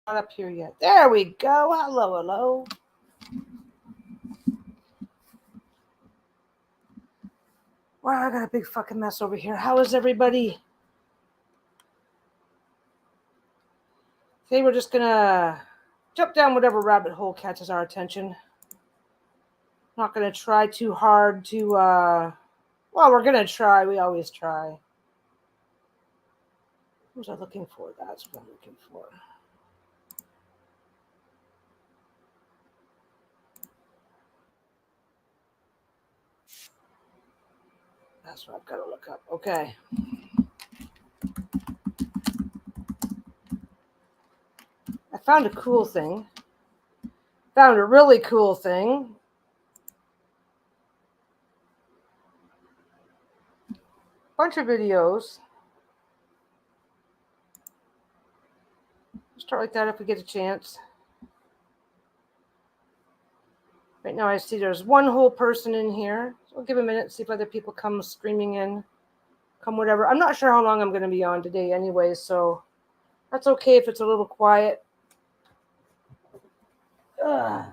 Not up here yet. There we go. Hello, hello. Wow, I got a big fucking mess over here. How is everybody? Today we're just gonna jump down whatever rabbit hole catches our attention. Not gonna try too hard to, well, we're gonna try. We always try. What was I looking for? That's what I'm looking for. That's what I've got to look up. Okay. I found a cool thing. Found a really cool thing. Bunch of videos. Start like that if we get a chance. Right now I see there's one whole person in here. So I'll give a minute, see if other people come screaming in, come whatever. I'm not sure how long I'm going to be on today anyway, so that's okay if it's a little quiet. Ugh.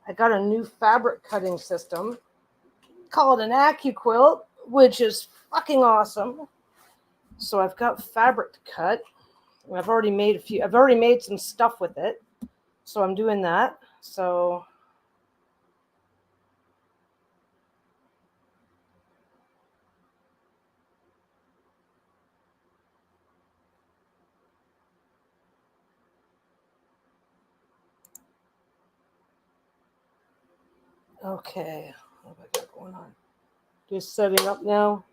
I got a new fabric cutting system called an AccuQuilt, which is fucking awesome. So I've got fabric to cut. I've already made some stuff with it. So I'm doing that. So okay, what have I got going on? Just setting up now.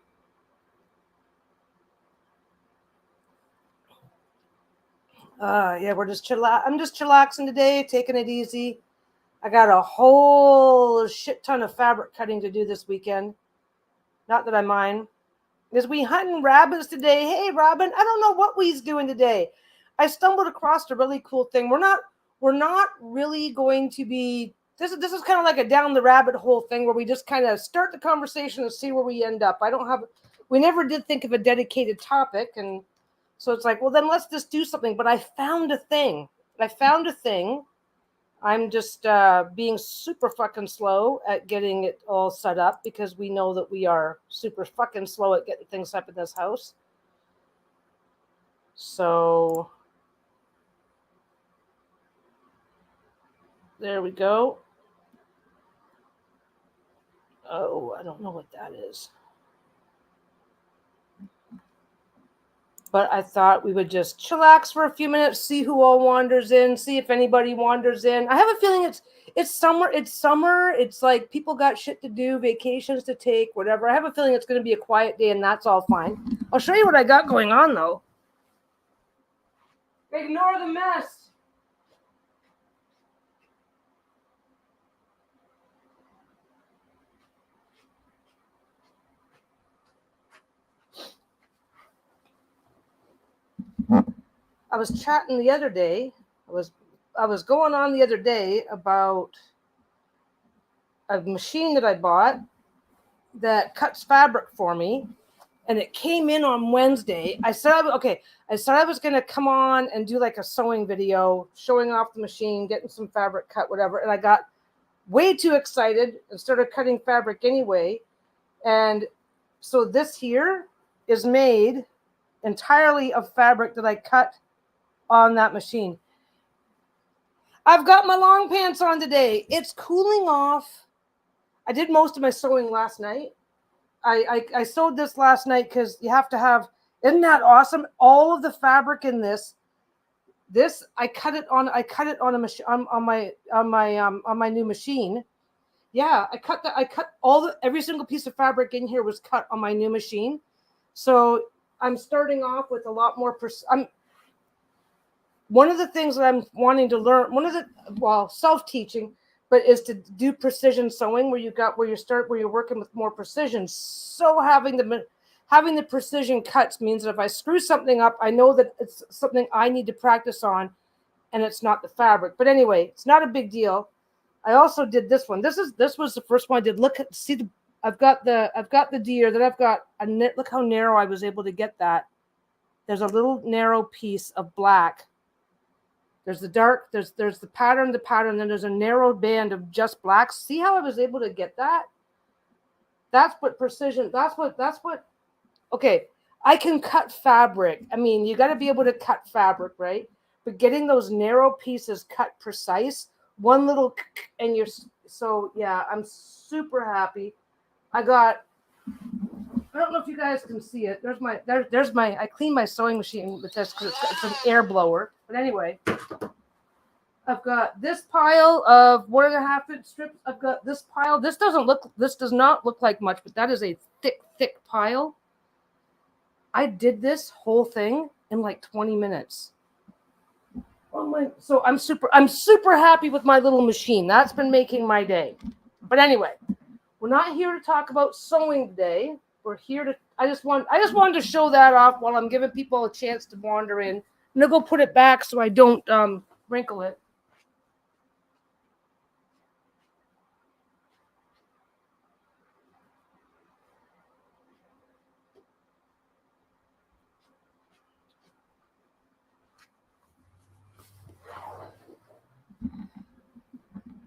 Yeah, we're just I'm just chillaxing today, taking it easy. I got a whole shit ton of fabric cutting to do this weekend. Not that I mind. Is we hunting rabbits today? Hey, Robin, I don't know what we's doing today. I stumbled across a really cool thing. We're not really going to be. This is kind of like a down the rabbit hole thing where we just kind of start the conversation and see where we end up. We never did think of a dedicated topic, and so it's like, well, then let's just do something. But I found a thing. I'm just being super fucking slow at getting it all set up because we know that we are super fucking slow at getting things up in this house. So there we go. Oh, I don't know what that is. But I thought we would just chillax for a few minutes, see who all wanders in, see if anybody wanders in. I have a feeling it's summer. It's like people got shit to do, vacations to take, whatever. I have a feeling it's going to be a quiet day, and that's all fine. I'll show you what I got going on, though. Ignore the mess. I was chatting the other day. I was going on the other day about a machine that I bought that cuts fabric for me, and it came in on Wednesday. I said I was going to come on and do like a sewing video showing off the machine, getting some fabric cut, whatever, and I got way too excited and started cutting fabric anyway. And so this here is made entirely of fabric that I cut on that machine. I've got my long pants on today. It's cooling off. I did most of my sewing last night. I sewed this last night because you have to have. Isn't that awesome? All of the fabric in this I cut it on a machine on my new machine. Yeah, I cut every single piece of fabric in here was cut on my new machine. So I'm starting off with a lot more. One of the things that I'm wanting to learn, self-teaching, but is to do precision sewing where you're working with more precision. So having the precision cuts means that if I screw something up, I know that it's something I need to practice on, and it's not the fabric. But anyway, it's not a big deal. I also did this one. This was the first one I did. I've got the deer. Then I've got look how narrow I was able to get that. there's a little narrow piece of black. There's the dark, there's the pattern, then there's a narrow band of just black. See how I was able to get that? That's what precision, that's what, okay, I can cut fabric. I mean, you got to be able to cut fabric, right? But getting those narrow pieces cut precise, one little, and you're, so yeah, I'm super happy. I don't know if you guys can see it. There's my, I clean my sewing machine with this because it's an air blower. But anyway, I've got this pile of 1.5 inch strips. I've got this pile. This does not look like much, but that is a thick pile. I did this whole thing in like 20 minutes. So I'm super happy with my little machine. That's been making my day. But anyway, we're not here to talk about sewing today. We're here to, I just wanted to show that off while I'm giving people a chance to wander in. I'm gonna go put it back so I don't wrinkle it.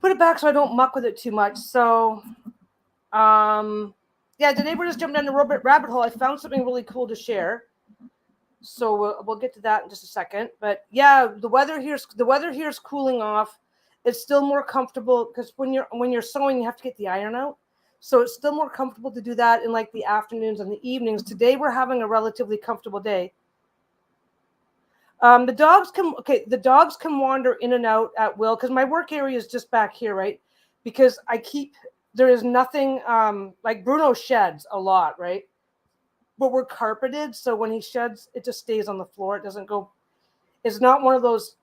Put it back so I don't muck with it too much. So, yeah, the neighbor just jumped down the rabbit hole. I found something really cool to share. So we'll get to that in just a second. But yeah, the weather here is cooling off. It's still more comfortable because when you're sewing, you have to get the iron out. So it's still more comfortable to do that in like the afternoons and the evenings. Today we're having a relatively comfortable day. The dogs can wander in and out at will because my work area is just back here, right? Because there is nothing, like Bruno sheds a lot, right? But we're carpeted, so when he sheds, it just stays on the floor. It doesn't go, it's not one of those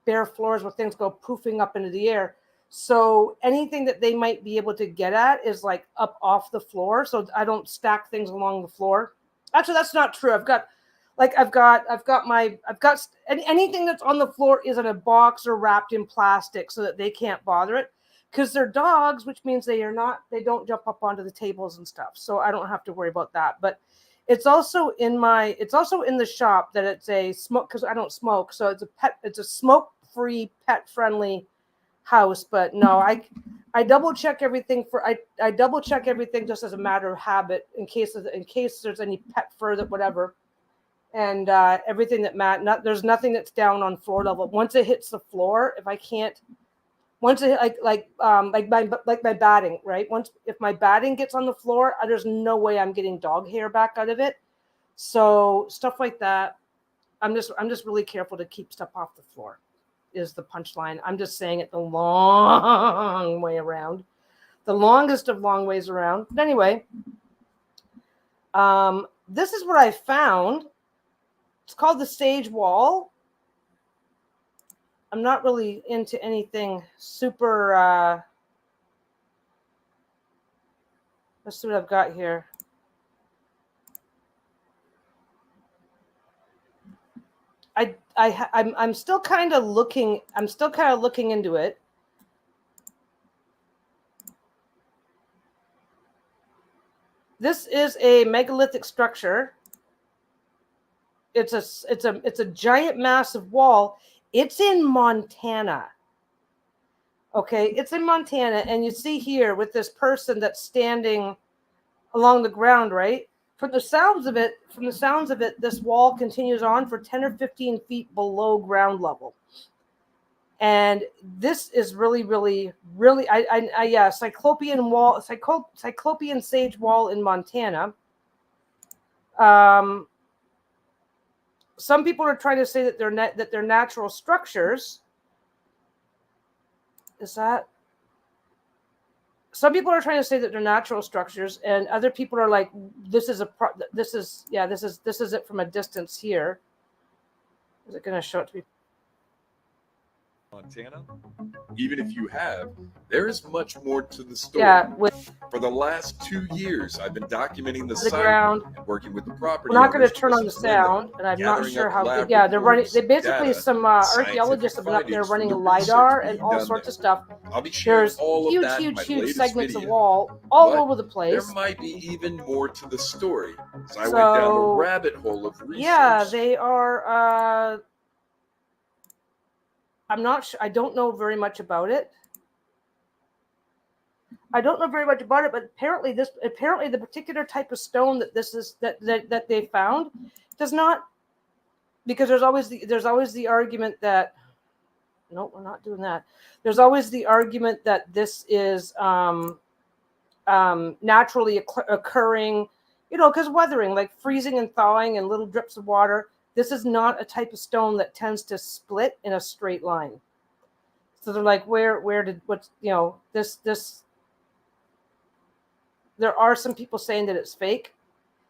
bare floors where things go poofing up into the air. So anything that they might be able to get at is like up off the floor. So I don't stack things along the floor. Actually, that's not true. I've got anything that's on the floor is in a box or wrapped in plastic so that they can't bother it. Because they're dogs, which means they don't jump up onto the tables and stuff. So I don't have to worry about that. But it's also in the shop that it's a smoke, because I don't smoke. So it's a smoke-free, pet-friendly house. But no, I double check everything I double check everything just as a matter of habit in case there's any pet fur that whatever. And everything there's nothing that's down on floor level. Once it hits the floor, once it like my batting, right? If my batting gets on the floor, there's no way I'm getting dog hair back out of it. So stuff like that, I'm just really careful to keep stuff off the floor. Is the punchline. I'm just saying it the long way around, the longest of long ways around. But anyway, this is what I found. It's called the Sage Wall. I'm not really into anything super. Let's see what I've got here. I'm still kind of looking. I'm still kind of looking into it. This is a megalithic structure. It's a giant massive wall. It's in Montana. Okay, it's in Montana, and you see here with this person that's standing along the ground, right? From the sounds of it, this wall continues on for 10 or 15 feet below ground level. And this is really, really, really, Cyclopean wall, Cyclopean Sage Wall in Montana. Some people are trying to say that they're natural structures. Some people are trying to say that they're natural structures, and other people are like, this is it from a distance here. Is it going to show it to me? Montana? Even if you have, there is much more to the story. Yeah, For the last 2 years, I've been documenting the site ground. and working with the property We're not going to owners turn on the assist Linda, sound, and I'm not gathering sure up how. lab Yeah, they're running. reports, They basically data, some and archaeologists have been up there findings from running the lidar research and being all done sorts there. of stuff. I'll be sharing There's all of huge, that in huge, my huge latest segments video. of wall all But over the place. there might be even more to the story, so I went down a rabbit hole of research. Yeah, they are. I'm not sure. I don't know very much about it. But apparently the particular type of stone that that they found does not, because there's always the argument that, no, we're not doing that. There's always the argument that this is naturally occurring, because weathering, like freezing and thawing and little drips of water. This is not a type of stone that tends to split in a straight line. So they're like, where did what's this? There are some people saying that it's fake.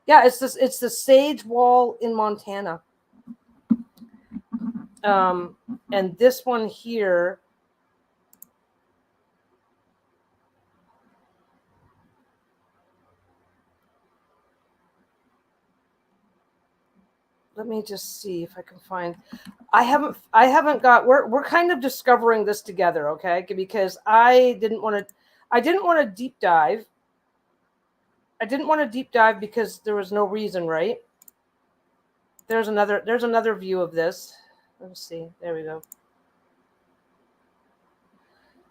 Yeah, it's the Sage Wall in Montana. And this one here, let me just see if I can find. I haven't got. We're kind of discovering this together, okay? Because I didn't want to deep dive. I didn't want to deep dive because there was no reason, right? There's another view of this. Let's see. There we go.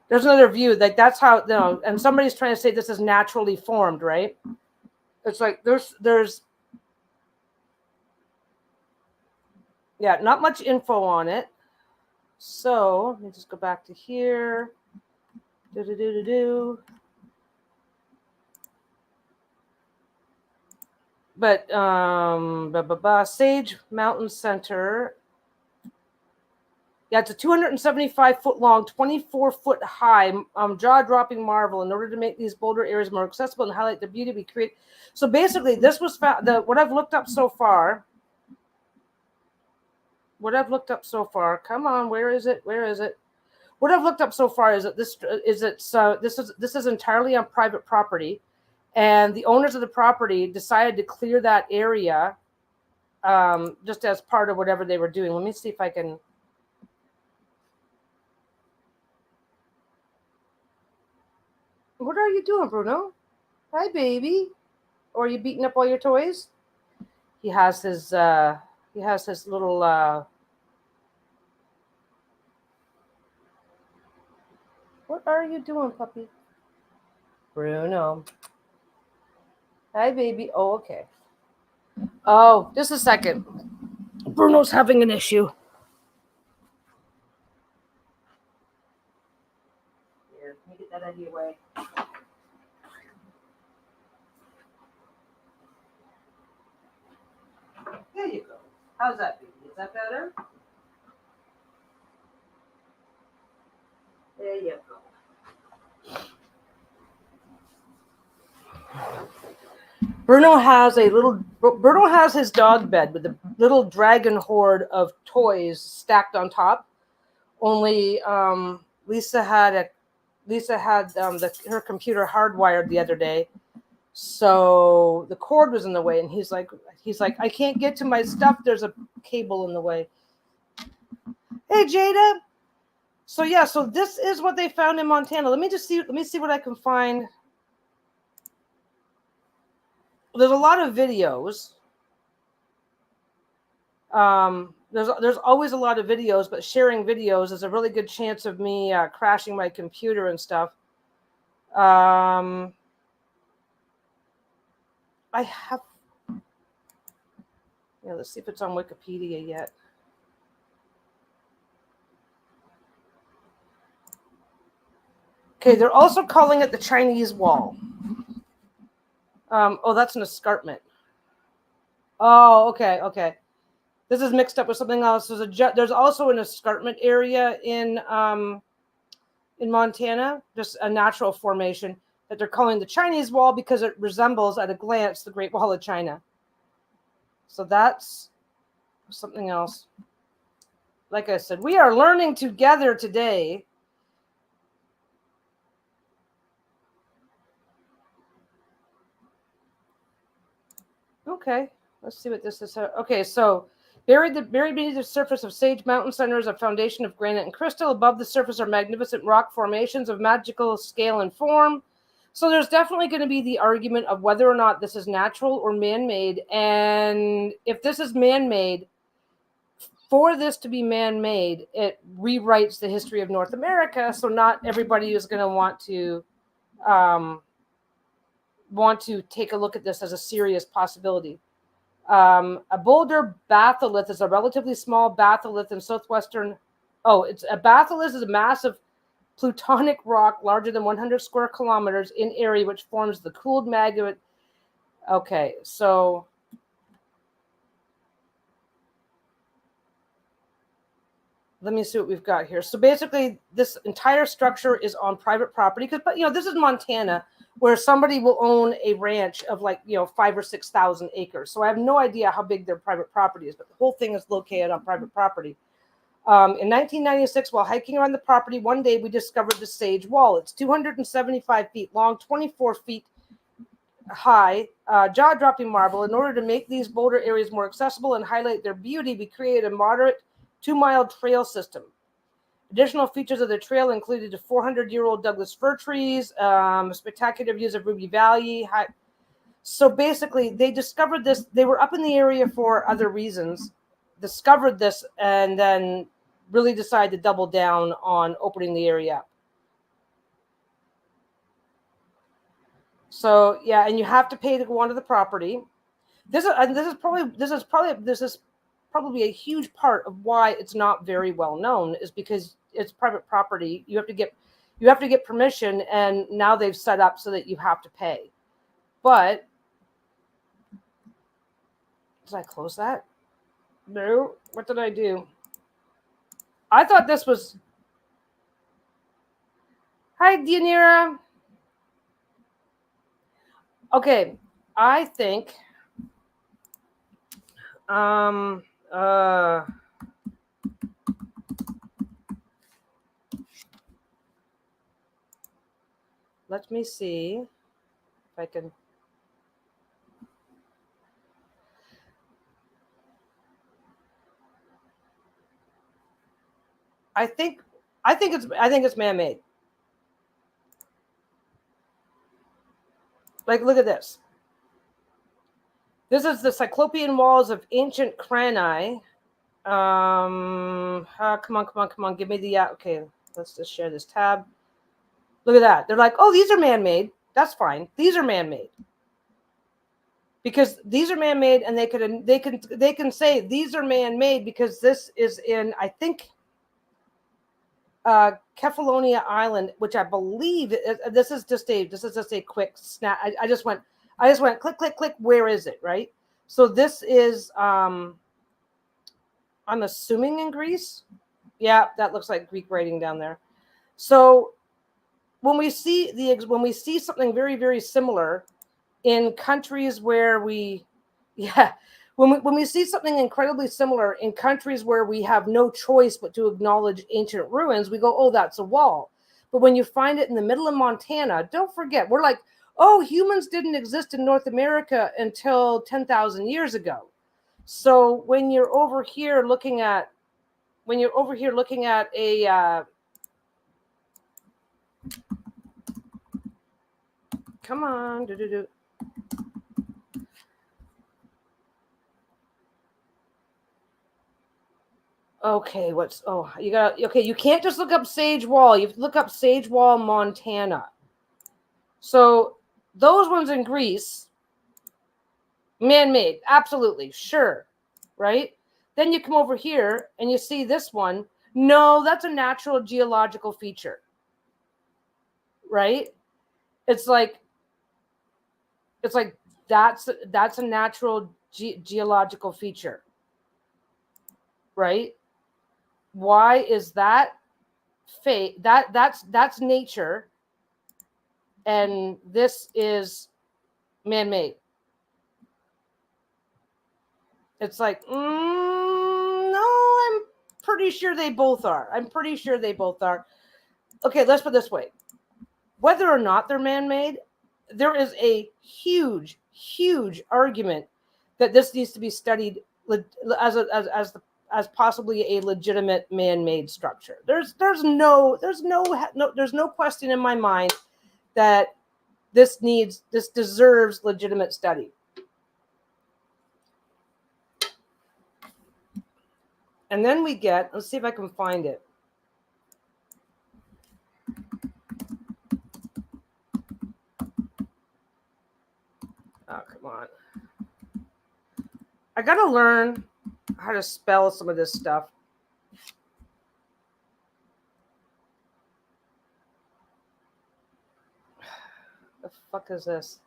There's another view. Like that's how, and somebody's trying to say this is naturally formed, right? It's like there's yeah, not much info on it. So let me just go back to here. But Sage Mountain Center. Yeah, it's a 275-foot long, 24-foot high, jaw-dropping marvel. In order to make these boulder areas more accessible and highlight the beauty, we create. So basically, this was found. What I've looked up so far. Come on, where is it? What I've looked up so far is that this is entirely on private property, and the owners of the property decided to clear that area, just as part of whatever they were doing. Let me see if I can. What are you doing, Bruno? Hi, baby. Or are you beating up all your toys? He has his little. What are you doing, puppy? Bruno. Hi, baby. Oh, okay. Oh, just a second. Bruno's having an issue. Here, let me get that out of your way. There you go. How's that, baby? Is that better? There you go. Bruno has his dog bed with a little dragon hoard of toys stacked on top. Only Lisa had her computer hardwired the other day, so the cord was in the way, and he's like, I can't get to my stuff. There's a cable in the way. Hey, Jada. So yeah, so this is what they found in Montana. Let me see what I can find. There's a lot of videos. There's always a lot of videos, but sharing videos is a really good chance of me crashing my computer and stuff. I have. Yeah, let's see if it's on Wikipedia yet. Okay, they're also calling it the Chinese Wall. Oh, that's an escarpment. Oh, okay. This is mixed up with something else. There's also an escarpment area in Montana, just a natural formation that they're calling the Chinese Wall because it resembles at a glance the Great Wall of China. So that's something else. like I said, we are learning together today. Okay, let's see what this is. Okay, so buried beneath the surface of Sage Mountain Center is a foundation of granite and crystal. Above the surface are magnificent rock formations of magical scale and form. So there's definitely going to be the argument of whether or not this is natural or man-made. And if this is man-made, for this to be man-made, it rewrites the history of North America. So not everybody is going to want to take a look at this as a serious possibility. A boulder batholith is a relatively small batholith in southwestern. It's a batholith is a massive plutonic rock larger than 100 square kilometers in area, which forms the cooled magma. Okay, so let me see what we've got here. So basically, this entire structure is on private property because, this is Montana, where somebody will own a ranch of 5,000 or 6,000 acres. So I have no idea how big their private property is, but the whole thing is located on private property. In 1996, while hiking around the property, one day we discovered the Sage Wall. It's 275 feet long, 24 feet high, jaw-dropping marble. In order to make these boulder areas more accessible and highlight their beauty, we created a moderate 2-mile trail system. Additional features of the trail included 400-year-old Douglas fir trees, spectacular views of Ruby Valley. So basically, they discovered this. They were up in the area for other reasons, discovered this, and then really decided to double down on opening the area up. So yeah, and you have to pay to go onto the property. This is probably a huge part of why it's not very well known, is because it's private property. You have to get permission, and now they've set up so that you have to pay. But did I close that? No. What did I do? I thought this was. Hi, Dianira. Okay, I think. Let me see if I can. I think it's man-made. Like, look at this. This is the Cyclopean walls of ancient Crani. Come on. Give me the, okay, let's just share this tab. Look at that. They're like, oh, these are man-made. That's fine. These are man-made. Because these are man-made, and they can say these are man-made because this is in, I think, Kefalonia Island, which I believe this is just a quick snap. I just went click. Where is it? Right. So this is I'm assuming in Greece. Yeah, that looks like Greek writing down there. So when we see something very, very similar in countries where when we see something incredibly similar in countries where we have no choice but to acknowledge ancient ruins, we go, oh, that's a wall. But when you find it in the middle of Montana, don't forget, we're like, oh, humans didn't exist in North America until 10,000 years ago. So when you're over here looking at a come on, Okay, you can't just look up Sage Wall. You have to look up Sage Wall, Montana. So those ones in Greece, man-made, absolutely, sure, right? Then you come over here and you see this one. No, that's a natural geological feature, right? It's like that's a natural geological feature, right? Why is that fate? That's nature, and this is man-made. It's like, no, pretty sure they both are. Okay, let's put it this way. Whether or not they're man-made, there is a huge, huge argument that this needs to be studied as possibly a legitimate man-made structure. There's no question in my mind that this deserves legitimate study. And then we get, let's see if I can find it. Oh, come on. I got to learn how to spell some of this stuff. The fuck is this?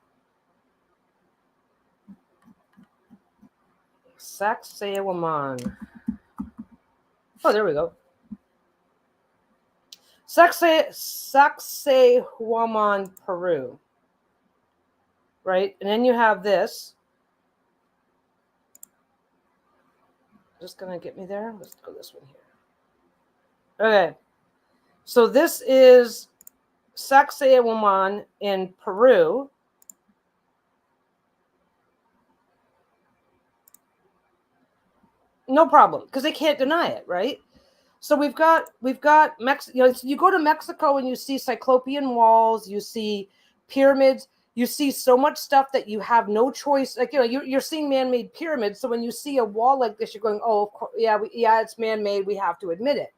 Sacsayhuaman. Oh, there we go. Sacsayhuaman, Peru. Right? And then you have this. Just going to get me there. Let's go this one here. Okay. So this is Sacsayhuaman in Peru. No problem, because they can't deny it, right? So we've got Mexico. So you go to Mexico and you see Cyclopean walls, you see pyramids, you see so much stuff that you have no choice. Like, you're seeing man-made pyramids. So when you see a wall like this, you're going, oh, yeah, it's man-made. We have to admit it.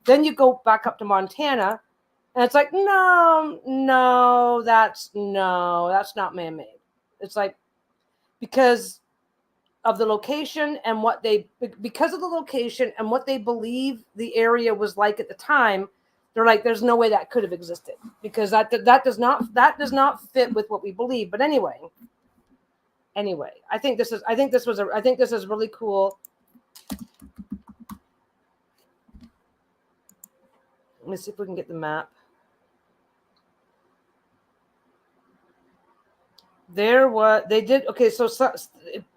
Then you go back up to Montana, and it's like, no, that's not man-made. It's like, because of the location and because of the location and what they believe the area was like at the time, they're like, there's no way that could have existed, because that does not fit with what we believe. But anyway, I think this is really cool. Let me see if we can get the map. Okay, so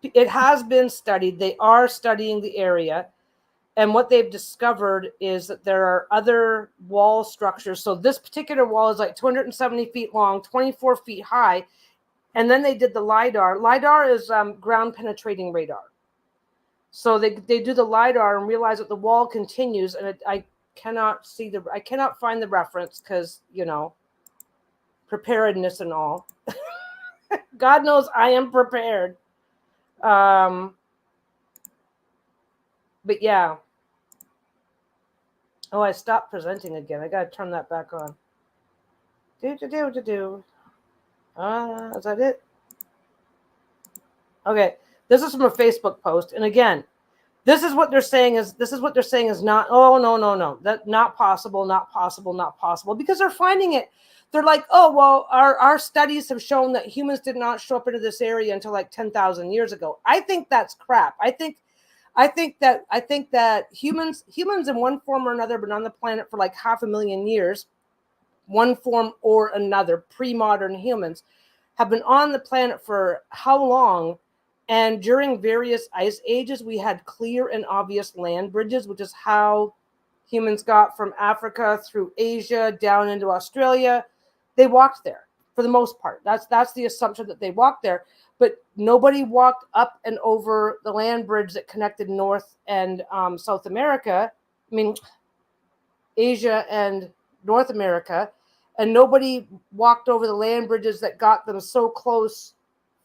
it has been studied. They are studying the area. And what they've discovered is that there are other wall structures. So this particular wall is like 270 feet long, 24 feet high. And then they did the LIDAR. LIDAR is ground penetrating radar. So they do the LIDAR and realize that the wall continues. And I cannot find the reference because, preparedness and all. God knows I am prepared. But yeah. Oh, I stopped presenting again. I got to turn that back on. Is that it? Okay. This is from a Facebook post. And again, this is what they're saying is not, no. That not possible. Because they're finding it. They're like, oh, well, our studies have shown that humans did not show up into this area until like 10,000 years ago. I think that's crap. I think that humans in one form or another have been on the planet for like 500,000 years, one form or another. Pre-modern humans have been on the planet for how long? And during various ice ages, we had clear and obvious land bridges, which is how humans got from Africa through Asia down into Australia. They walked there for the most part. That's the assumption, that they walked there. But nobody walked up and over the land bridge that connected North and South America. I mean, Asia and North America. And nobody walked over the land bridges that got them so close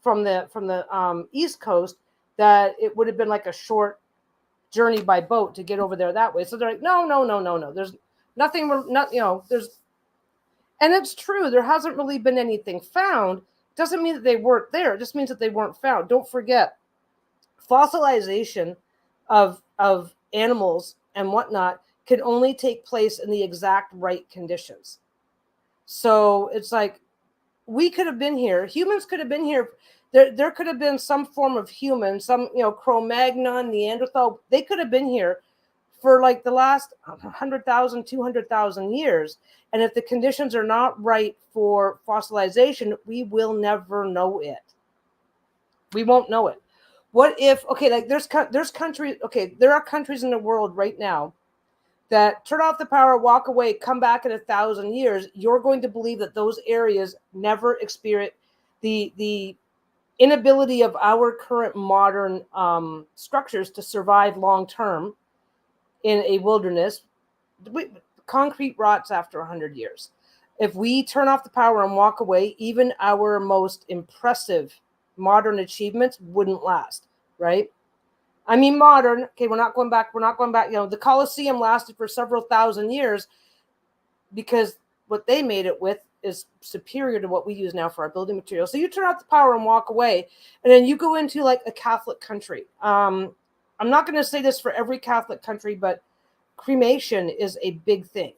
from the East Coast that it would have been like a short journey by boat to get over there that way. So they're like, no. There's nothing, there's, and it's true. There hasn't really been anything found. Doesn't mean that they weren't there. It just means that they weren't found. Don't forget, fossilization of animals and whatnot can only take place in the exact right conditions. So it's like, we could have been here. Humans could have been here. There could have been some form of human, some, Cro-Magnon, Neanderthal. They could have been here for like the last 100,000, 200,000 years. And if the conditions are not right for fossilization, we will never know it. We won't know it. What if, okay, like there's countries, okay, there are countries in the world right now that turn off the power, walk away, come back in 1,000 years. You're going to believe that those areas never experience the inability of our current modern structures to survive long term in a wilderness. Concrete rots after 100 years. If we turn off the power and walk away, even our most impressive modern achievements wouldn't last, right? I mean, modern. Okay, we're not going back. We're not going back. You know, the Colosseum lasted for several thousand years because what they made it with is superior to what we use now for our building materials. So you turn off the power and walk away, and then you go into like a Catholic country. I'm not going to say this for every Catholic country, but cremation is a big thing.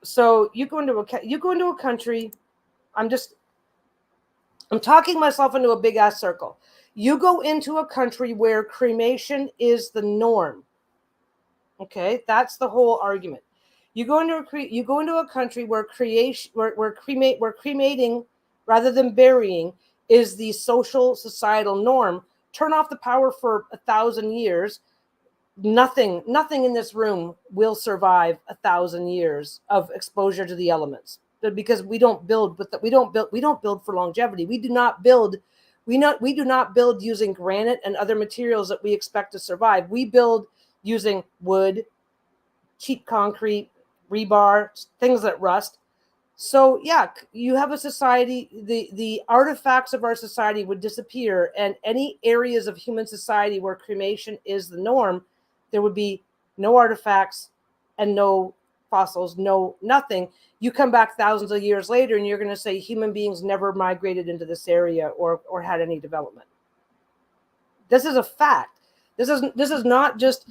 So you go into a country. I'm talking myself into a big ass circle. You go into a country where cremation is the norm. Okay, that's the whole argument. You go into a country where cremating rather than burying is the social societal norm. Turn off the power for 1,000 years. Nothing in this room will survive 1,000 years of exposure to the elements, because we don't build for longevity. We do not build using granite and other materials that we expect to survive. We build using wood, cheap concrete, rebar, things that rust. So yeah, you have a society, the artifacts of our society would disappear, and any areas of human society where cremation is the norm, there would be no artifacts and no fossils, no nothing. You come back thousands of years later and you're going to say human beings never migrated into this area or had any development. This is a fact. This is not just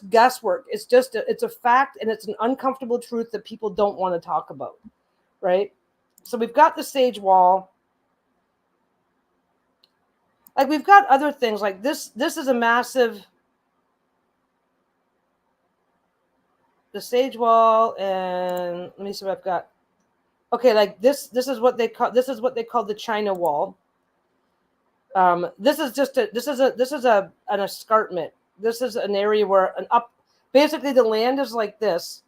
guesswork. It's a fact, and it's an uncomfortable truth that people don't want to talk about, right? So we've got the sage wall. Like we've got other things like this. This is a massive, the sage wall, and let me see what I've got. Okay, like this is what they call the China wall. This is an escarpment. This is an area where basically the land is like this,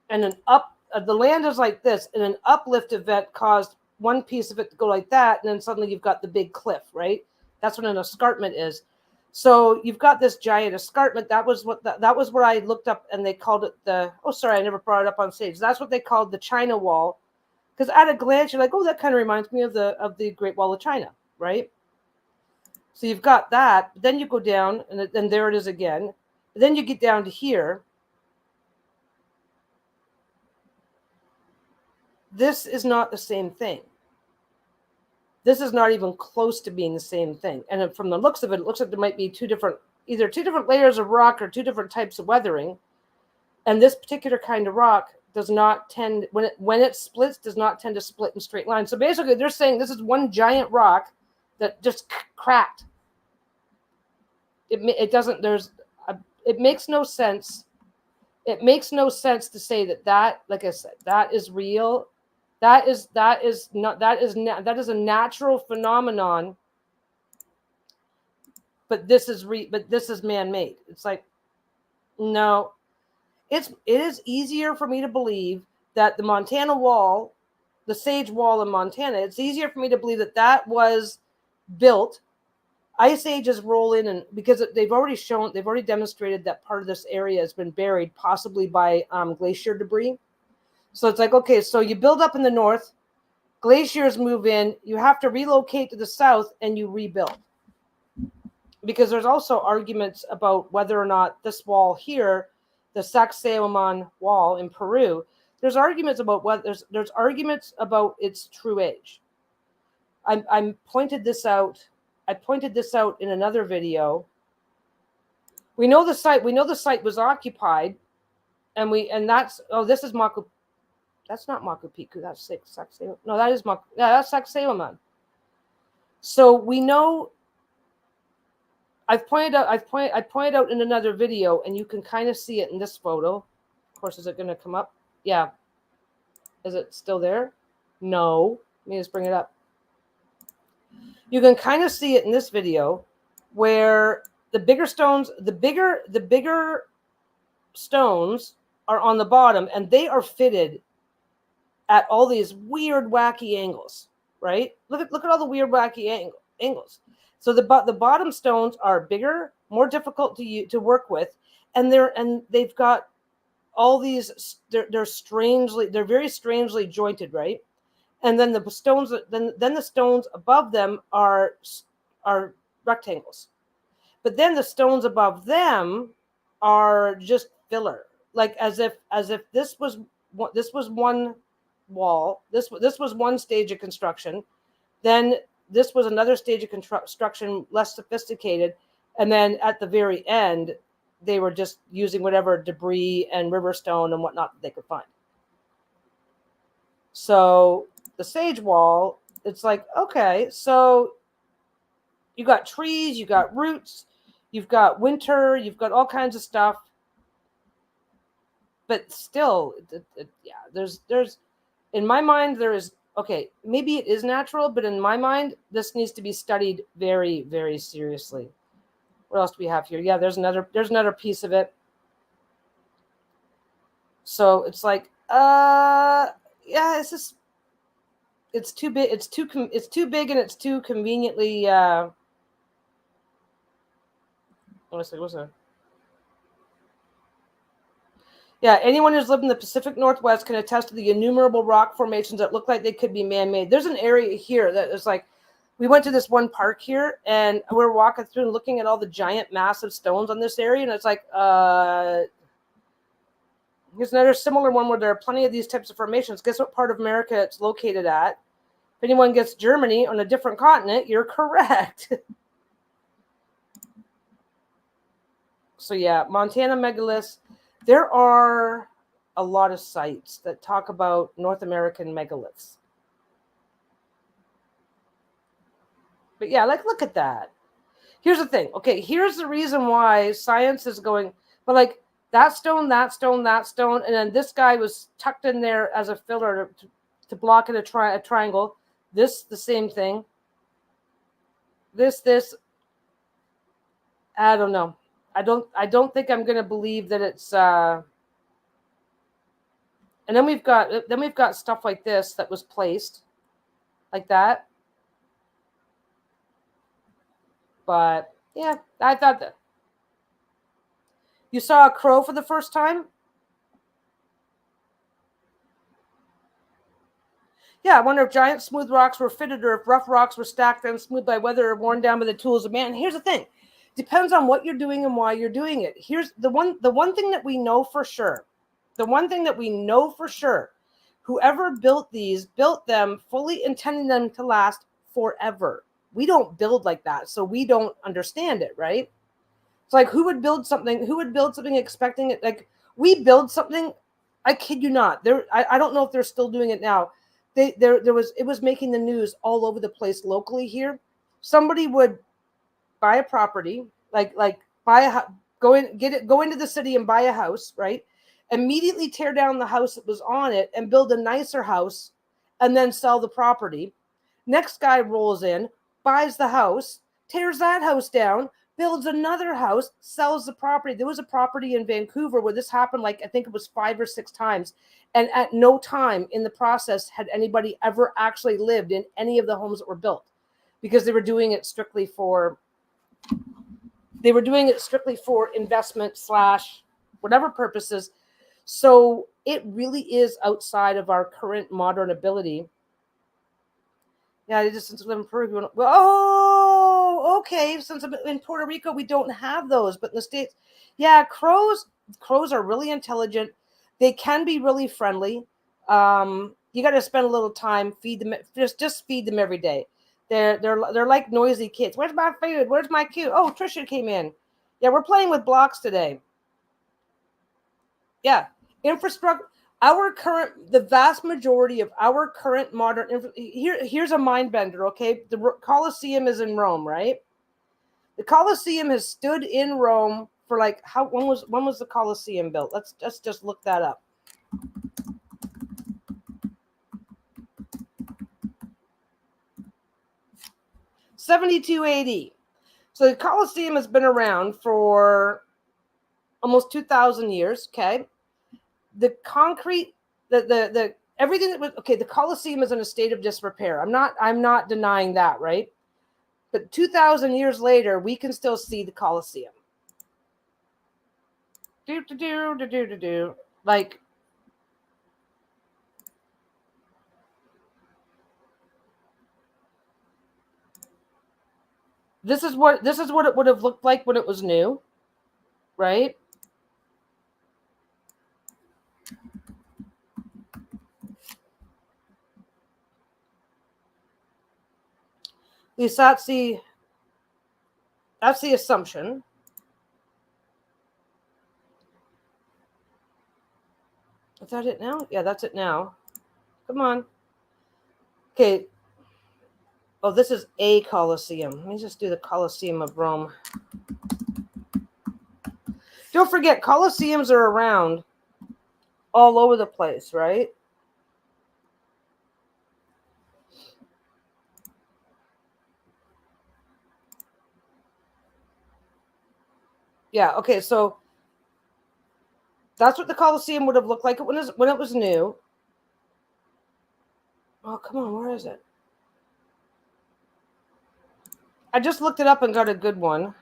and the land is like this, and an uplift event caused one piece of it to go like that, and then suddenly you've got the big cliff, right? That's what an escarpment is. So you've got this giant escarpment. That was what I looked up, and they called it I never brought it up on stage. That's what they called the China Wall, because at a glance you're like, oh, that kind of reminds me of the Great Wall of China, right? So you've got that. But then you go down, and then there it is again. But then you get down to here. This is not the same thing. This is not even close to being the same thing. And from the looks of it, it looks like there might be either two different layers of rock or two different types of weathering. And this particular kind of rock does not tend, when it splits, does not tend to split in straight lines. So basically they're saying this is one giant rock that just cracked. It makes no sense. It makes no sense to say that, like I said, that is real. That is a natural phenomenon, but this is man-made. It's like, no, it is easier for me to believe that the Montana Wall, the Sage Wall in Montana, it's easier for me to believe that was built. Ice ages roll in, and because they've already demonstrated that part of this area has been buried, possibly by glacier debris. So it's like, okay, so you build up in the north, glaciers move in, you have to relocate to the south, and you rebuild. Because there's also arguments about whether or not this wall here, the Sacsayhuaman Wall in Peru, there's arguments about there's arguments about its true age. I pointed this out in another video. We know the site was occupied, this is Machu. That's not Machu Picchu. That's Sacsayhuaman. No, that is that's Sacsayhuaman. So we know. I pointed out in another video, and you can kind of see it in this photo. Of course, is it going to come up? Yeah. Is it still there? No. Let me just bring it up. You can kind of see it in this video where the bigger stones, the bigger stones are on the bottom, and they are fitted at all these weird, wacky angles, right? Look at all the weird, wacky angles. So the bottom stones are bigger, more difficult to work with, and they've got all these. They're very strangely jointed, right? And then the stones, then the stones above them are rectangles, but then the stones above them are just filler, like as if this was one wall, this was one stage of construction, then this was another stage of construction, less sophisticated, and then at the very end they were just using whatever debris and river stone and whatnot that they could find. So the sage wall, it's like, okay, so you got trees, you got roots, you've got winter, you've got all kinds of stuff, but still, yeah, there's in my mind there is, okay, maybe it is natural, but in my mind this needs to be studied very, very seriously. What else do we have here? Yeah, there's another piece of it. So it's like, yeah, it's too big, it's too big, and it's too conveniently what's that? Yeah, anyone who's lived in the Pacific Northwest can attest to the innumerable rock formations that look like they could be man-made. There's an area here that is like, we went to this one park here, and we're walking through and looking at all the giant, massive stones on this area, and it's like, here's another similar one where there are plenty of these types of formations. Guess what part of America it's located at? If anyone gets Germany on a different continent, you're correct. So yeah, Montana megaliths. There are a lot of sites that talk about North American megaliths. But yeah, like, look at that. Here's the thing. Okay, here's the reason why science is going, but like that stone, and then this guy was tucked in there as a filler to block it a triangle. This, the same thing. This, I don't know. I don't think I'm gonna believe that it's and then we've got stuff like this that was placed like that. But yeah, I thought that. You saw a crow for the first time? Yeah, I wonder if giant smooth rocks were fitted or if rough rocks were stacked and smooth by weather or worn down by the tools of man. And here's the thing. Depends on what you're doing and why you're doing it. Here's the one thing that we know for sure. The one thing that we know for sure. Whoever built these built them fully intending them to last forever. We don't build like that, so we don't understand it, right? It's like, who would build something expecting it? Like, we build something, I kid you not. I don't know if they're still doing it now. It was making the news all over the place locally here. Somebody would buy a property, like go into the city and buy a house, right? Immediately tear down the house that was on it and build a nicer house, and then sell the property. Next guy rolls in, buys the house, tears that house down, builds another house, sells the property. There was a property in Vancouver where this happened, like, I think it was 5 or 6 times. And at no time in the process had anybody ever actually lived in any of the homes that were built, because they were doing it strictly for investment / whatever purposes. So it really is outside of our current modern ability. Yeah, they just, since we live in Peru. Oh, okay. Since I'm in Puerto Rico, we don't have those, but in the States, yeah, crows are really intelligent. They can be really friendly. You got to spend a little time, feed them. Just feed them every day. They're like noisy kids. Where's my food? Where's my cue? Oh, Trisha came in. Yeah, we're playing with blocks today. Yeah, infrastructure. The vast majority of our current modern here's a mind bender. Okay, the Colosseum is in Rome, right? The Colosseum has stood in Rome for like when was the Colosseum built? Let's just look that up. 72 AD. So the Colosseum has been around for almost 2,000 years. Okay. The concrete, the everything that was okay. The Colosseum is in a state of disrepair. I'm not denying that, right? But 2,000 years later, we can still see the Colosseum. Like, this is what it would have looked like when it was new, right? At least that's the assumption. Is that it now? Yeah, that's it now. Come on. Okay. Oh, this is a Colosseum. Let me just do the Colosseum of Rome. Don't forget, Colosseums are around all over the place, right? Yeah, okay, so that's what the Colosseum would have looked like when it was new. Oh, come on, where is it? I just looked it up and got a good one.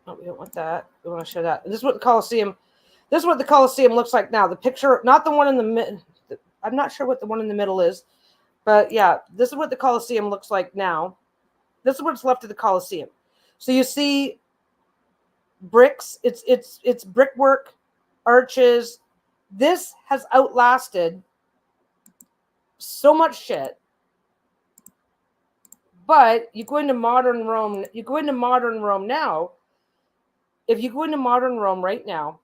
Oh, we don't want that. We want to show that. This is what the Colosseum looks like now. The picture, not the one in the middle. I'm not sure what the one in the middle is, but yeah, this is what the Colosseum looks like now. This is what's left of the Colosseum. So you see bricks. It's brickwork, arches. This has outlasted so much shit. But you go into modern Rome. You go into modern Rome now. If you go into modern Rome right now,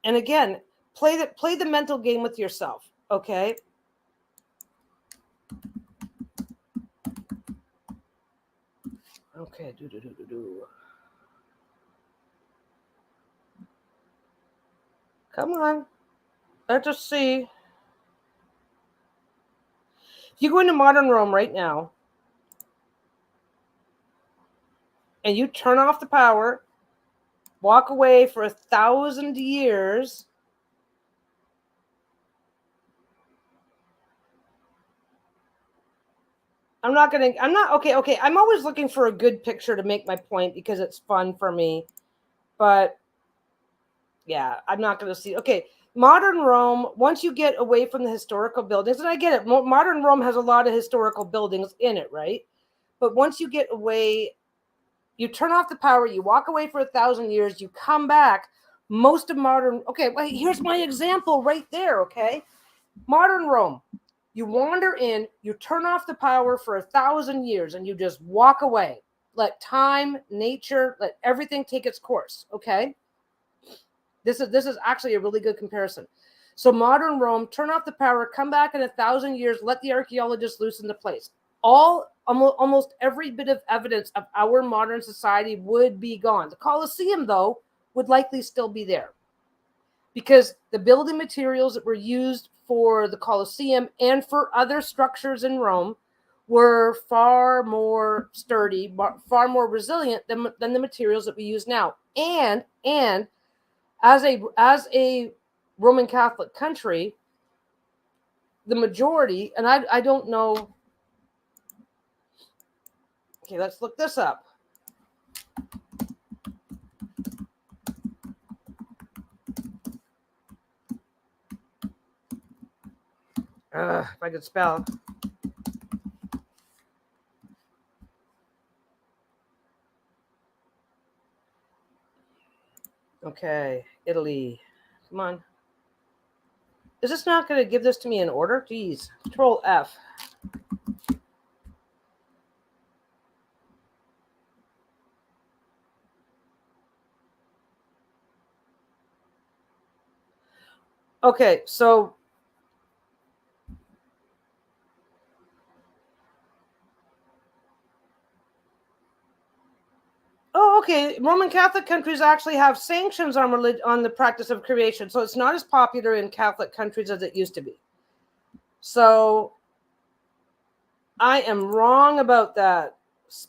and again, play the mental game with yourself, okay? Okay, Come on. Let's just see. If you go into modern Rome right now and you turn off the power, walk away for 1,000 years, okay. I'm always looking for a good picture to make my point because it's fun for me. But yeah, I'm not going to see. Okay, modern Rome, once you get away from the historical buildings, and I get it, modern Rome has a lot of historical buildings in it, right? But once you get away, you turn off the power, you walk away for 1,000 years, you come back. Most of modern, okay, well, here's my example right there, okay? Modern Rome, you wander in, you turn off the power for 1,000 years, and you just walk away. Let time, nature, let everything take its course, okay? This is actually a really good comparison. So modern Rome, turn off the power, come back in 1,000 years, let the archaeologists loose into place. Almost every bit of evidence of our modern society would be gone. The Colosseum, though, would likely still be there because the building materials that were used for the Colosseum and for other structures in Rome were far more sturdy, far more resilient than the materials that we use now. And as a Roman Catholic country, the majority, and I don't know. Okay, let's look this up. If I could spell. Okay, Italy. Come on. Is this not going to give this to me in order? Jeez. Control F. Okay, so okay. Roman Catholic countries actually have sanctions on the practice of cremation, so it's not as popular in Catholic countries as it used to be. So I am wrong about that.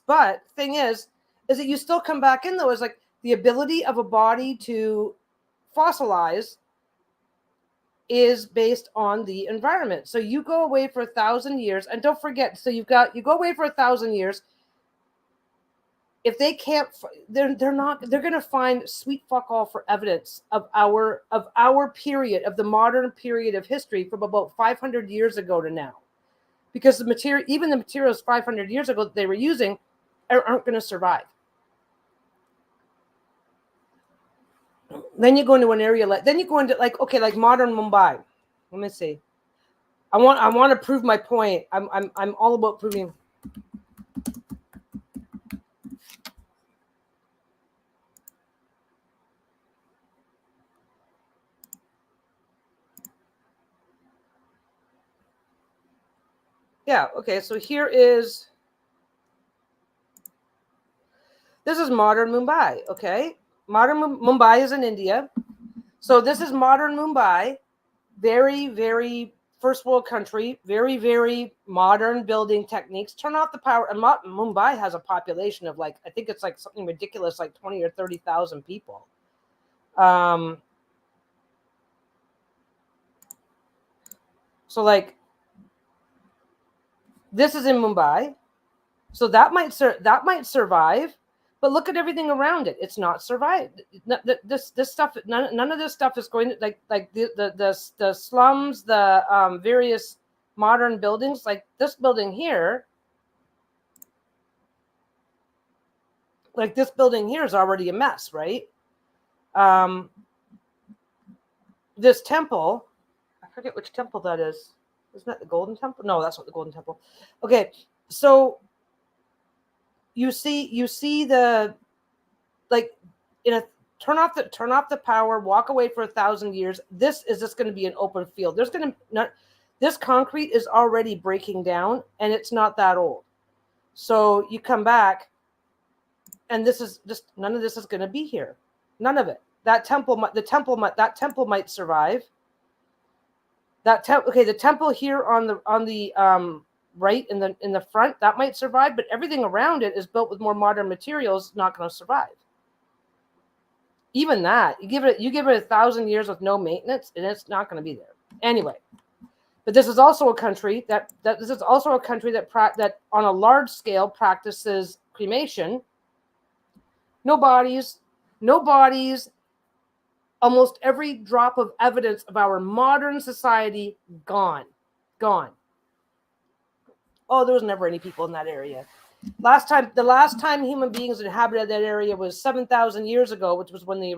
But thing is that you still come back in though, is like the ability of a body to fossilize is based on the environment. So you go away for 1,000 years, and don't forget, so you go away for 1,000 years. If they can't, they're going to find sweet fuck all for evidence of our period, of the modern period of history from about 500 years ago to now, because even the materials 500 years ago that they were using aren't going to survive. Then you go into an area like modern Mumbai. Let me see. I want to prove my point. I'm all about proving. Yeah, okay, so this is modern Mumbai, okay? Modern Mumbai is in India. So this is modern Mumbai, very, very first world country, very, very modern building techniques. Turn off the power. And Mumbai has a population of I think it's like something ridiculous, like 20 or 30,000 people. So this is in Mumbai. So that might survive, but look at everything around it. It's not survived. This stuff, none of this stuff is going to like the slums, the various modern buildings, like this building here. Like this building here is already a mess, right? This temple, I forget which temple that is. Isn't that the Golden Temple? No, that's not the Golden Temple. Okay, so you see the turn off the power, walk away for 1,000 years. This is just going to be an open field. This concrete is already breaking down, and it's not that old. So you come back, and this is just none of this is going to be here. None of it. The temple might survive. The temple here on the right in the front, that might survive, but everything around it is built with more modern materials, not going to survive. Even that, you give it 1,000 years with no maintenance, and it's not going to be there anyway. But this is also a country that on a large scale practices cremation. No bodies. Almost every drop of evidence of our modern society gone. Oh, there was never any people in that area. The last time human beings inhabited that area was 7,000 years ago, which was when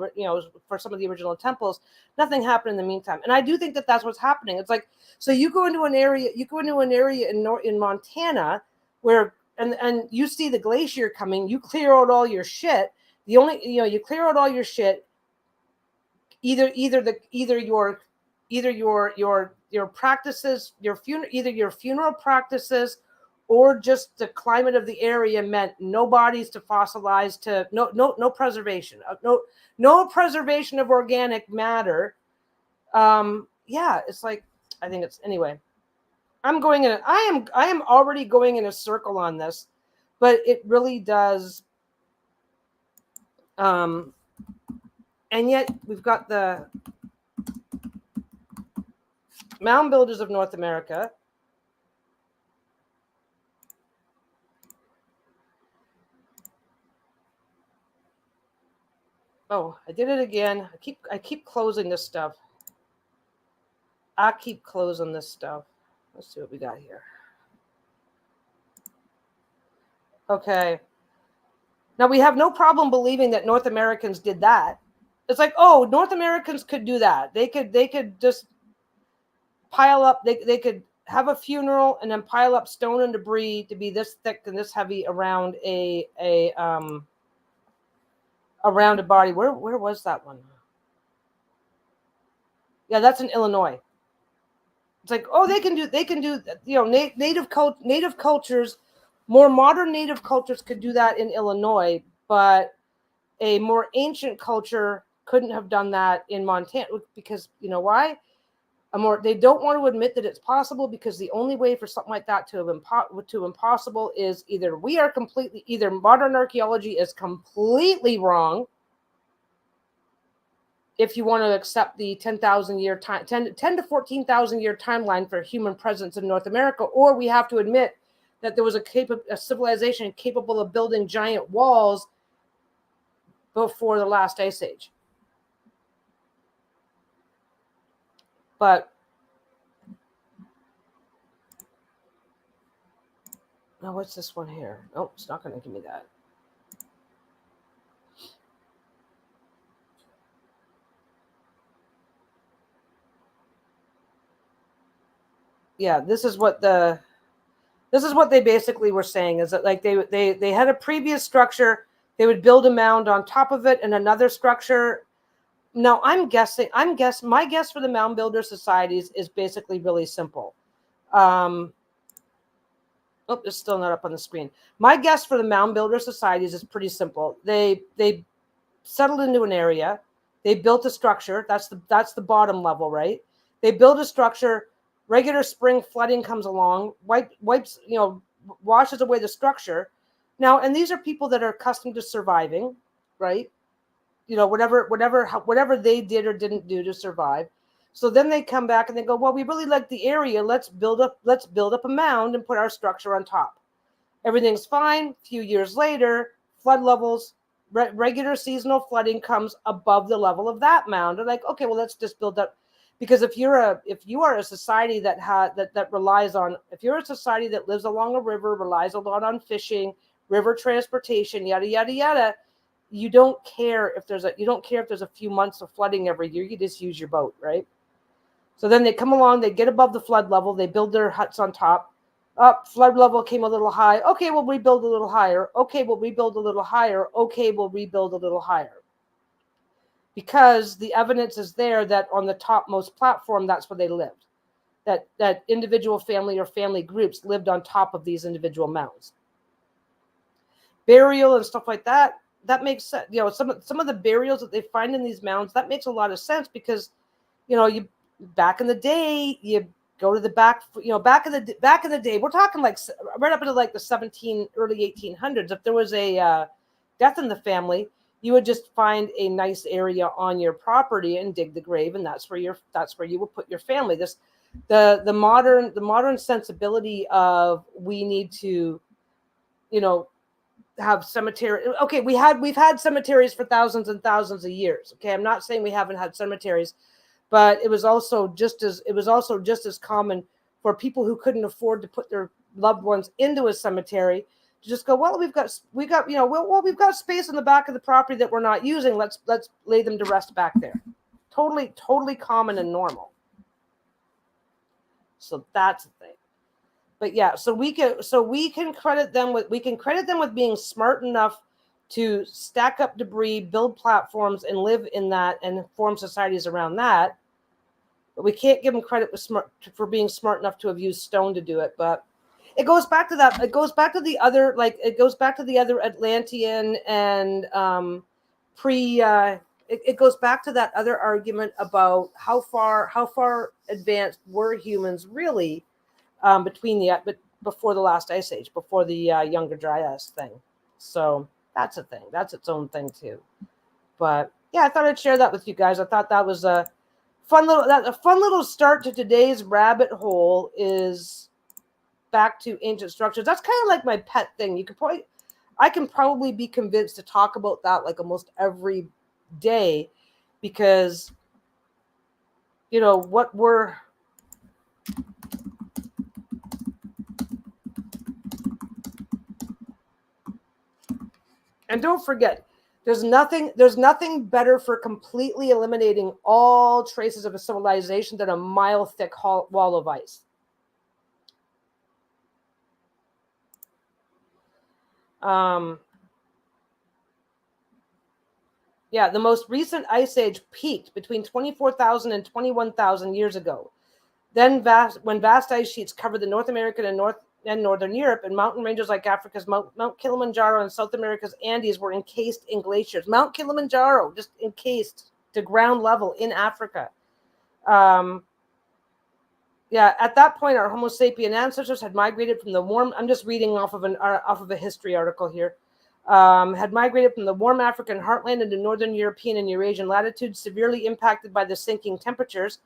for some of the original temples. Nothing happened in the meantime, and I do think that that's what's happening. It's like, so you go into an area in Montana where and you see the glacier coming. You clear out all your shit. You clear out all your shit. Either your practices, your funeral practices, or just the climate of the area meant no bodies to fossilize, to no preservation, no preservation of organic matter. It's like, I think it's, anyway. I am already going in a circle on this, but it really does. And yet we've got the Mound Builders of North America. Oh, I did it again. I keep closing this stuff. I keep closing this stuff. Let's see what we got here. Okay. Now we have no problem believing that North Americans did that. It's like, oh, North Americans could do that. They could just pile up. They could have a funeral and then pile up stone and debris to be this thick and this heavy around around a body. Where was that one? Yeah, that's in Illinois. It's like, oh, they can do native cultures, more modern native cultures could do that in Illinois, but a more ancient culture couldn't have done that in Montana, because you know why? They don't want to admit that it's possible, because the only way for something like that to impossible is either modern archaeology is completely wrong, if you want to accept the 10 to 14,000 year timeline for human presence in North America, or we have to admit that there was a civilization capable of building giant walls before the last ice age. But now, what's this one here? Oh, it's not going to give me that. Yeah, this is what they basically were saying, is that like they had a previous structure, they would build a mound on top of it and another structure. Now my guess for the mound builder societies is basically really simple. It's still not up on the screen. My guess for the mound builder societies is pretty simple. They settled into an area, they built a structure. That's the bottom level, right? They build a structure. Regular spring flooding comes along, wipes, washes away the structure. Now, and these are people that are accustomed to surviving, right? Whatever they did or didn't do to survive. So then they come back and they go, well, we really like the area. Let's build up a mound and put our structure on top. Everything's fine. A few years later, flood levels, regular seasonal flooding comes above the level of that mound. They're like, okay, well, let's just build up. Because if you are a society that relies on, if you're a society that lives along a river, relies a lot on fishing, river transportation, yada yada yada, you don't care if there's a few months of flooding every year. You just use your boat, right? So then they come along, they get above the flood level, they build their huts on top. Flood level came a little high. Okay, we'll rebuild a little higher. Okay, we'll rebuild a little higher. Okay, we'll rebuild a little higher. Because the evidence is there that on the topmost platform, that's where they lived. That individual family or family groups lived on top of these individual mounds. Burial and stuff like that makes sense. Some of the burials that they find in these mounds, that makes a lot of sense, because, back in the day, you go to the back in the day, we're talking like right up into like the early 1800s. If there was a death in the family, you would just find a nice area on your property and dig the grave, and that's where you would put your family. The modern sensibility of, we need to, have cemetery. Okay, we've had cemeteries for thousands and thousands of years. Okay, I'm not saying we haven't had cemeteries, but it was also just as common for people who couldn't afford to put their loved ones into a cemetery to just go, well, we've got space in the back of the property that we're not using. Let's lay them to rest back there. Totally common and normal. So that's the thing. But yeah, so we can credit them with being smart enough to stack up debris, build platforms, and live in that, and form societies around that. But we can't give them credit for being smart enough to have used stone to do it. But it goes back to that. It goes back to the other Atlantean and it goes back to that other argument about how far advanced were humans really before the last ice age, before the Younger Dryas thing. So that's a thing. That's its own thing too. But yeah, I thought I'd share that with you guys. I thought that was a fun little start to today's rabbit hole, is back to ancient structures. That's kind of like my pet thing. I can probably be convinced to talk about that like almost every day, because what we're and don't forget, there's nothing better for completely eliminating all traces of a civilization than a mile thick wall of ice. Yeah, the most recent ice age peaked between 24,000 and 21,000 years ago. Then when vast ice sheets covered the North American and Northern Europe, and mountain ranges like Africa's Mount Kilimanjaro and South America's Andes were encased in glaciers. Mount Kilimanjaro just encased to ground level in Africa. Yeah, at that point, our Homo sapien ancestors had migrated from the warm. I'm just reading off of a history article here. Had migrated from the warm African heartland into northern European and Eurasian latitudes, severely impacted by the sinking temperatures.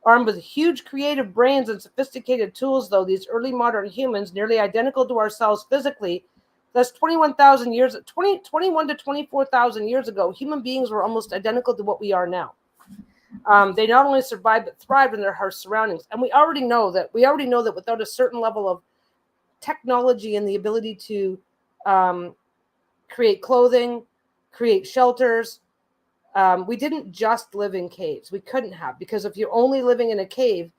Armed with huge creative brains and sophisticated tools, though, these early modern humans, nearly identical to ourselves physically, thus 21,000 years, 21 to 24,000 years ago, human beings were almost identical to what we are now. They not only survived but thrived in their harsh surroundings, and we already know that without a certain level of technology and the ability to create clothing, create shelters, we didn't just live in caves. We couldn't have, because if you're only living in a cave,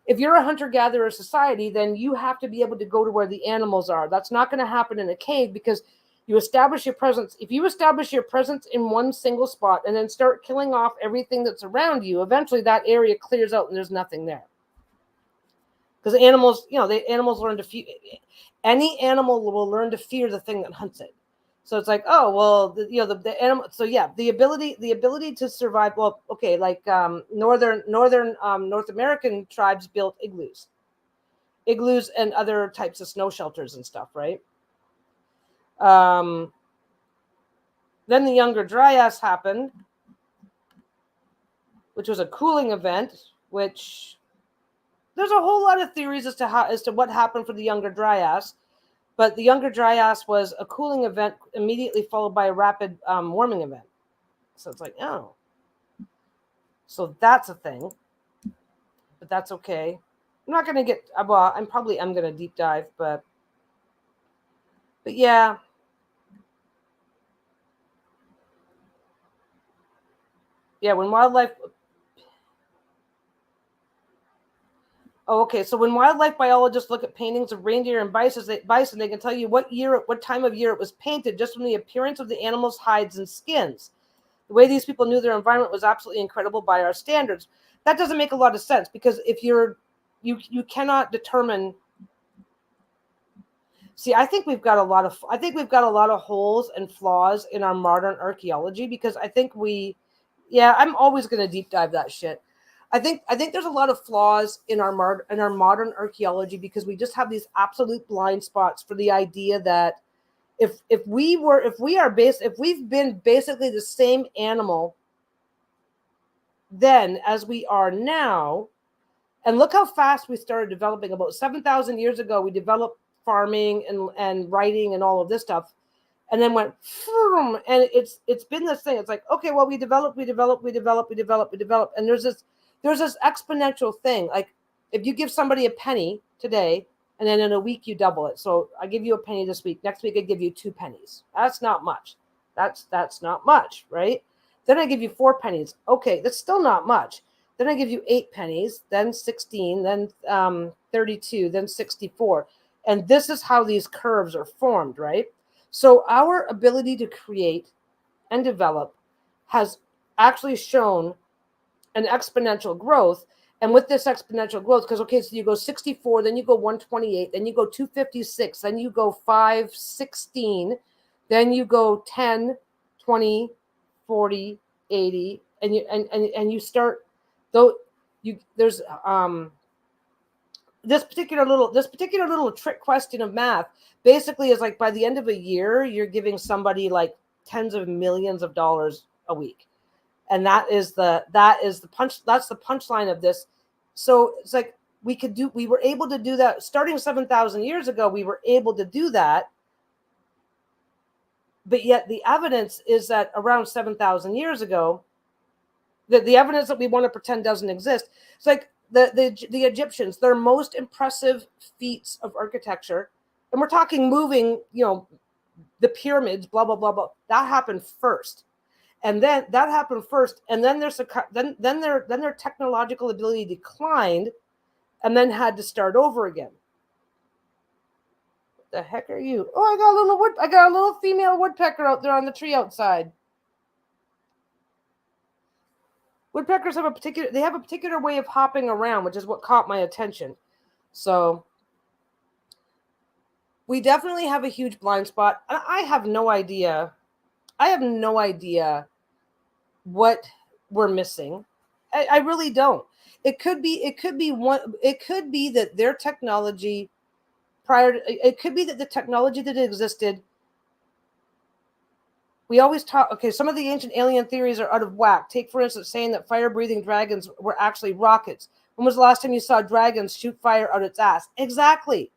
if you're a hunter-gatherer society, then you have to be able to go to where the animals are. That's not going to happen in a cave, because you establish your presence. If you establish your presence in one single spot and then start killing off everything that's around you, eventually that area clears out and there's nothing there. Because animals, animals learn to fear. Any animal will learn to fear the thing that hunts it. So it's like, oh well, the animal. So yeah, the ability to survive. Well, okay, like northern North American tribes built igloos and other types of snow shelters and stuff, right? Then the Younger Dryas happened, which was a cooling event. Which there's a whole lot of theories as to what happened for the Younger Dryas. But the Younger Dryas was a cooling event immediately followed by a rapid warming event. So it's like, oh. So that's a thing. But that's okay. I'm not going to get, well, I'm going to deep dive, but yeah. Yeah, when wildlife... Oh, okay. So when wildlife biologists look at paintings of reindeer and bison, they can tell you what time of year it was painted just from the appearance of the animals' hides and skins. The way these people knew their environment was absolutely incredible by our standards. That doesn't make a lot of sense, because if you cannot determine. See, I think we've got a lot of holes and flaws in our modern archaeology, because I think I'm always going to deep dive that shit. I think there's a lot of flaws in our modern archaeology, because we just have these absolute blind spots for the idea that if we've been basically the same animal then as we are now, and look how fast we started developing. About 7,000 years ago, we developed farming and writing and all of this stuff, and then went, and it's been this thing. It's like, okay, well, we develop, and there's this exponential thing. Like, if you give somebody a penny today, and then in a week you double it. So I give you a penny this week. Next week I give you 2 pennies. That's not much. That's not much, right? Then I give you 4 pennies. Okay, that's still not much. Then I give you 8 pennies, then 16, then 32, then 64. And this is how these curves are formed, right? So our ability to create and develop has actually shown an exponential growth. And with this exponential growth, because, okay, so you go 64, then you go 128, then you go 256, then you go 516, then you go 10, 20, 40, 80, and you start, though there's this particular little trick question of math basically is like, by the end of a year, you're giving somebody like tens of millions of dollars a week. And that's the punchline of this. So it's like, we were able to do that starting 7,000 years ago. We were able to do that. But yet the evidence is that around 7,000 years ago, the evidence that we want to pretend doesn't exist. It's like the Egyptians, their most impressive feats of architecture, and we're talking moving, the pyramids, blah, blah, blah, blah. That happened first. And then their technological ability declined, and then had to start over again. What the heck are you? Oh, I got a little female woodpecker out there on the tree outside. Woodpeckers have a particular way of hopping around, which is what caught my attention. So we definitely have a huge blind spot. I have no idea what we're missing. I really don't. it could be that their technology it could be that the technology that existed. We always talk, okay, some of the ancient alien theories are out of whack. Take, for instance, saying that fire-breathing dragons were actually rockets. When was the last time you saw dragons shoot fire out its ass? Exactly.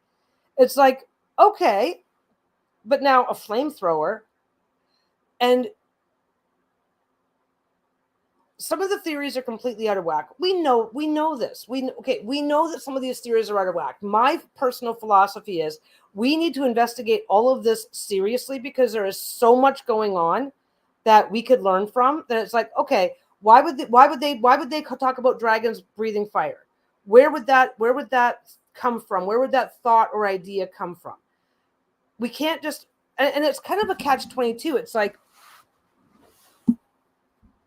It's like, okay, but now a flamethrower. And some of the theories are completely out of whack. We know this. We know that some of these theories are out of whack. My personal philosophy is we need to investigate all of this seriously, because there is so much going on that we could learn from. That it's like, okay, why would they talk about dragons breathing fire? Where would that come from? Where would that thought or idea come from? We can't just, and it's kind of a catch-22. It's like,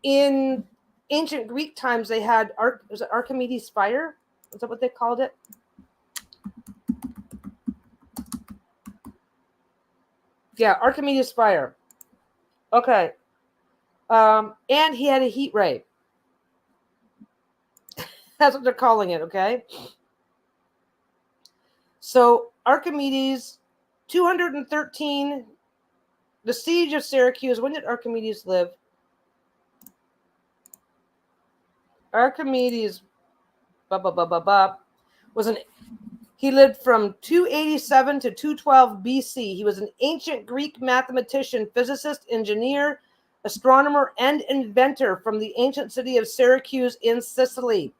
in ancient Greek times, they had was it Archimedes' fire? Is that what they called it? Yeah, Archimedes' fire. Okay. And he had a heat ray. That's what they're calling it, okay? So Archimedes, 213, the siege of Syracuse. When did Archimedes live? Archimedes, he lived from 287 to 212 BC. He was an ancient Greek mathematician, physicist, engineer, astronomer, and inventor from the ancient city of Syracuse in Sicily.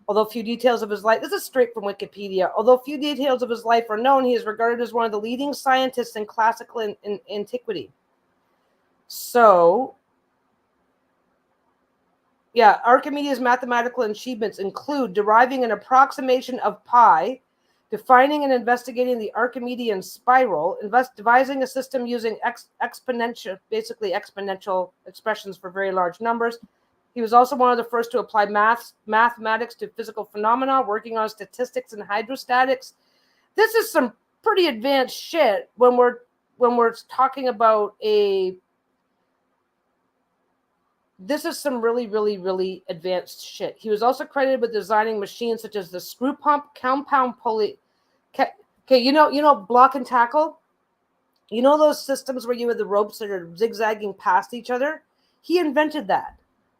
Although few details of his life, this is straight from Wikipedia. Although few details of his life are known, he is regarded as one of the leading scientists in classical antiquity. So, yeah, Archimedes' mathematical achievements include deriving an approximation of pi, defining and investigating the Archimedean spiral, devising a system using exponential expressions for very large numbers. He was also one of the first to apply mathematics to physical phenomena, working on statistics and hydrostatics. This is some pretty advanced shit when we're talking about this is some really, really, really advanced shit. He was also credited with designing machines such as the screw pump, compound pulley. Okay, you know, block and tackle? You know those systems where you have the ropes that are zigzagging past each other? He invented that.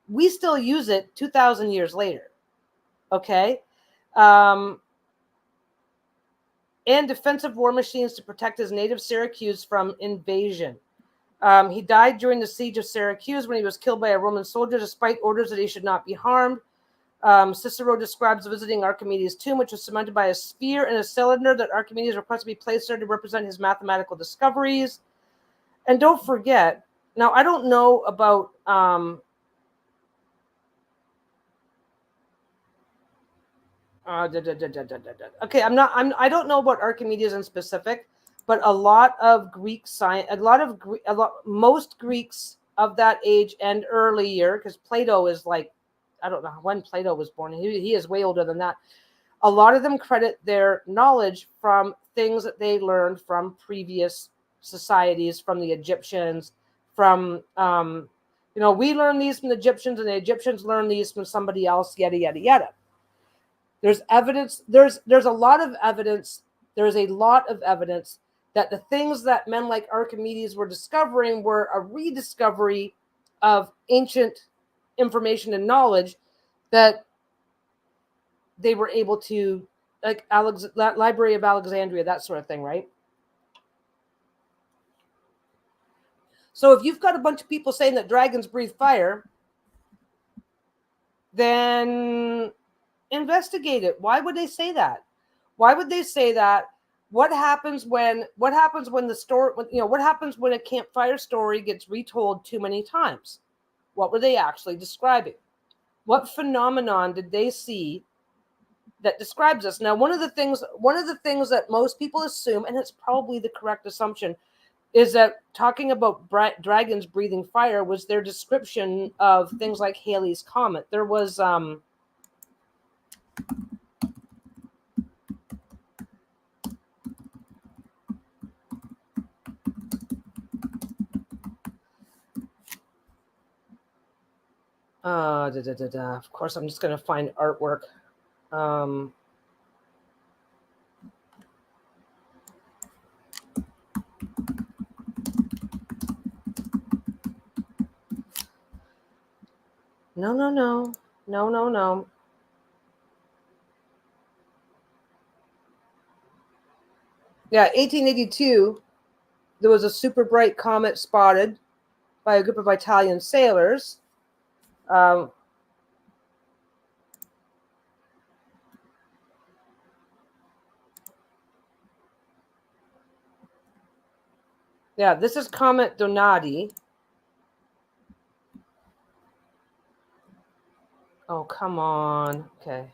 We still use it 2,000 years later. Okay? And defensive war machines to protect his native Syracuse from invasion. He died during the siege of Syracuse when he was killed by a Roman soldier despite orders that he should not be harmed. Cicero describes visiting Archimedes' tomb, which was surmounted by a sphere and a cylinder that Archimedes requested to be placed there to represent his mathematical discoveries. And don't forget, now I don't know about okay, I don't know about Archimedes in specific, but a lot of Greek science, most Greeks of that age and earlier, because Plato is like, I don't know when Plato was born. He is way older than that. A lot of them credit their knowledge from things that they learned from previous societies, from the Egyptians, from, we learned these from the Egyptians, and the Egyptians learned these from somebody else, yada, yada, yada. There's evidence. There's a lot of evidence. There's a lot of evidence that the things that men like Archimedes were discovering were a rediscovery of ancient information and knowledge that they were able to, like Library of Alexandria, that sort of thing, right? So if you've got a bunch of people saying that dragons breathe fire, then investigate it. Why would they say that? Why would they say that? What happens when the story, what happens when a campfire story gets retold too many times? What were they actually describing? What phenomenon did they see that describes this? Now, one of the things that most people assume, and it's probably the correct assumption, is that talking about dragons breathing fire was their description of things like Halley's Comet. There was Of course, I'm just going to find artwork. No. Yeah, 1882, there was a super bright comet spotted by a group of Italian sailors. Yeah, this is Comet Donati. Oh, come on. Okay.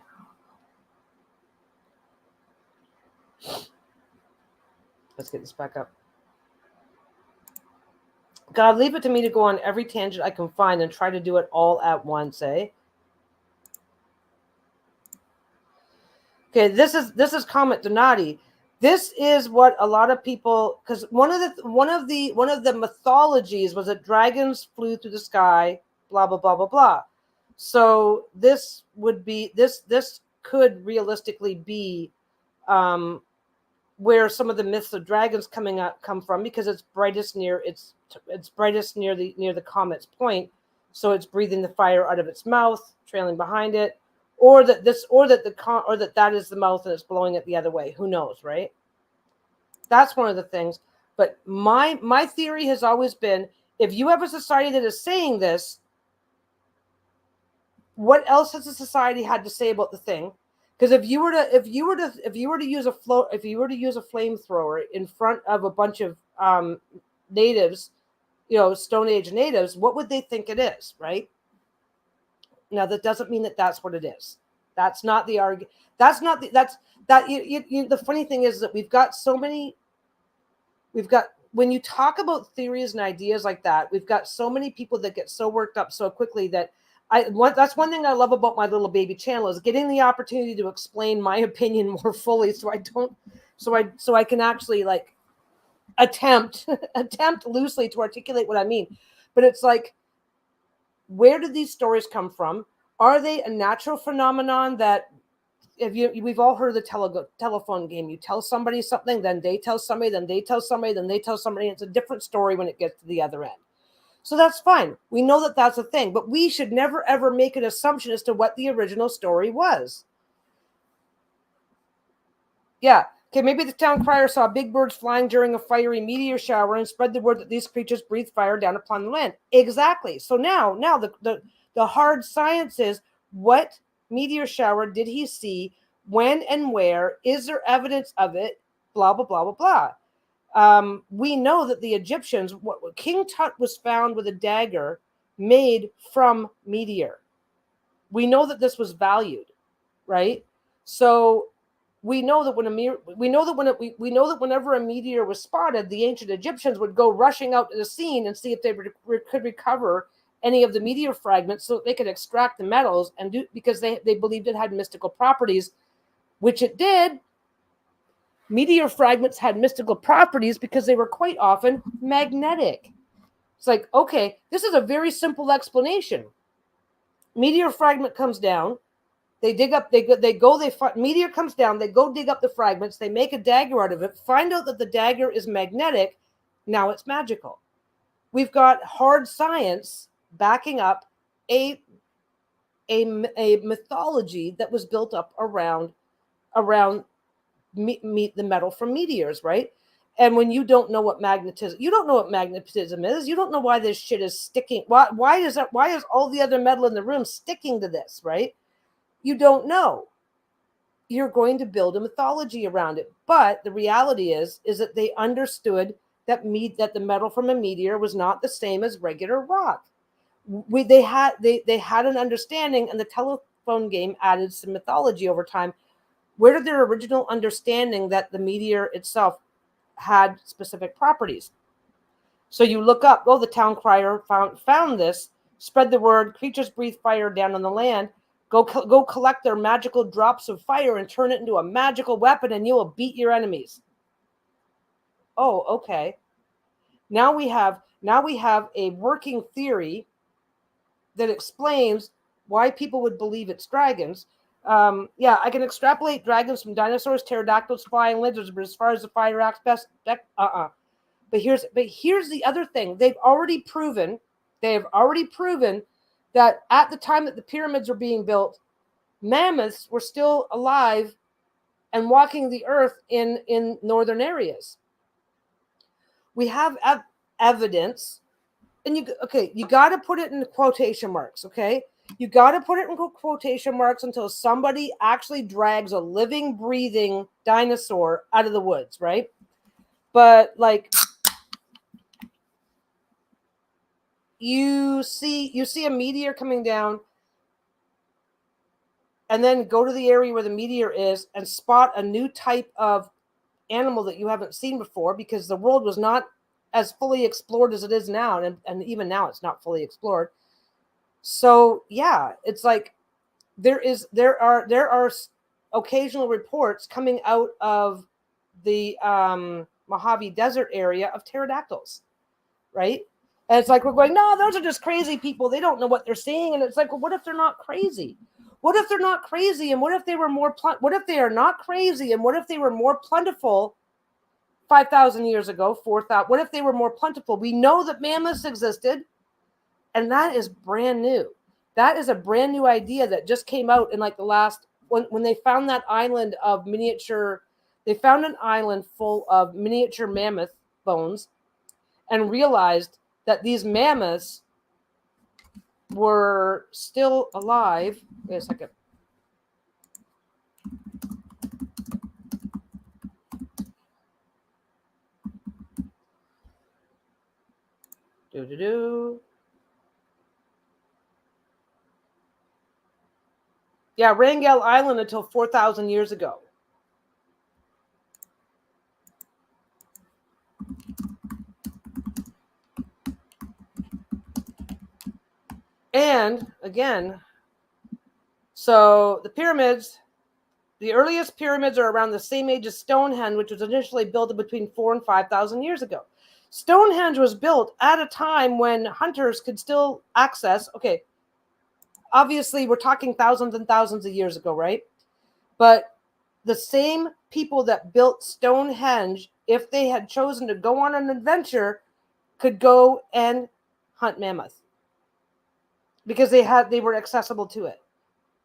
Let's get this back up. God, leave it to me to go on every tangent I can find and try to do it all at once, eh? Okay, this is Comet Donati. This is what a lot of people, because one of the mythologies was that dragons flew through the sky, blah blah blah blah blah. So this would be this could realistically be where some of the myths of dragons come from, because it's brightest near the comet's point, so it's breathing the fire out of its mouth, trailing behind it, or that that is the mouth and it's blowing it the other way. Who knows, right? That's one of the things. But my theory has always been, if you have a society that is saying this, what else has the society had to say about the thing? Because if you were to use a flamethrower in front of a bunch of natives, Stone Age natives, what would they think it is, right? Now that doesn't mean that that's what it is. That's not the argument. The funny thing is that when you talk about theories and ideas like that, we've got so many people that get so worked up so quickly that that's one thing I love about my little baby channel, is getting the opportunity to explain my opinion more fully, so I can actually like attempt loosely to articulate what I mean. But it's like, where did these stories come from? Are they a natural phenomenon that we've all heard of the telephone game? You tell somebody something, then they tell somebody, then they tell somebody, then they tell somebody. It's a different story when it gets to the other end. So that's fine. We know that that's a thing, but we should never, ever make an assumption as to what the original story was. Yeah. Okay, maybe the town crier saw big birds flying during a fiery meteor shower and spread the word that these creatures breathe fire down upon the land. Exactly. So now the hard science is, what meteor shower did he see? When and where? Is there evidence of it? Blah, blah, blah, blah, blah. We know that the Egyptians, King Tut was found with a dagger made from meteor. We know that this was valued, right? So we know that whenever a meteor was spotted, the ancient Egyptians would go rushing out to the scene and see if they could recover any of the meteor fragments, so that they could extract the metals because they believed it had mystical properties, which it did. Meteor fragments had mystical properties because they were quite often magnetic. It's like, okay, this is a very simple explanation. Meteor fragment comes down. They dig up, meteor comes down, they go dig up the fragments, they make a dagger out of it, find out that the dagger is magnetic. Now it's magical. We've got hard science backing up a mythology that was built up around the metal from meteors, right? And when you don't know what magnetism is, you don't know why this shit is sticking. Why is all the other metal in the room sticking to this, right? You don't know. You're going to build a mythology around it. But the reality is that they understood that the metal from a meteor was not the same as regular rock. They had an understanding, and the telephone game added some mythology over time. Where did their original understanding that the meteor itself had specific properties? So you look up, the town crier found this, spread the word, creatures breathe fire down on the land. Go collect their magical drops of fire and turn it into a magical weapon, and you will beat your enemies. Oh, okay. Now we have a working theory that explains why people would believe it's dragons. Yeah, I can extrapolate dragons from dinosaurs, pterodactyls, flying lizards, but as far as the fire axe best, But here's the other thing. They've already proven that at the time that the pyramids were being built, mammoths were still alive and walking the earth in northern areas. We have evidence, and you got to put it in quotation marks, okay? You got to put it in quotation marks until somebody actually drags a living, breathing dinosaur out of the woods, right? But like, you see a meteor coming down, and then go to the area where the meteor is and spot a new type of animal that you haven't seen before, because the world was not as fully explored as it is now, and even now it's not fully explored. So yeah, it's like there are occasional reports coming out of the Mojave Desert area of pterodactyls, right? And it's like, we're going, no, those are just crazy people. They don't know what they're seeing. And it's like, well, what if they're not crazy? What if they're not crazy? And what if they were more, what if they are not crazy? And what if they were more plentiful 5,000 years ago, 4,000? What if they were more plentiful? We know that mammoths existed, and that is brand new. That is a brand new idea that just came out in like the last, when they found that island of miniature, they found an island full of miniature mammoth bones and realized that these mammoths were still alive. Wait a second. Yeah, Wrangell Island until 4,000 years ago. And again, so the pyramids, the earliest pyramids are around the same age as Stonehenge, which was initially built between 4,000 and 5,000 years ago. Stonehenge was built at a time when hunters could still access, okay, obviously we're talking thousands and thousands of years ago, right? But the same people that built Stonehenge, if they had chosen to go on an adventure, could go and hunt mammoth because they were accessible to it.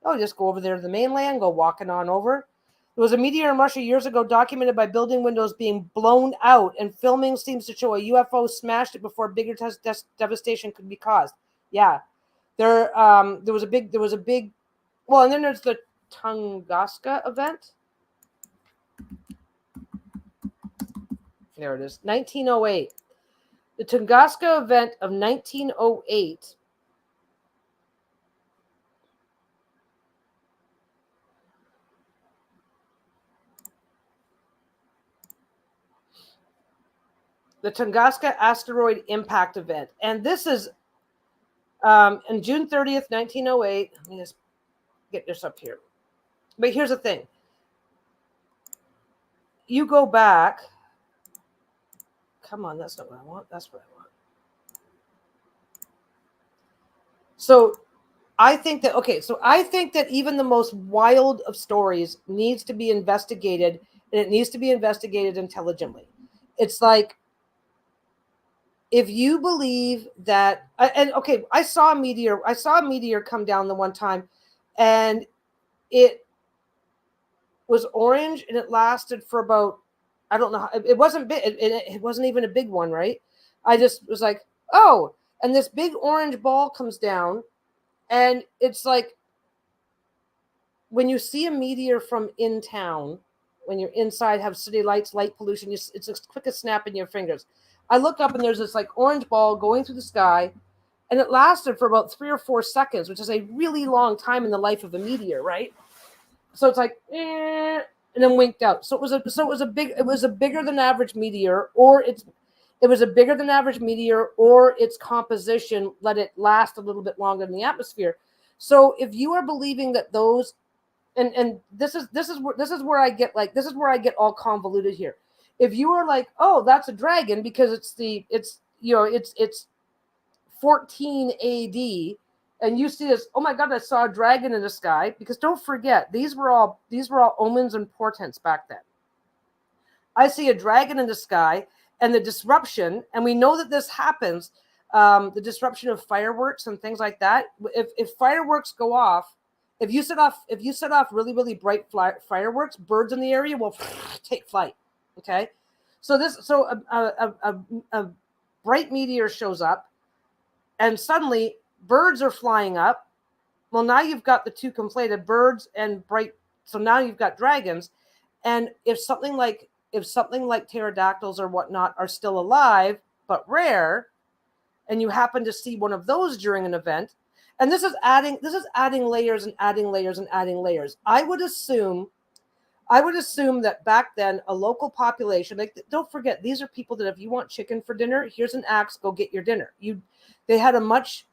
Oh, just go over there to the mainland, go walking on over. There was a meteor in Russia years ago documented by building windows being blown out, and filming seems to show a UFO smashed it before bigger devastation could be caused. Yeah, there was a big. Well, and then there's the Tunguska event. There it is, 1908. The Tunguska event of 1908. The Tunguska asteroid impact event. And this is on June 30th, 1908. Let me just get this up here. But here's the thing. You go back. Come on, that's not what I want. That's what I want. So I think that even the most wild of stories needs to be investigated, and it needs to be investigated intelligently. It's like, if you believe that, and okay, I saw a meteor come down the one time, and it was orange, and it lasted for about, I don't know, it wasn't big, it wasn't even a big one, right? I just was like, oh, and this big orange ball comes down, and it's like, when you see a meteor from in town, when you're inside, have city lights, light pollution, it's as quick as snapping your fingers. I look up and there's this like orange ball going through the sky, and it lasted for about 3 or 4 seconds, which is a really long time in the life of a meteor, right? So it's like, and then winked out. So it was a bigger than average meteor, or it was a bigger than average meteor, or its composition let it last a little bit longer in the atmosphere. So if you are believing that those, and this is where I get all convoluted here. If you are like, oh, that's a dragon because it's 14 AD, and you see this, oh my God, I saw a dragon in the sky. Because don't forget, these were all omens and portents back then. I see a dragon in the sky, and the disruption, and we know that this happens, the disruption of fireworks and things like that. If fireworks go off, if you set off really, really bright fireworks, birds in the area will take flight. Okay, so a bright meteor shows up, and suddenly birds are flying up. Well, now you've got the two conflated, birds and bright. So now you've got dragons, and if something like pterodactyls or whatnot are still alive but rare, and you happen to see one of those during an event, and this is adding layers and adding layers and adding layers. I would assume that back then a local population, like, don't forget, these are people that if you want chicken for dinner, here's an axe, go get your dinner. They had a much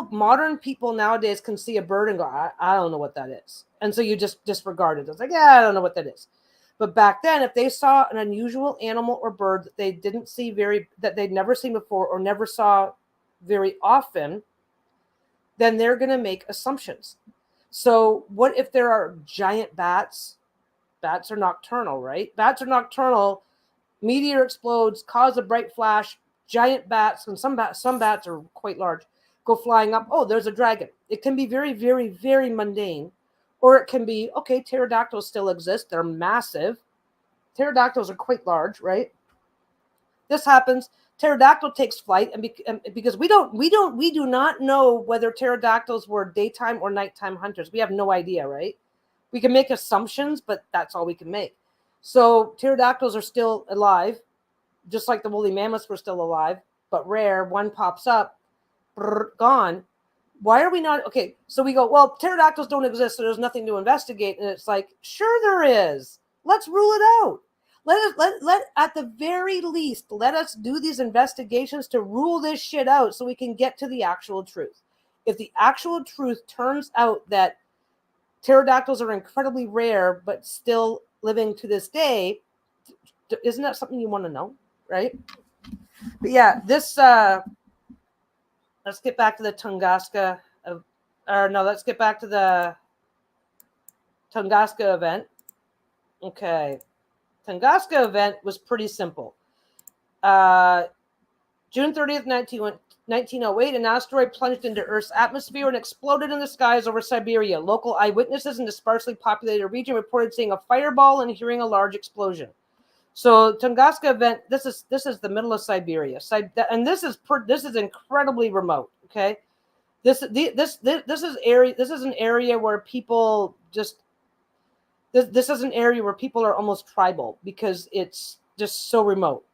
modern people nowadays can see a bird and go, I don't know what that is. And so you just disregard it. It's like, yeah, I don't know what that is. But back then, if they saw an unusual animal or bird that they didn't see that they'd never seen before or never saw very often, then they're going to make assumptions. So what if there are giant bats? Bats are nocturnal, right? Bats are nocturnal. Meteor explodes, cause a bright flash. Giant bats, and some bats are quite large, go flying up. Oh, there's a dragon. It can be very, very, very mundane. Or it can be, okay, pterodactyls still exist. They're massive. Pterodactyls are quite large, right? This happens. Pterodactyl takes flight, and because we do not know whether pterodactyls were daytime or nighttime hunters. We have no idea, right? We can make assumptions, but that's all we can make. So pterodactyls are still alive, just like the woolly mammoths were still alive, but rare. One pops up, gone. Why are we not? Okay, so we go, well, pterodactyls don't exist, so there's nothing to investigate. And it's like, sure there is. Let's rule it out. Let at the very least, let us do these investigations to rule this shit out so we can get to the actual truth. If the actual truth turns out that pterodactyls are incredibly rare, but still living to this day, isn't that something you want to know, right? But yeah, this... let's get back to the Tunguska, let's get back to the Tunguska event. Okay. Tunguska event was pretty simple. June 30th, 1908, an asteroid plunged into Earth's atmosphere and exploded in the skies over Siberia. Local eyewitnesses in the sparsely populated region reported seeing a fireball and hearing a large explosion. So Tunguska event, this is the middle of Siberia, and this is incredibly remote. Okay, this is an area where people just this is an area where people are almost tribal because it's just so remote.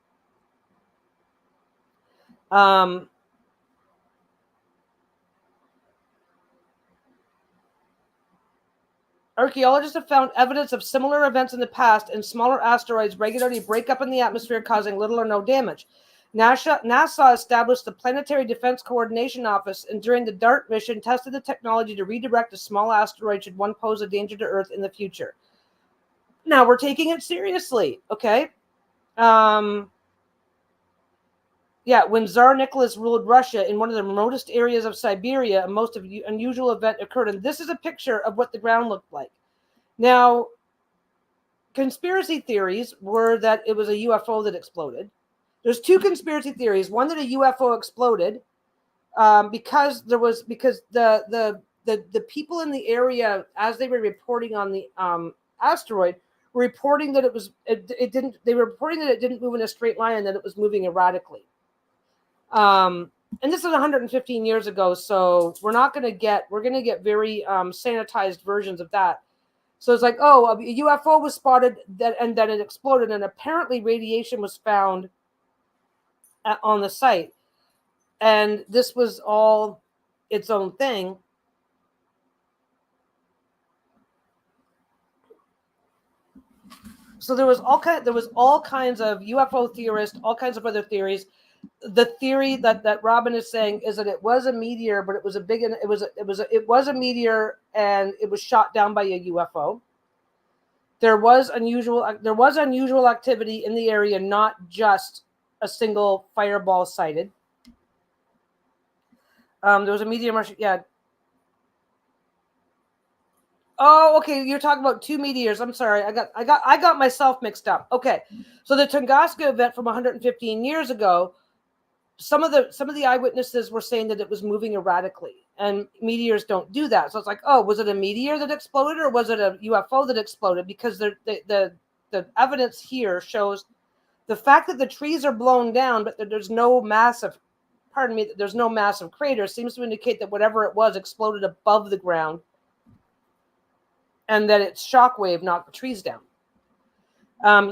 Archaeologists have found evidence of similar events in the past, and smaller asteroids regularly break up in the atmosphere, causing little or no damage. NASA established the Planetary Defense Coordination Office, and during the DART mission, tested the technology to redirect a small asteroid should one pose a danger to Earth in the future. Now, we're taking it seriously, okay? Yeah, when Tsar Nicholas ruled Russia in one of the remotest areas of Siberia, a most unusual event occurred. And this is a picture of what the ground looked like. Now, conspiracy theories were that it was a UFO that exploded. There's two conspiracy theories. One, that a UFO exploded because the people in the area, as they were reporting on the asteroid, were reporting that they were reporting that it didn't move in a straight line and that it was moving erratically. And this is 115 years ago, so we're going to get very sanitized versions of that. So it's like, oh, a UFO was spotted and then it exploded, and apparently radiation was found on the site. And this was all its own thing. So there was all kinds of UFO theorists, all kinds of other theories. The theory that Robin is saying is that it was a meteor, but it was a meteor and it was shot down by a UFO. There was unusual activity in the area, not just a single fireball sighted. There was a meteor Martian. Yeah. Oh, okay. You're talking about two meteors. I'm sorry. I got myself mixed up. Okay. So the Tunguska event from 115 years ago, some of the eyewitnesses were saying that it was moving erratically, and meteors don't do that. So it's like, oh, was it a meteor that exploded, or was it a UFO that exploded? Because the evidence here shows the fact that the trees are blown down, but that there's no massive, there's no massive crater, seems to indicate that whatever it was exploded above the ground, and that its shockwave knocked the trees down.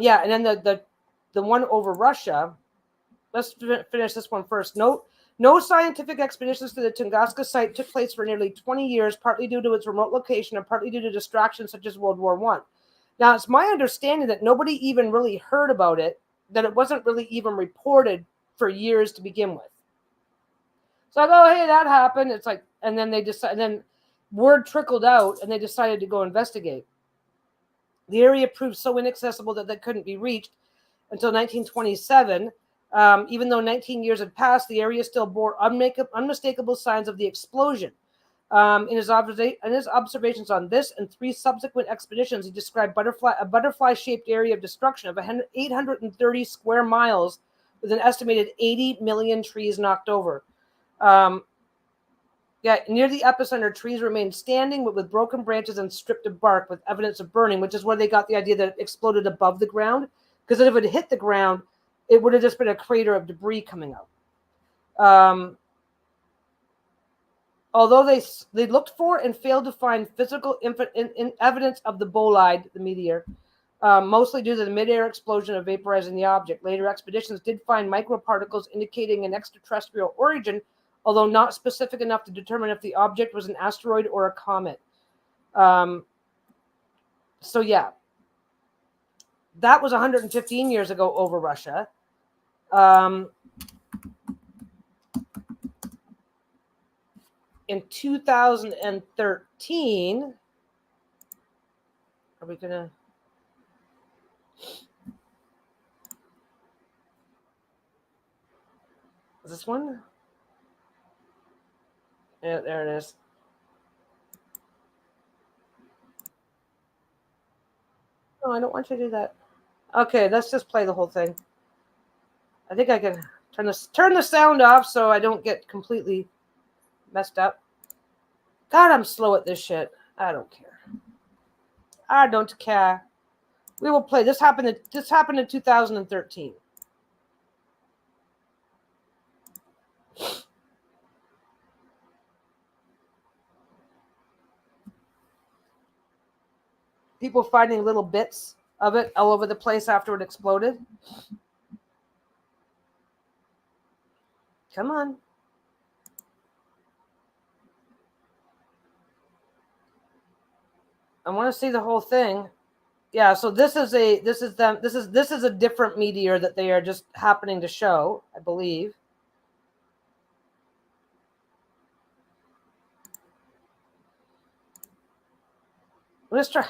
Yeah, and then the one over Russia. Let's finish this one first. No scientific expeditions to the Tunguska site took place for nearly 20 years, partly due to its remote location and partly due to distractions such as World War I. Now, it's my understanding that nobody even really heard about it, that it wasn't really even reported for years to begin with. So I go, hey, that happened. It's like, and then and then word trickled out, and they decided to go investigate. The area proved so inaccessible that they couldn't be reached until 1927. Even though 19 years had passed, the area still bore unmistakable signs of the explosion. In his observations on this and three subsequent expeditions, he described a butterfly-shaped area of destruction of 830 square miles with an estimated 80 million trees knocked over. Near the epicenter, trees remained standing, but with broken branches and stripped of bark, with evidence of burning, which is where they got the idea that it exploded above the ground. Because if it had hit the ground, it would have just been a crater of debris coming out. Although they looked for and failed to find physical evidence of the bolide, the meteor, mostly due to the mid-air explosion of vaporizing the object. Later expeditions did find microparticles indicating an extraterrestrial origin, although not specific enough to determine if the object was an asteroid or a comet. So yeah, that was 115 years ago over Russia. In 2013, are we gonna? Is this one? Yeah, there it is. No, I don't want you to do that. Okay, let's just play the whole thing. I think I can turn the sound off so I don't get completely messed up. God, I'm slow at this shit. I don't care. I don't care. We will play. This happened in 2013. People finding little bits of it all over the place after it exploded. Come on. I want to see the whole thing. Yeah, so this is a different meteor that they are just happening to show, I believe. Let's try.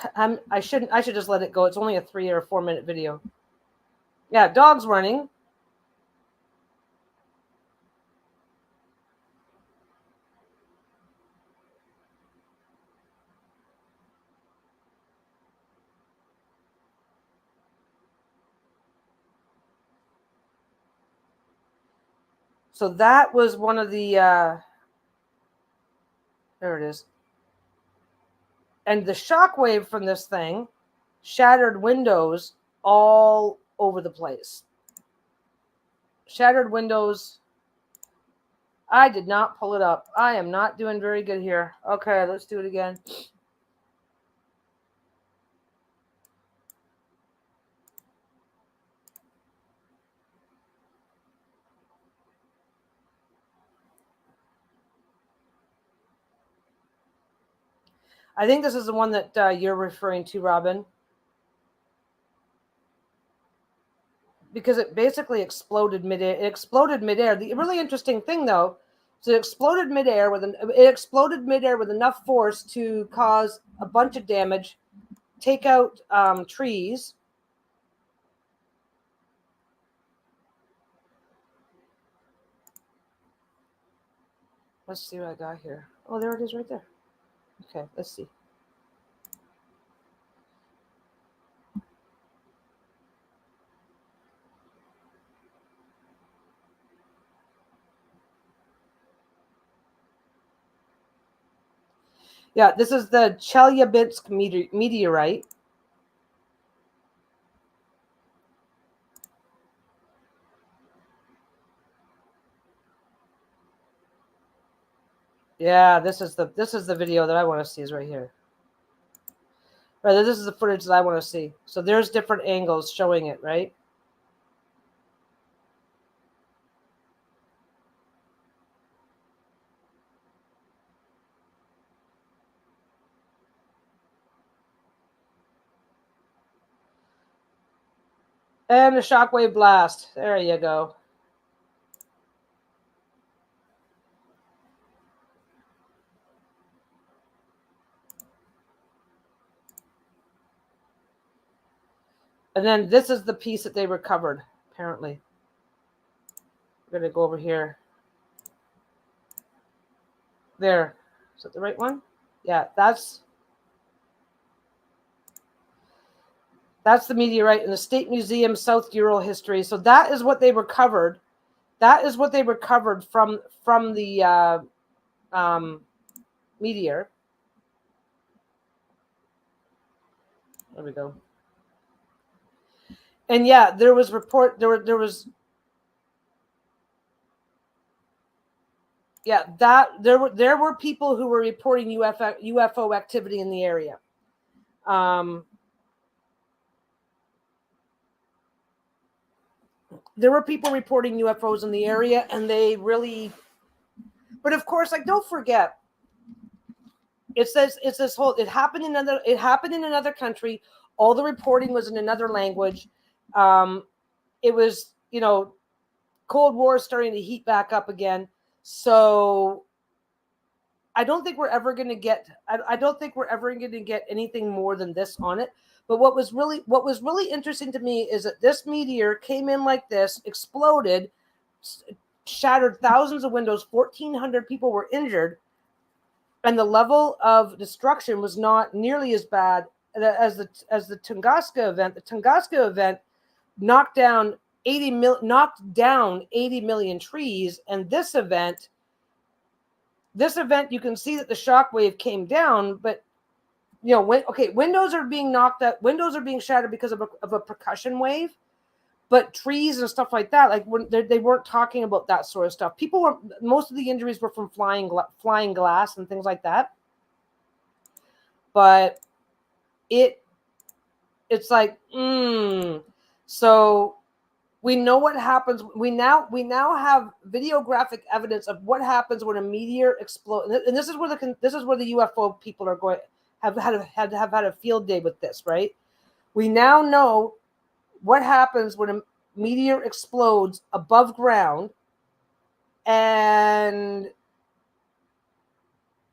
I should just let it go. It's only a 3 or 4 minute video. Yeah, dogs running. So that was one of the. There it is. And the shockwave from this thing shattered windows all over the place. Shattered windows. I did not pull it up. I am not doing very good here. Okay, let's do it again. I think this is the one that you're referring to, Robin. Because it basically exploded midair. It exploded midair. The really interesting thing, though, is it exploded midair with enough force to cause a bunch of damage, take out trees. Let's see what I got here. Oh, there it is right there. Okay, let's see. Yeah, this is the Chelyabinsk meteorite. Yeah, this is the video that I want to see is right here. Right, this is the footage that I want to see. So there's different angles showing it, right? And the shockwave blast. There you go. And then this is the piece that they recovered, apparently. We're going to go over here. There. Is that the right one? Yeah, that's the meteorite in the State Museum, South Ural History. So that is what they recovered. That is what they recovered from the meteor. There we go. And yeah, there was there were people who were reporting UFO activity in the area. There were people reporting UFOs in the area, and they really. But of course, like, don't forget, it's this whole. It happened in another country. All the reporting was in another language. It was, Cold War starting to heat back up again. So I don't think we're ever going to get. I don't think we're ever going to get anything more than this on it. But what was really interesting to me is that this meteor came in like this, exploded, shattered thousands of windows, 1,400 people were injured, and the level of destruction was not nearly as bad as the Tunguska event. The Tunguska event knocked down 80 million trees, and this event, you can see that the shockwave came down, but windows are being knocked out, windows are being shattered because of a percussion wave, but trees and stuff like that, like they weren't talking about that sort of stuff. Most of the injuries were from flying glass and things like that. But it's like, so we know what happens. We now have videographic evidence of what happens when a meteor explodes, and this is where the UFO people are going have had a field day with this, right? We now know what happens when a meteor explodes above ground, and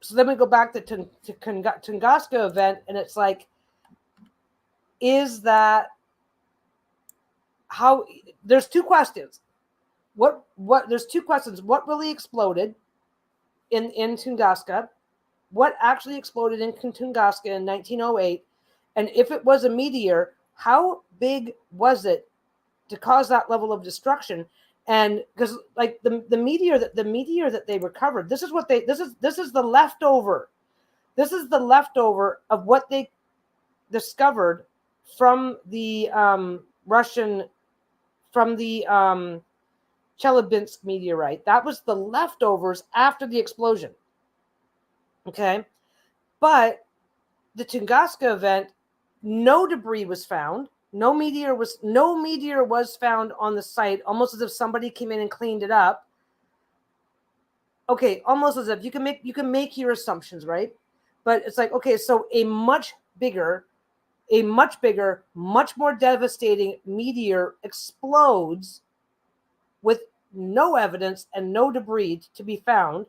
so then we go back to Tunguska event, and it's like, is that how? There's two questions. There's two questions. What really exploded in Tunguska? What actually exploded in Tunguska in 1908? And if it was a meteor, how big was it to cause that level of destruction? And because like the meteor that they recovered, this is the leftover. This is the leftover of what they discovered from the Chelyabinsk meteorite. That was the leftovers after the explosion. Okay, but the Tunguska event, no debris was found. No meteor was found on the site, almost as if somebody came in and cleaned it up. Okay, almost as if you can make your assumptions, right? But it's like, okay, so a much bigger, much more devastating meteor explodes with no evidence and no debris to be found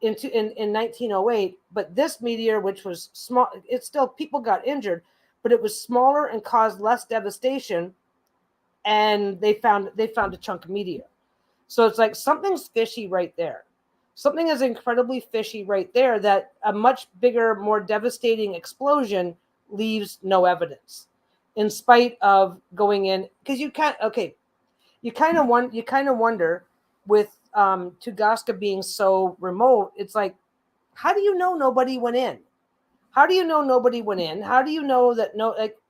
in 1908. But this meteor, which was small, it's still, people got injured, but it was smaller and caused less devastation, and they found a chunk of meteor. So it's like something's fishy right there. Something is incredibly fishy right there, that a much bigger, more devastating explosion leaves no evidence, in spite of going in, because you can't. Okay, you kind of wonder with Tunguska being so remote. It's like, how do you know nobody went in? How do you know nobody went in? How do you know that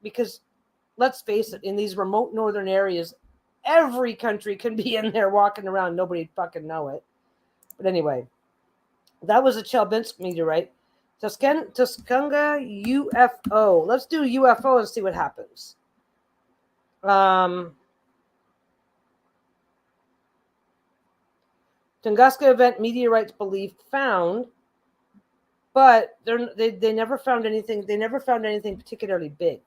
because let's face it, in these remote northern areas, every country can be in there walking around. Nobody'd fucking know it. But anyway, that was a Chelyabinsk meteorite. Tuskegee UFO. Let's do UFO and see what happens. Tunguska event meteorites believed found, but they never found anything. They never found anything particularly big.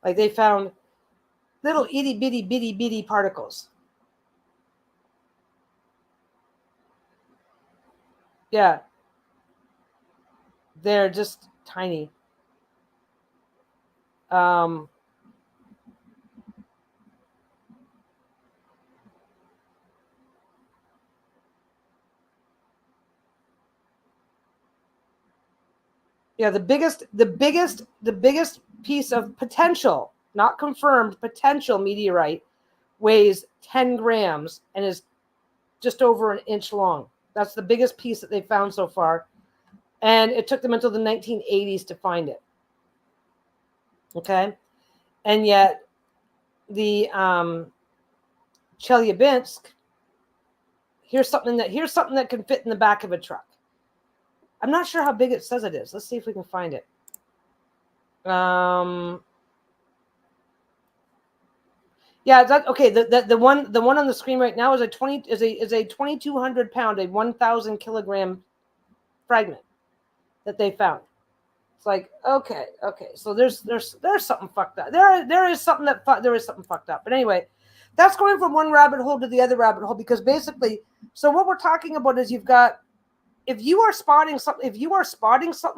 Like they found little itty bitty particles. Yeah. They're just tiny. Yeah, the biggest piece of potential, not confirmed, potential meteorite weighs 10 grams and is just over an inch long. That's the biggest piece that they found so far. And it took them until the 1980s to find it. Okay. And yet the Chelyabinsk, here's something that can fit in the back of a truck. I'm not sure how big it says it is. Let's see if we can find it. Yeah, that okay. The one on the screen right now is a 2,200 pound, a 1,000 kilogram fragment that they found. It's like, okay. So there's something fucked up. There is something fucked up. But anyway, that's going from one rabbit hole to the other rabbit hole, because basically, so what we're talking about is, you've got, if you are spotting something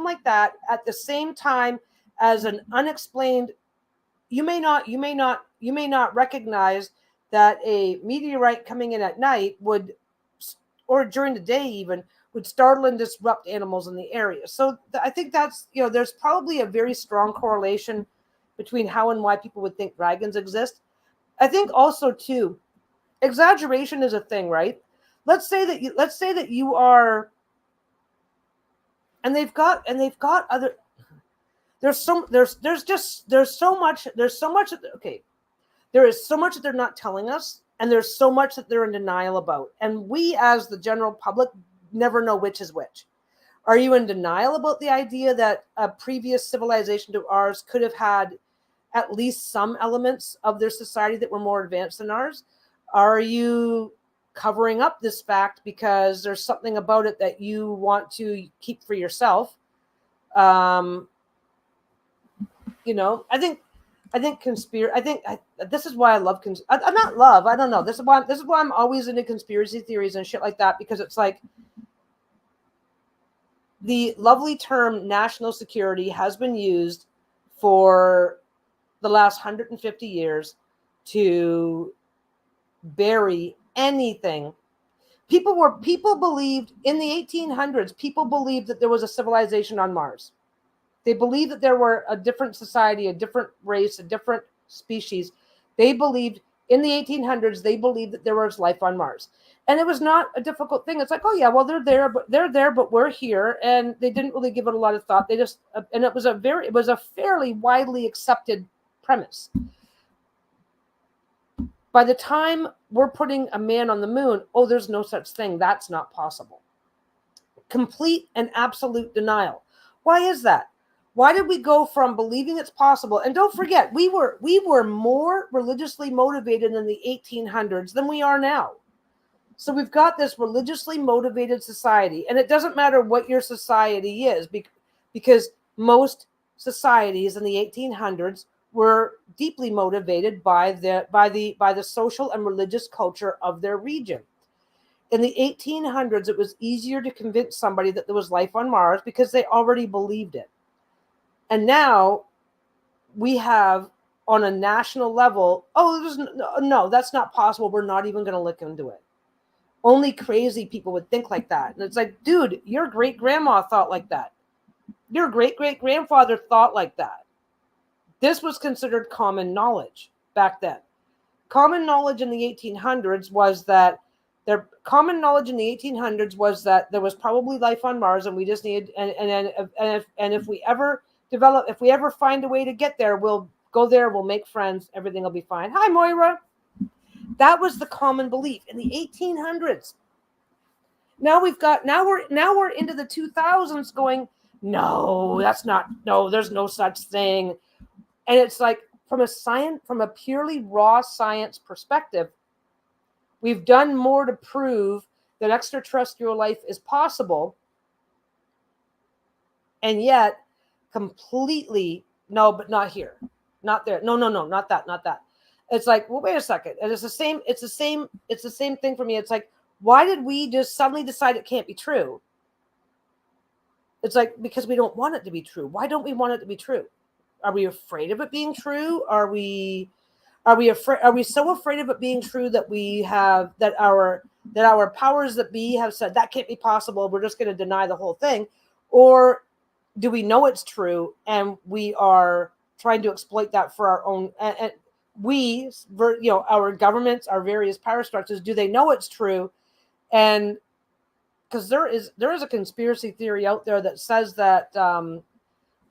like that at the same time as an unexplained, you may not recognize that a meteorite coming in at night would, or during the day even, would startle and disrupt animals in the area. So I think that's, there's probably a very strong correlation between how and why people would think dragons exist. I think also too, exaggeration is a thing, right? Let's say that you are, and they've got other, there's so much, okay, there is so much that they're not telling us, and there's so much that they're in denial about. And we, as the general public, never know which is which. Are you in denial about the idea that a previous civilization to ours could have had at least some elements of their society that were more advanced than ours? Are you covering up this fact because there's something about it that you want to keep for yourself? I think this is why I love I'm not love. I don't know. This is why I'm always into conspiracy theories and shit like that, because it's like, the lovely term national security has been used for the last 150 years to bury anything. People believed in the 1800s, people believed that there was a civilization on Mars. They believed that there were a different society, a different race, a different species. They believed in the 1800s, they believed that there was life on Mars. And it was not a difficult thing. It's like, oh yeah, well, they're there, but we're here. And they didn't really give it a lot of thought. They just, and it was a fairly widely accepted premise. By the time we're putting a man on the moon, oh, there's no such thing. That's not possible. Complete and absolute denial. Why is that? Why did we go from believing it's possible? And don't forget, we were more religiously motivated in the 1800s than we are now. So we've got this religiously motivated society, and it doesn't matter what your society is, because most societies in the 1800s were deeply motivated by the social and religious culture of their region. In the 1800s, it was easier to convince somebody that there was life on Mars because they already believed it. And now we have on a national level, no, that's not possible. We're not even going to look into it. Only crazy people would think like that. And it's like, dude, your great grandma thought like that. Your great great grandfather thought like that. This was considered common knowledge back then. Common knowledge in the 1800s was that there was probably life on Mars, and we just need and if we ever find a way to get there, we'll go there, we'll make friends, everything will be fine. Hi, Moira. That was the common belief in the 1800s. Now we're into the 2000s going, no, there's no such thing. And it's like, from a purely raw science perspective, we've done more to prove that extraterrestrial life is possible. And yet completely, no, but not here, not there. No, not that. It's like, well, wait a second. And it's the same thing for me. It's like, why did we just suddenly decide it can't be true? It's like, because we don't want it to be true. Why don't we want it to be true? Are we afraid of it being true? Are we so afraid of it being true that our powers that be have said that can't be possible, we're just going to deny the whole thing? Or do we know it's true and we are trying to exploit that for our own, and our governments, our various power structures, do they know it's true? And because there is a conspiracy theory out there that says that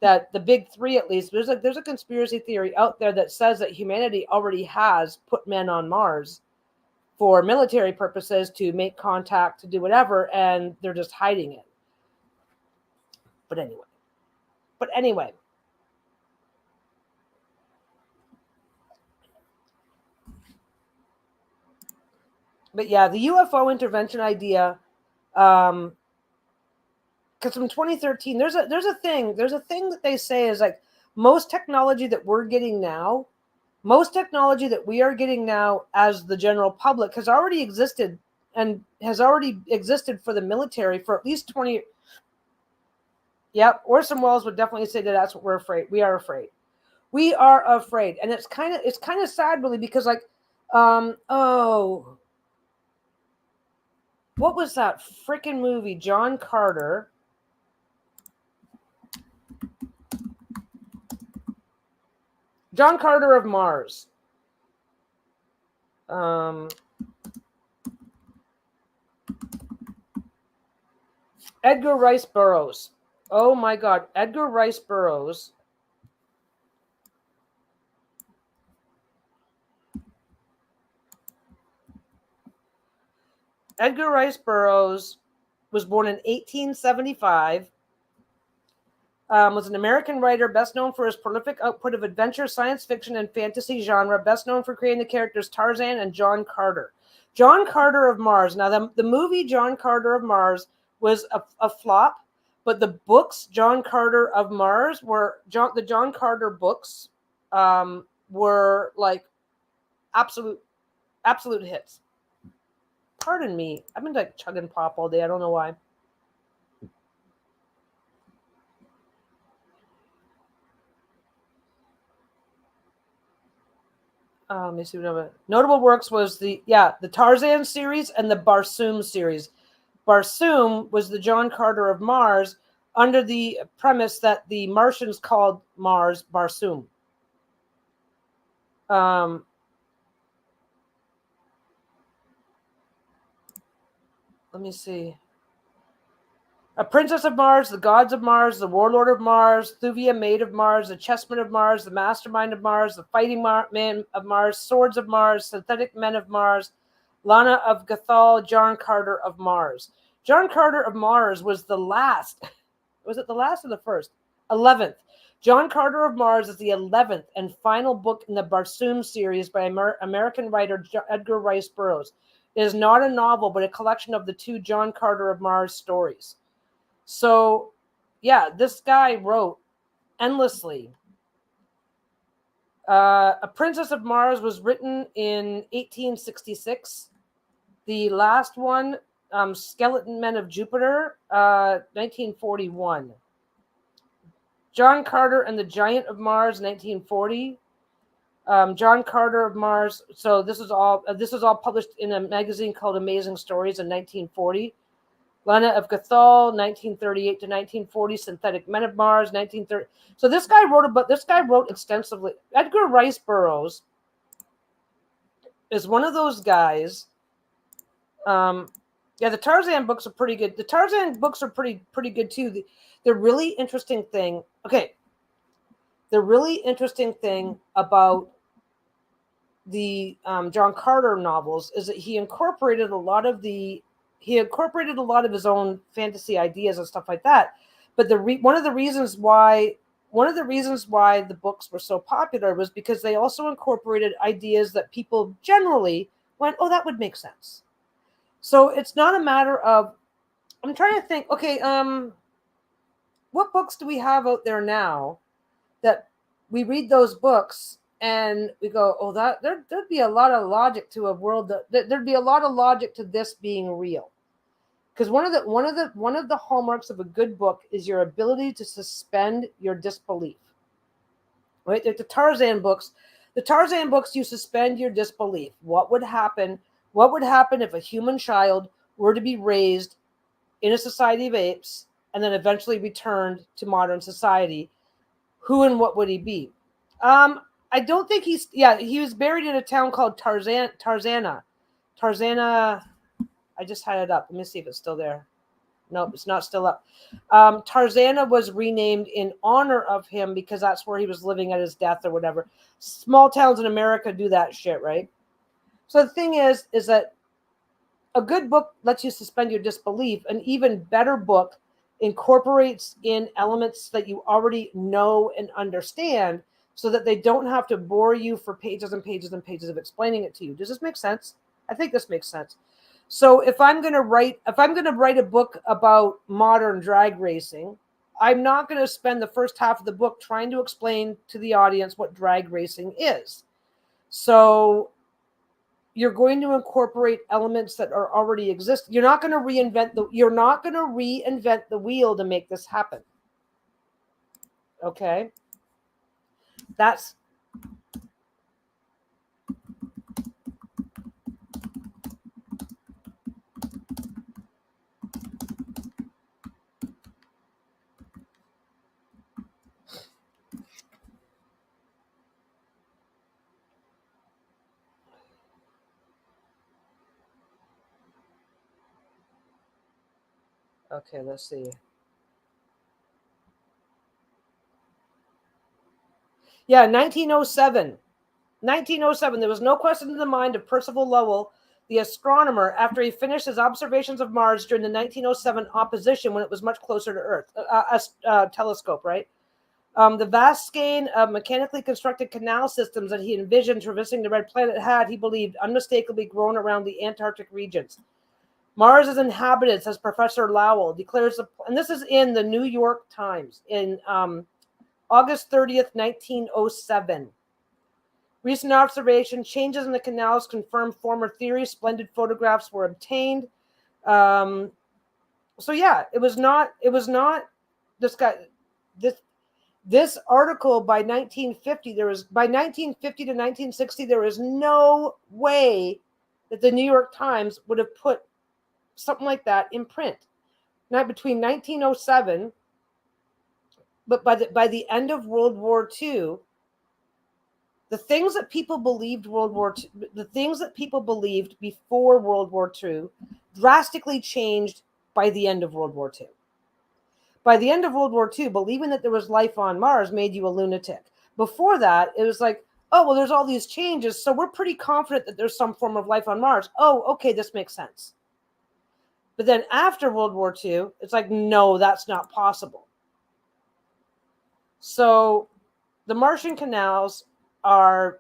that the big three, at least, there's a conspiracy theory out there that says that humanity already has put men on Mars for military purposes, to make contact, to do whatever, and they're just hiding it. But anyway. But yeah, the UFO intervention idea, because from 2013, there's a thing that they say is like, most technology that we are getting now as the general public has already existed for the military for at least 20 years. Yep, Orson Welles would definitely say that's what we're afraid. We are afraid. And it's kind of sad, really, because like, what was that freaking movie? John Carter. John Carter of Mars. Edgar Rice Burroughs. Oh my God, Edgar Rice Burroughs. Edgar Rice Burroughs was born in 1875. Was an American writer, best known for his prolific output of adventure, science fiction, and fantasy genre, best known for creating the characters Tarzan and John Carter. John Carter of Mars. Now, the movie John Carter of Mars was a flop, but the books John Carter of Mars the John Carter books were like absolute hits. Pardon me. I've been like chugging pop all day. I don't know why. Let me see what notable works was the Tarzan series and the Barsoom series. Barsoom was the John Carter of Mars under the premise that the Martians called Mars Barsoom. Let me see. A Princess of Mars, the Gods of Mars, the Warlord of Mars, Thuvia, Maid of Mars, the Chessman of Mars, the Mastermind of Mars, the Fighting Man of Mars, Swords of Mars, Synthetic Men of Mars, Lana of Gathal, John Carter of Mars. John Carter of Mars was the last. Was it the last or the first? 11th. John Carter of Mars is the 11th and final book in the Barsoom series by American writer Edgar Rice Burroughs. It is not a novel, but a collection of the two John Carter of Mars stories. So, yeah, this guy wrote endlessly. A Princess of Mars was written in 1866. The last one, Skeleton Men of Jupiter, 1941. John Carter and the Giant of Mars, 1940. John Carter of Mars. So this is all published in a magazine called Amazing Stories in 1940. Lena of Cathal, 1938 to 1940. Synthetic Men of Mars, 1930. So this guy wrote extensively. Edgar Rice Burroughs is one of those guys. The Tarzan books are pretty good. The Tarzan books are pretty good too. The really interesting thing. Okay. The really interesting thing about the John Carter novels is that he incorporated a lot of his own fantasy ideas and stuff like that. But one of the reasons why the books were so popular was because they also incorporated ideas that people generally went, "Oh, that would make sense." So it's not a matter of, I'm trying to think, okay, what books do we have out there now that we read those books and we go, "Oh, there'd be a lot of logic to a world there'd be a lot of logic to this being real." Because one of the hallmarks of a good book is your ability to suspend your disbelief. Right? Like the Tarzan books, you suspend your disbelief. What would happen if a human child were to be raised in a society of apes and then eventually returned to modern society? Who and what would he be? I don't think he was buried in a town called Tarzana. I just had it up. Let me see if it's still there. Nope, it's not still up. Tarzana was renamed in honor of him because that's where he was living at his death or whatever. Small towns in America do that shit, right? So the thing is that a good book lets you suspend your disbelief. An even better book incorporates in elements that you already know and understand so that they don't have to bore you for pages and pages and pages of explaining it to you. Does this make sense? I think this makes sense. So if I'm going to write a book about modern drag racing, I'm not going to spend the first half of the book trying to explain to the audience what drag racing is. So you're going to incorporate elements that are already exist. You're not going to reinvent the wheel to make this happen. Okay? That's okay, let's see. Yeah, 1907. 1907, there was no question in the mind of Percival Lowell, the astronomer, after he finished his observations of Mars during the 1907 opposition when it was much closer to Earth, telescope, right? The vast skein of mechanically constructed canal systems that he envisioned traversing the red planet had, he believed, unmistakably grown around the Antarctic regions. Mars is inhabited, says Professor Lowell, declares, and this is in the New York Times in August 30th, 1907. Recent observation, changes in the canals confirm former theories. Splendid photographs were obtained. So yeah, it was not this guy. This article by 1950. By 1950 to 1960, there is no way that the New York Times would have put something like that in print. Now between 1907, but by the end of World War II. The things that people believed the things that people believed before World War II drastically changed by the end of World War II. By the end of World War II, believing that there was life on Mars made you a lunatic. Before that, it was like, oh, well, there's all these changes, so we're pretty confident that there's some form of life on Mars. Oh, okay, this makes sense. But then after World War II, it's like, no, that's not possible. So the Martian canals are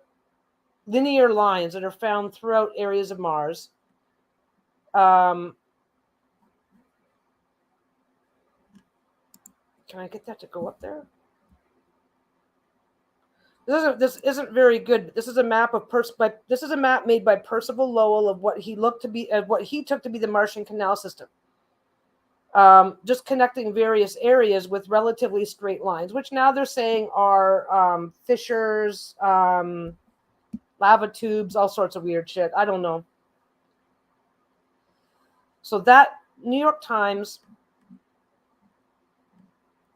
linear lines that are found throughout areas of Mars. Can I get that to go up there? This isn't very good. This is a map made by Percival Lowell of what he took to be the Martian canal system. just connecting various areas with relatively straight lines, which now they're saying are fissures, lava tubes, all sorts of weird shit. I don't know. So that New York Times,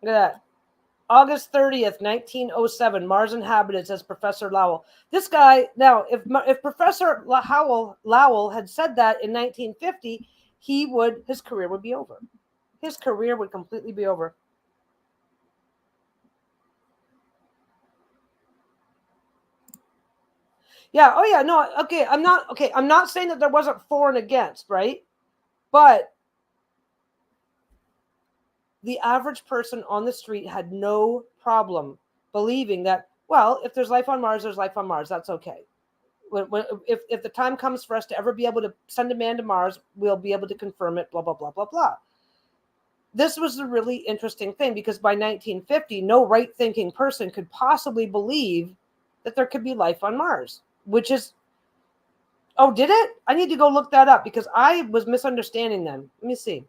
look at that. August 30th, 1907, Mars inhabited, says Professor Lowell. This guy, now, if Professor Lowell had said that in 1950, his career would be over. His career would completely be over. Yeah, oh yeah, no, okay, I'm not saying that there wasn't for and against, right? But the average person on the street had no problem believing that, well, if there's life on Mars, there's life on Mars. That's okay. If the time comes for us to ever be able to send a man to Mars, we'll be able to confirm it, blah, blah, blah, blah, blah. This was a really interesting thing because by 1950, no right-thinking person could possibly believe that there could be life on Mars, which is, oh, did it? I need to go look that up because I was misunderstanding them. Let me see.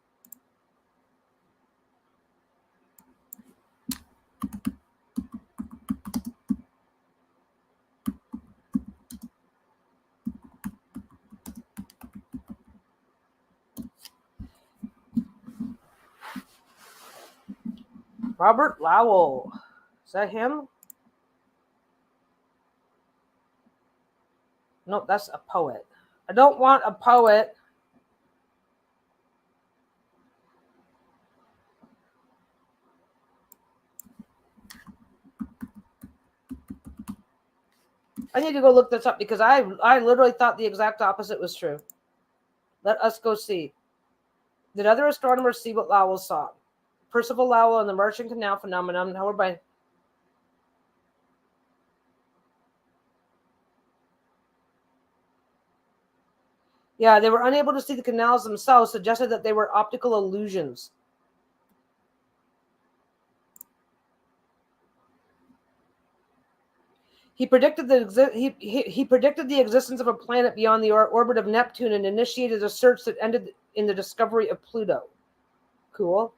Robert Lowell. Is that him? No, that's a poet. I don't want a poet. I need to go look this up because I literally thought the exact opposite was true. Let us go see. Did other astronomers see what Lowell saw? Percival Lowell and the Martian Canal phenomenon, however, by yeah, they were unable to see the canals themselves, suggested that they were optical illusions. He predicted he predicted the existence of a planet beyond the orbit of Neptune and initiated a search that ended in the discovery of Pluto. Cool.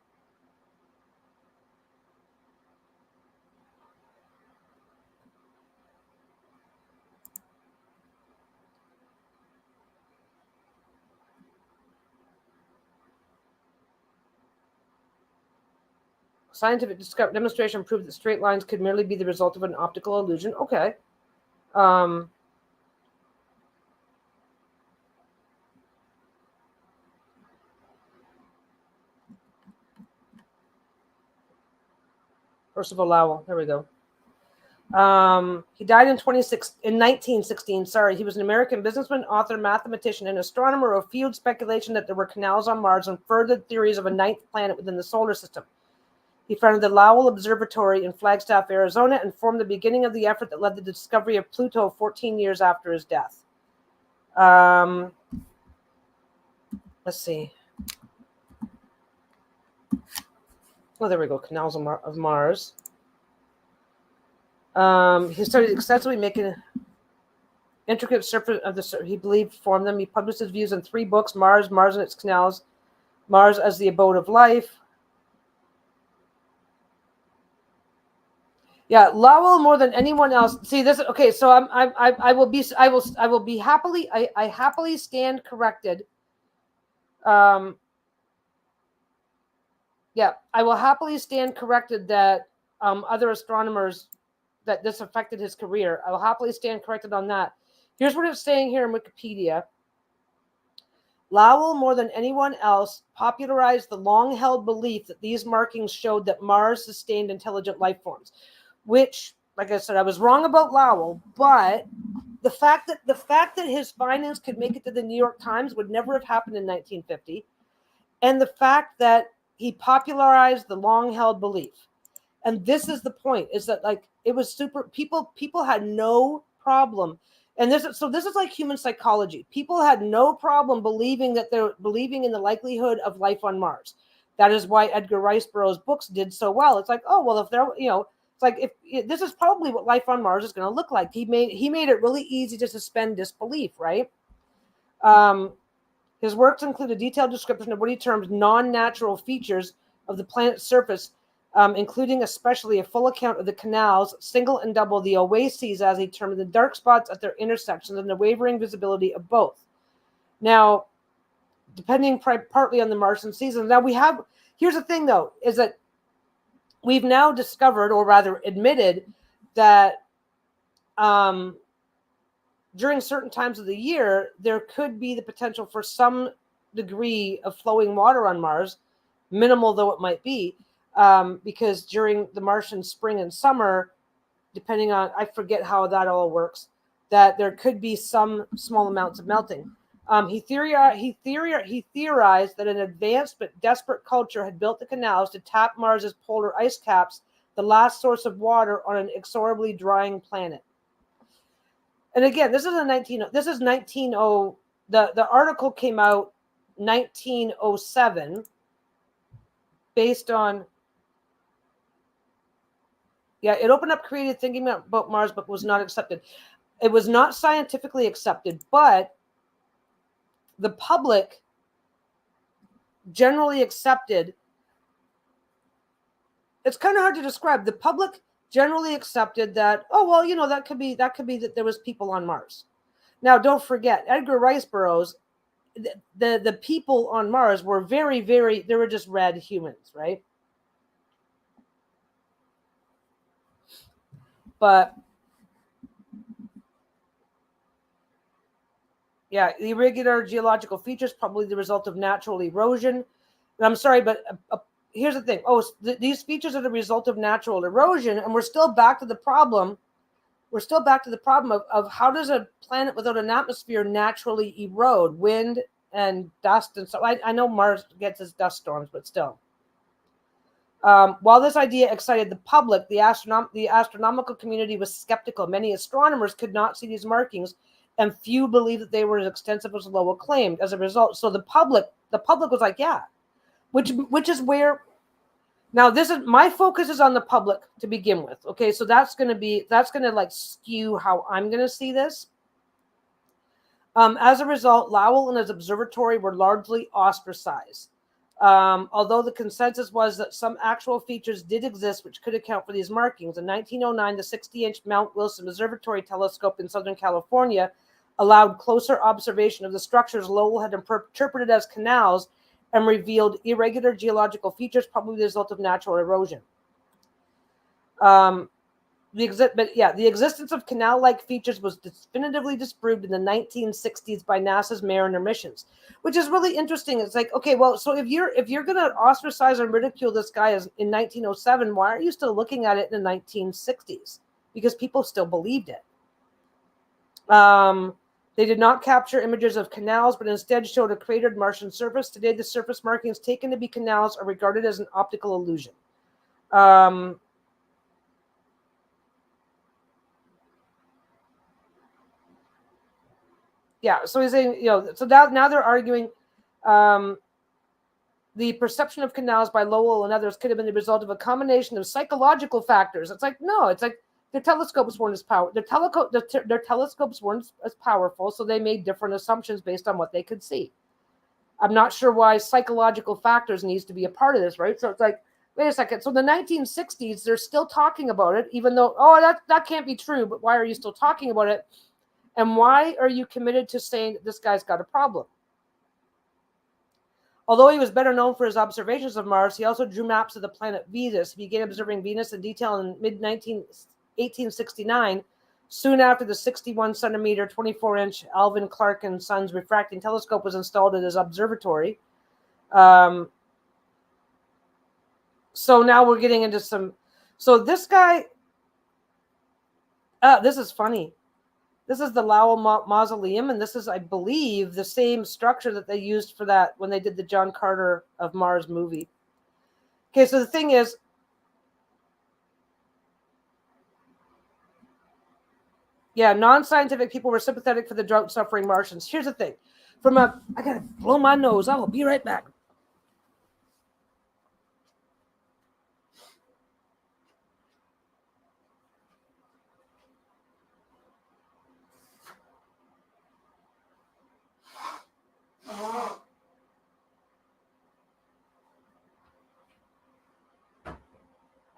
Scientific demonstration proved that straight lines could merely be the result of an optical illusion. Okay. Percival Lowell. There we go. He died in 1916. Sorry, he was an American businessman, author, mathematician, and astronomer who fueled speculation that there were canals on Mars and furthered theories of a ninth planet within the solar system. He founded the Lowell Observatory in Flagstaff, Arizona, and formed the beginning of the effort that led to the discovery of Pluto 14 years after his death. Let's see. Oh, there we go. Canals of Mars. He studied extensively, making intricate surface of the. He believed formed them. He published his views in 3 books: Mars, Mars and its Canals, Mars as the Abode of Life. Yeah, Lowell more than anyone else. See this. Okay, so I will be happily. I happily stand corrected. Yeah, I will happily stand corrected that other astronomers, that this affected his career. I will happily stand corrected on that. Here's what it's saying here in Wikipedia. Lowell, more than anyone else, popularized the long-held belief that these markings showed that Mars sustained intelligent life forms, which, like I said, I was wrong about Lowell, but the fact that his findings could make it to the New York Times would never have happened in 1950, and the fact that he popularized the long-held belief. And this is the point, is that like it was super, people had no problem. And this is like human psychology. People had no problem believing in the likelihood of life on Mars. That is why Edgar Rice Burroughs' books did so well. It's like, oh, well, if there, it's like, if this is probably what life on Mars is going to look like. He made it really easy to suspend disbelief, right? His works include a detailed description of what he termed non-natural features of the planet's surface, including especially a full account of the canals, single and double, the oases, as he termed the dark spots at their intersections, and the wavering visibility of both. Now, depending partly on the Martian season. Now here's the thing though, is that we've now discovered, or rather admitted, that during certain times of the year, there could be the potential for some degree of flowing water on Mars, minimal though it might be, because during the Martian spring and summer, depending on, I forget how that all works, that there could be some small amounts of melting. He theorized that an advanced but desperate culture had built the canals to tap Mars's polar ice caps, the last source of water on an inexorably drying planet. And again, this is the article came out 1907 based on, it opened up creative thinking about Mars, but was not accepted. It was not scientifically accepted, but the public generally accepted. It's kind of hard to describe. The public generally accepted that, oh, well, that could be that there was people on Mars. Now, don't forget, Edgar Rice Burroughs, the people on Mars were very, very, they were just red humans, right? But yeah, the irregular geological features, probably the result of natural erosion. And I'm sorry, but here's the thing. These features are the result of natural erosion, and we're still back to the problem. We're still back to the problem of how does a planet without an atmosphere naturally erode? Wind and dust, and so I know Mars gets its dust storms, but still. While this idea excited the public, the astronomical community was skeptical. Many astronomers could not see these markings, and few believed that they were as extensive as Lowell claimed. As a result, so the public was like, yeah, which is where. Now, my focus is on the public to begin with. Okay, so that's going to like skew how I'm going to see this. As a result, Lowell and his observatory were largely ostracized. Although the consensus was that some actual features did exist which could account for these markings. In 1909, the 60-inch Mount Wilson Observatory telescope in Southern California allowed closer observation of the structures Lowell had interpreted as canals and revealed irregular geological features, probably the result of natural erosion. The existence of canal-like features was definitively disproved in the 1960s by NASA's Mariner missions, which is really interesting. It's like, okay, well, so if you're going to ostracize and ridicule this guy in 1907, why are you still looking at it in the 1960s? Because people still believed it. They did not capture images of canals, but instead showed a cratered Martian surface. Today, the surface markings taken to be canals are regarded as an optical illusion. So he's saying, so now they're arguing the perception of canals by Lowell and others could have been the result of a combination of psychological factors. It's like, no, it's like their telescopes weren't as powerful. Their telescopes weren't as powerful, so they made different assumptions based on what they could see. I'm not sure why psychological factors needs to be a part of this, right? So it's like, wait a second. So the 1960s, they're still talking about it, even though, that can't be true, but why are you still talking about it? And why are you committed to saying that this guy's got a problem? Although he was better known for his observations of Mars, he also drew maps of the planet Venus. He began observing Venus in detail in mid-1869, soon after the 61-centimeter, 24-inch Alvan Clark and Sons refracting telescope was installed at his observatory. So now we're getting into some... So this guy... this is funny. This is the Lowell Mausoleum, and this is, I believe, the same structure that they used for that when they did the John Carter of Mars movie. Okay, so the thing is, non-scientific people were sympathetic for the drought-suffering Martians. Here's the thing. I gotta blow my nose. I will be right back.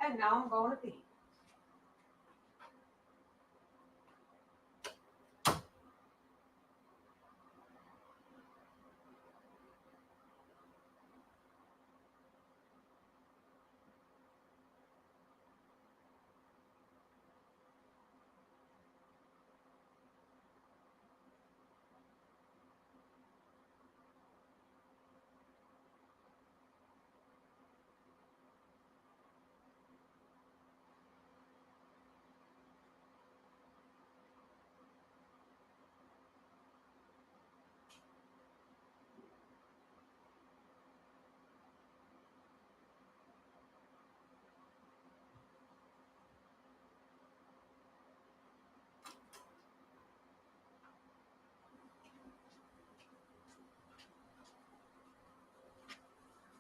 And now I'm going to pee.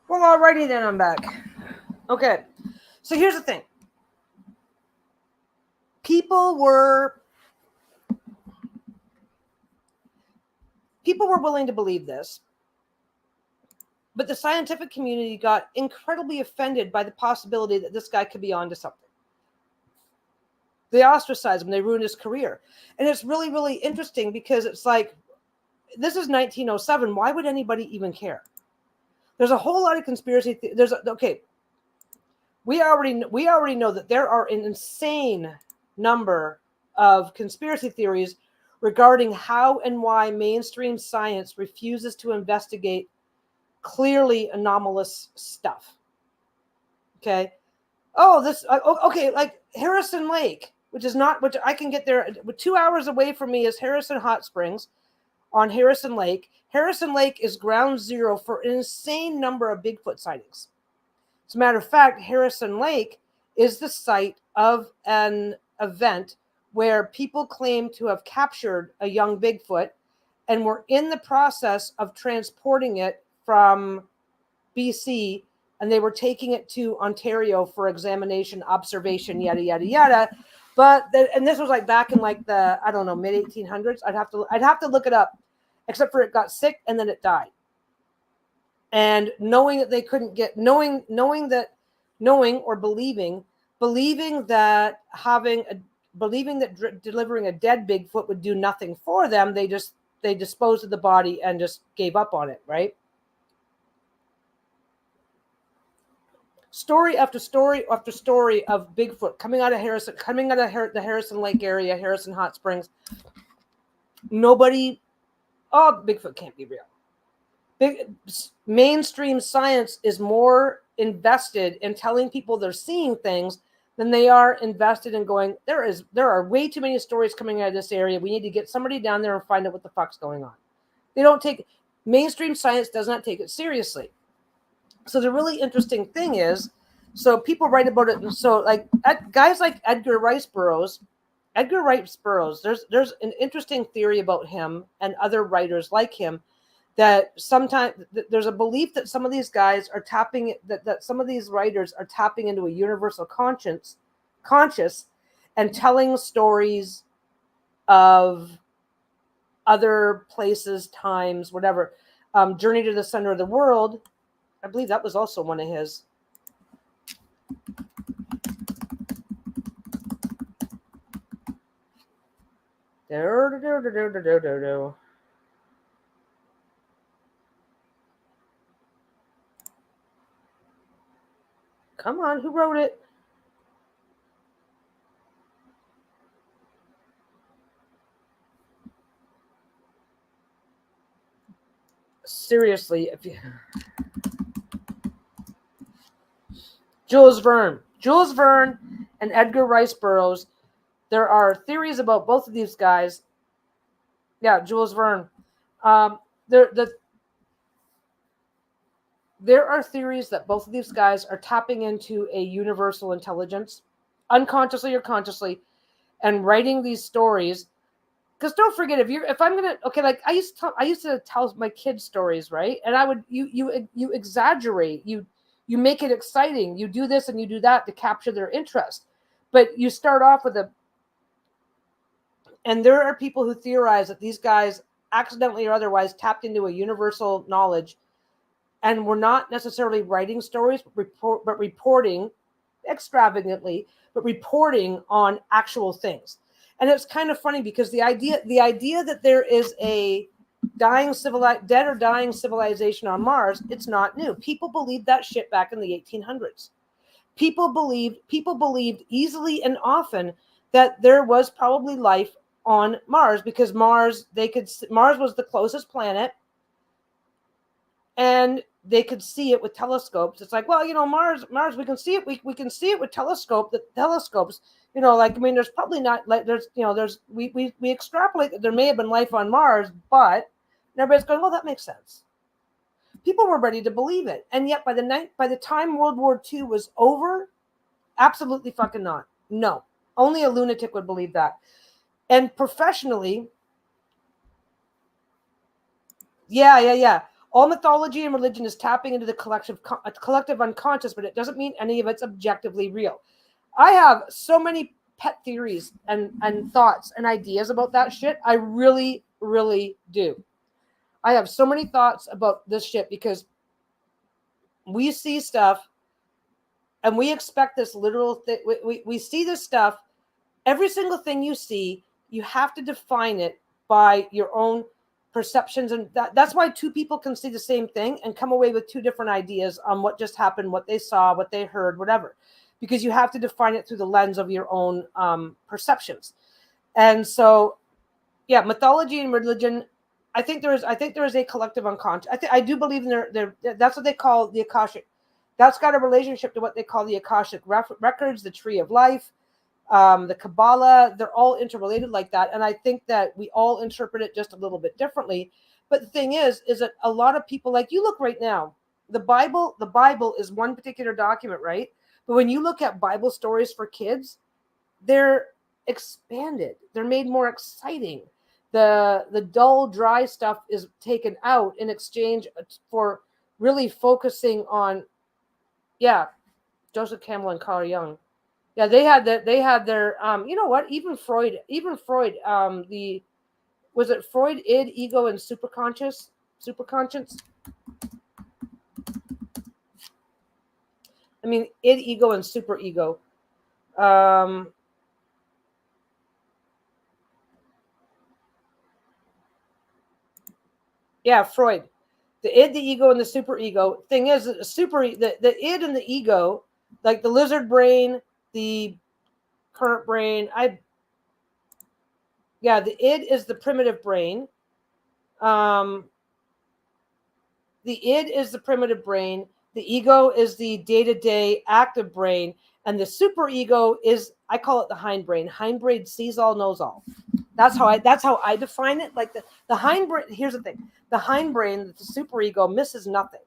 Well, alrighty then, I'm back. Okay, so here's the thing. People were willing to believe this, but the scientific community got incredibly offended by the possibility that this guy could be onto something. They ostracized him. They ruined his career. And it's really, really interesting because it's like, this is 1907. Why would anybody even care? There's a whole lot of conspiracy. We already know that there are an insane number of conspiracy theories regarding how and why mainstream science refuses to investigate clearly anomalous stuff. Okay. Okay. Like Harrison Lake, which I can get there. 2 hours away from me is Harrison Hot Springs on Harrison Lake. Harrison Lake is ground zero for an insane number of Bigfoot sightings. As a matter of fact, Harrison Lake is the site of an event where people claim to have captured a young Bigfoot and were in the process of transporting it from BC, and they were taking it to Ontario for examination, observation, yada, yada, yada. And this was like back in like the, I don't know, mid 1800s. I'd have to look it up, except for it got sick and then it died. And knowing that they couldn't get, believing that delivering a dead Bigfoot would do nothing for them, they disposed of the body and just gave up on it, right? Story after story after story of Bigfoot coming out of the Harrison Lake area, Harrison Hot Springs. Bigfoot can't be real. Mainstream science is more invested in telling people they're seeing things than they are invested in going, there are way too many stories coming out of this area. We need to get somebody down there and find out what the fuck's going on. Mainstream science does not take it seriously. So the really interesting thing is, so people write about it. So like guys like Edgar Rice Burroughs, there's an interesting theory about him and other writers like him, that sometimes there's a belief that some of these guys are that some of these writers are tapping into a universal conscious and telling stories of other places, times, whatever. Journey to the Center of the World, I believe that was also one of his. Come on, who wrote it? Seriously, Jules Verne and Edgar Rice Burroughs. There are theories about both of these guys. Yeah, Jules Verne. There are theories that both of these guys are tapping into a universal intelligence, unconsciously or consciously, and writing these stories. Because don't forget, I used to tell my kids stories, right? And you exaggerate, you make it exciting, you do this and you do that to capture their interest, but you start off with and there are people who theorize that these guys accidentally or otherwise tapped into a universal knowledge and were not necessarily writing stories, but reporting extravagantly, but reporting on actual things. And it's kind of funny because the idea that there is a dead or dying civilization on Mars, it's not new. People believed that shit back in the 1800s. People believed easily and often that there was probably life on Mars because Mars was the closest planet, and they could see it with telescopes. It's like, well, Mars, we can see it. We can see it with telescopes. There's probably not like we extrapolate that there may have been life on Mars, but everybody's going, well, that makes sense. People were ready to believe it, and yet by the time World War II was over, absolutely fucking not. No, only a lunatic would believe that. And professionally, yeah. All mythology and religion is tapping into the collective unconscious, but it doesn't mean any of it's objectively real. I have so many pet theories and thoughts and ideas about that shit. I really, really do. I have so many thoughts about this shit because we see stuff and we expect this literal thing. We see this stuff. Every single thing you see, you have to define it by your own perceptions, and that's why two people can see the same thing and come away with two different ideas on what just happened, what they saw, what they heard, whatever, because you have to define it through the lens of your own perceptions. And so, yeah, mythology and religion. I think there is a collective unconscious. I do believe in their that's what they call the Akashic. That's got a relationship to what they call the Akashic records, the Tree of Life, the Kabbalah. They're all interrelated like that, and I think that we all interpret it just a little bit differently. But the thing is that a lot of people, like you look right now, the Bible is one particular document, right? But when you look at Bible stories for kids, they're expanded. They're made more exciting. The dull, dry stuff is taken out in exchange for really focusing on, Joseph Campbell and Carl Jung. Yeah, they had their you know what? Even Freud, was it Freud, id, ego, and superconscious? I mean, id, ego, and superego. Yeah, Freud. The id, the ego, and the superego. Thing is, the id and the ego, like the lizard brain, the current brain. The id is the primitive brain. The id is the primitive brain. The ego is the day-to-day active brain, and the superego is, I call it the hindbrain. Hindbrain sees all, knows all. That's how I define it. Like the hindbrain. Here's the thing: the hindbrain, the superego, misses nothing,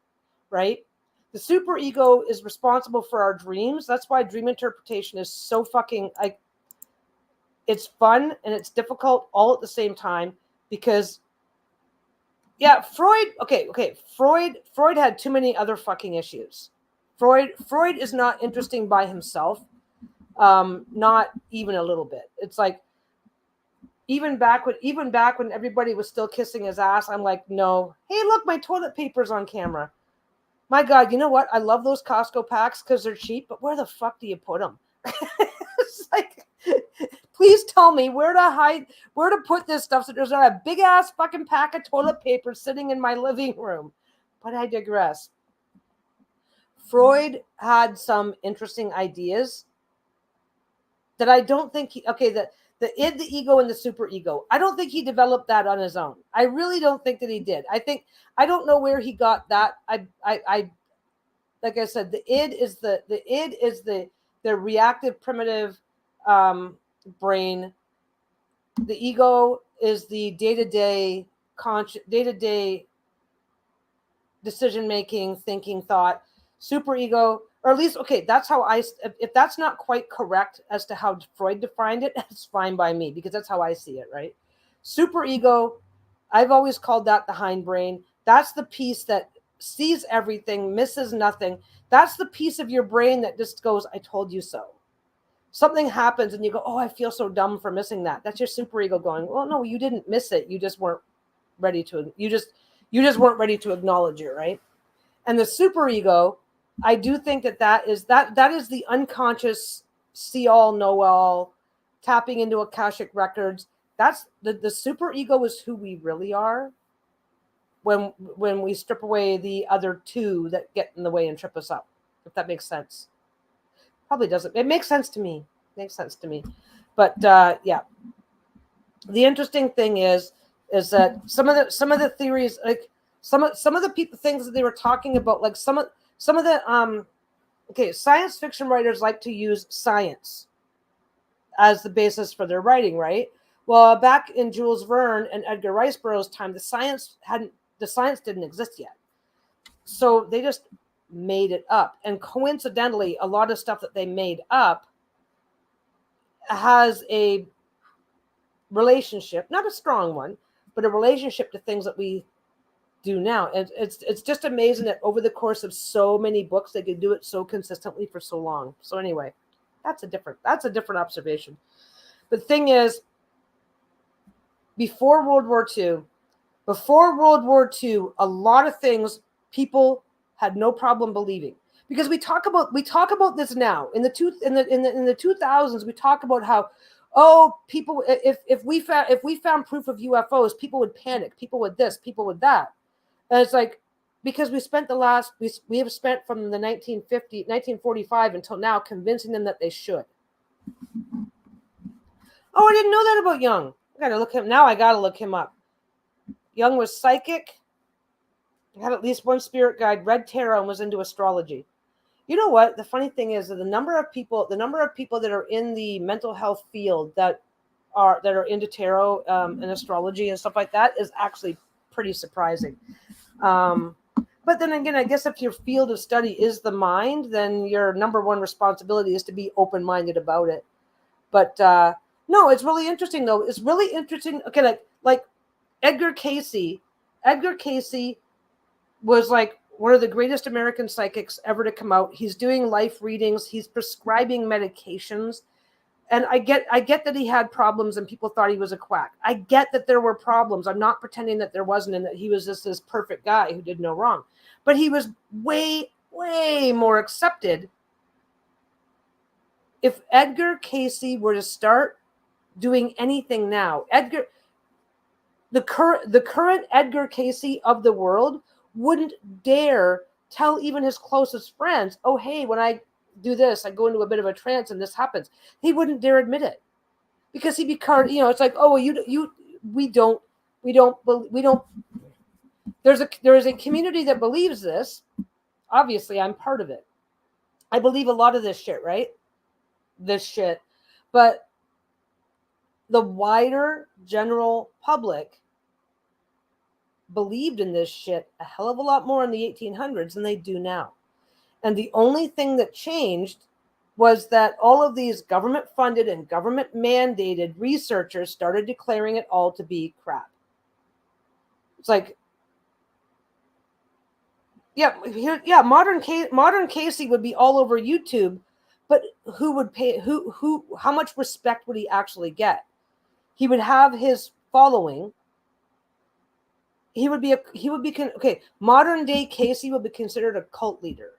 right? The superego is responsible for our dreams. That's why dream interpretation is so fucking it's fun and it's difficult all at the same time because, Freud. Okay. Freud had too many other fucking issues. Freud is not interesting by himself, not even a little bit. It's like even back when everybody was still kissing his ass, I'm like, no. Hey, look, my toilet paper's on camera. My God, you know what? I love those Costco packs because they're cheap, but where the fuck do you put them? It's like, please tell me where to put this stuff so there's not a big ass fucking pack of toilet paper sitting in my living room. But I digress. Freud had some interesting ideas that I don't think the id, the ego, and the superego. I don't think he developed that on his own. I really don't think that he did. I don't know where he got that. I like I said, the id is the reactive primitive brain. The ego is the day-to-day decision making, thinking, thought. Superego, or at least, that's how if that's not quite correct as to how Freud defined it, that's fine by me because that's how I see it, right? Superego, I've always called that the hindbrain. That's the piece that sees everything, misses nothing. That's the piece of your brain that just goes, I told you so. Something happens and you go, oh, I feel so dumb for missing that. That's your superego going, well, no, you didn't miss it. You just weren't ready to, you just weren't ready to acknowledge it, right? And the superego I do think that is the unconscious see all, know all, tapping into Akashic records. That's the super ego is who we really are when we strip away the other two that get in the way and trip us up. If that makes sense. Probably doesn't. It makes sense to me. But yeah. The interesting thing is that some of the theories, like some of the people things that they were talking about, like some of the science fiction writers like to use science as the basis for their writing, right? Well, back in Jules Verne and Edgar Rice Burroughs' time, the science didn't exist yet. So they just made it up. And coincidentally, a lot of stuff that they made up has a relationship, not a strong one, but a relationship to things that we do now. And it's just amazing that over the course of so many books, they could do it so consistently for so long. So anyway, that's a different observation. The thing is, before World War II, a lot of things people had no problem believing, because we talk about this now in the 2000s. We talk about how, people, if we found proof of UFOs, people would panic, people would this, people would that. And it's like, because we have spent from the 1945 until now convincing them that they should. Oh, I didn't know that about Jung. I gotta look him up. Jung was psychic, had at least one spirit guide, read tarot, and was into astrology. You know what? The funny thing is that the number of people that are in the mental health field that are into tarot and astrology and stuff like that is actually pretty surprising. But then again, I guess if your field of study is the mind, then your number one responsibility is to be open-minded about it. But no, it's really interesting though. It's really interesting. Okay, like Edgar Cayce was like one of the greatest American psychics ever to come out. He's doing life readings. He's prescribing medications. And I get that he had problems and people thought he was a quack. I get that there were problems. I'm not pretending that there wasn't and that he was just this perfect guy who did no wrong. But he was way, way more accepted. If Edgar Cayce were to start doing anything now, the current Edgar Cayce of the world wouldn't dare tell even his closest friends, oh, hey, when I do this, I go into a bit of a trance and this happens. He wouldn't dare admit it, because he'd be it's like, oh, we don't. There is a community that believes this. Obviously, I'm part of it. I believe a lot of this shit, right? But the wider general public believed in this shit a hell of a lot more in the 1800s than they do now. And the only thing that changed was that all of these government-funded and government-mandated researchers started declaring it all to be crap. It's like, modern Cayce would be all over YouTube, but who would pay? How much respect would he actually get? He would have his following. Modern day Cayce would be considered a cult leader.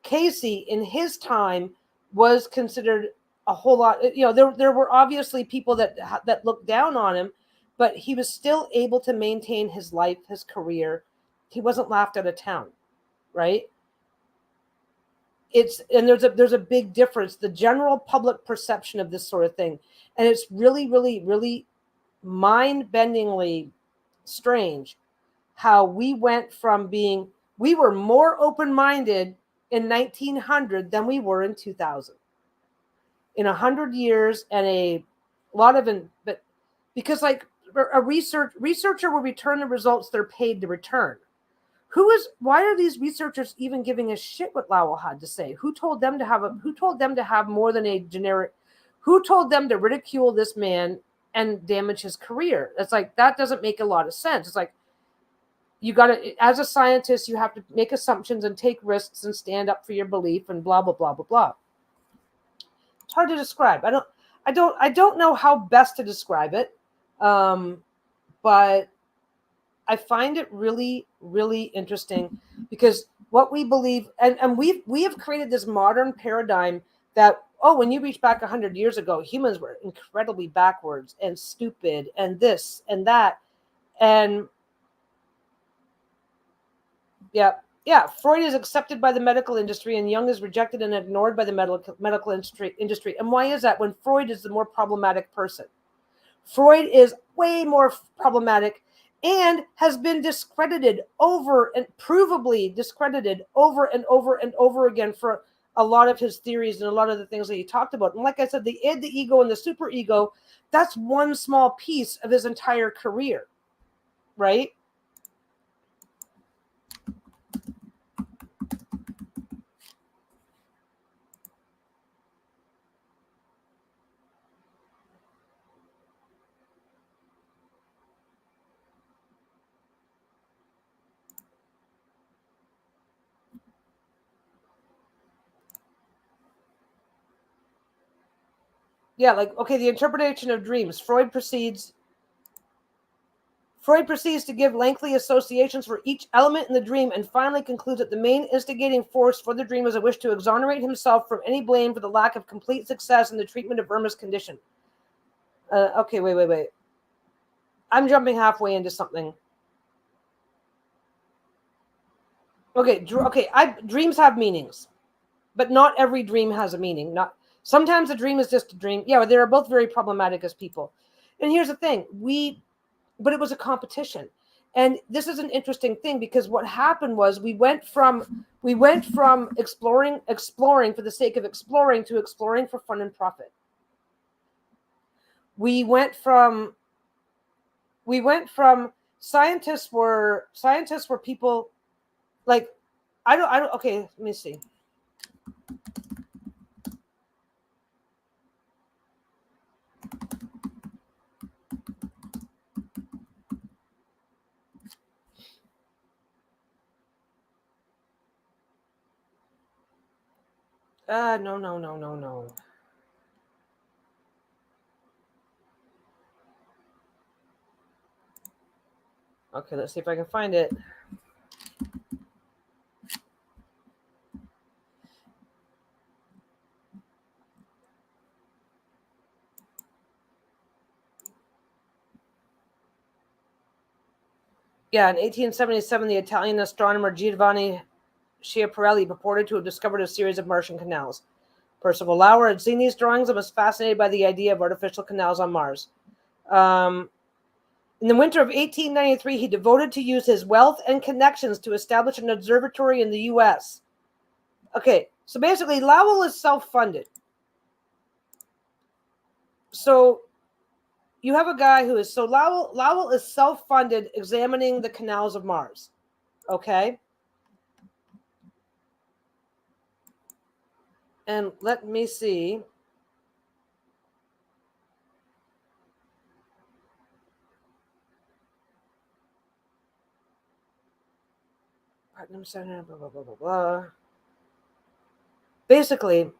Cayce in his time was considered a whole lot. There were obviously people that looked down on him, but he was still able to maintain his life, his career. He wasn't laughed out of town, right? There's a big difference, the general public perception of this sort of thing, and it's really, really, really mind-bendingly strange how we went from we were more open-minded in 1900 than we were in 2000. In 100 years, and a lot of but because like a researcher will return the results they're paid to return. Why are these researchers even giving a shit what Lowell had to say? Who told them to have more than a generic? Who told them to ridicule this man and damage his career? It's like, that doesn't make a lot of sense. It's like, you got to, as a scientist, you have to make assumptions and take risks and stand up for your belief and blah, blah, blah, blah, blah. It's hard to describe. I don't know how best to describe it. But I find it really, really interesting, because what we believe, and we have created this modern paradigm that, oh, when you reach back 100 years ago, humans were incredibly backwards and stupid and this and that. And yeah, Freud is accepted by the medical industry and Jung is rejected and ignored by the medical industry. And why is that when Freud is the more problematic person? Freud is way more problematic and has been discredited over and provably discredited over and over and over again for a lot of his theories and a lot of the things that he talked about. And like I said, the id, the ego, and the superego, that's one small piece of his entire career, right? Yeah, like, okay, the interpretation of dreams. Freud proceeds to give lengthy associations for each element in the dream and finally concludes that the main instigating force for the dream is a wish to exonerate himself from any blame for the lack of complete success in the treatment of Irma's condition. Okay, wait. I'm jumping halfway into something. Okay, dreams have meanings, but not every dream has a meaning. Sometimes a dream is just a dream. Yeah, they are both very problematic as people. And here's the thing, but it was a competition. And this is an interesting thing because what happened was we went from exploring for the sake of exploring to exploring for fun and profit. We went from scientists were people like I don't okay, let me see. No. Okay, let's see if I can find it. Yeah, in 1877, the Italian astronomer Giovanni Schiaparelli purported to have discovered a series of Martian canals. Percival Lauer had seen these drawings and was fascinated by the idea of artificial canals on Mars. In the winter of 1893, he devoted to use his wealth and connections to establish an observatory in the U.S. Okay, so basically, Lowell is self-funded. So you have a guy who is Lowell is self-funded examining the canals of Mars. Okay. And let me see. Putnam Center, blah, blah, blah, blah, blah. Basically,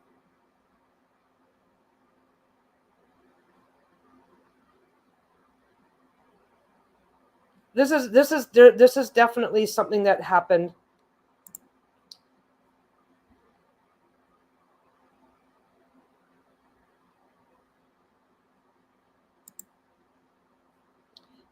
this is definitely something that happened.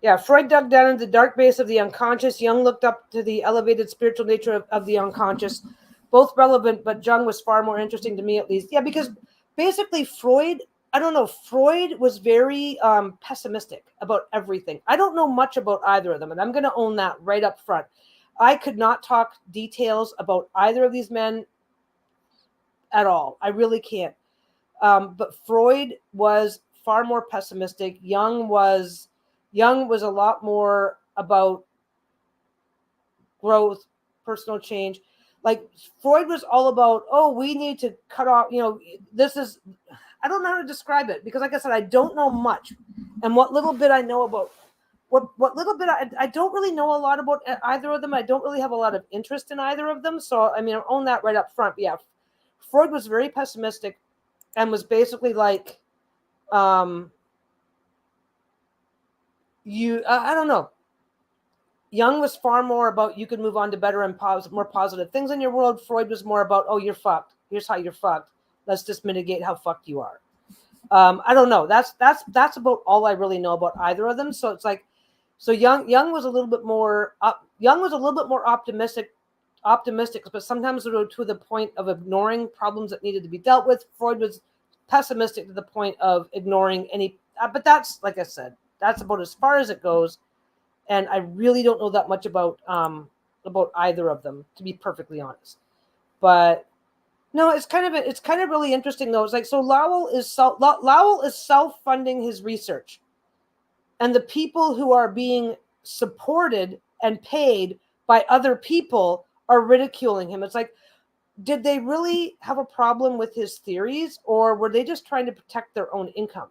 Yeah, Freud dug down into the dark base of the unconscious. Jung looked up to the elevated spiritual nature of the unconscious. Both relevant, but Jung was far more interesting to me, at least. Yeah, because basically Freud was very pessimistic about everything. I don't know much about either of them, and I'm going to own that right up front. I could not talk details about either of these men at all. I really can't. But Freud was far more pessimistic. Jung was a lot more about growth, personal change. Like Freud was all about, oh, we need to cut off, I don't know how to describe it because like I said, I don't know much. And what little bit I know about what little bit I don't really know a lot about either of them. I don't really have a lot of interest in either of them. So, I mean, I own that right up front. But yeah, Freud was very pessimistic and was basically like, I don't know. Jung was far more about you could move on to better and more positive things in your world. Freud was more about, oh, you're fucked. Here's how you're fucked. Let's just mitigate how fucked you are. I don't know. That's about all I really know about either of them. So it's like, so Jung was a little bit more optimistic, but sometimes to the point of ignoring problems that needed to be dealt with. Freud was pessimistic to the point of ignoring any. But that's, like I said, that's about as far as it goes. And I really don't know that much about either of them, to be perfectly honest. But no, it's kind of really interesting though. It's like, so Lowell is self-funding his research, and the people who are being supported and paid by other people are ridiculing him. It's like, did they really have a problem with his theories, or were they just trying to protect their own income?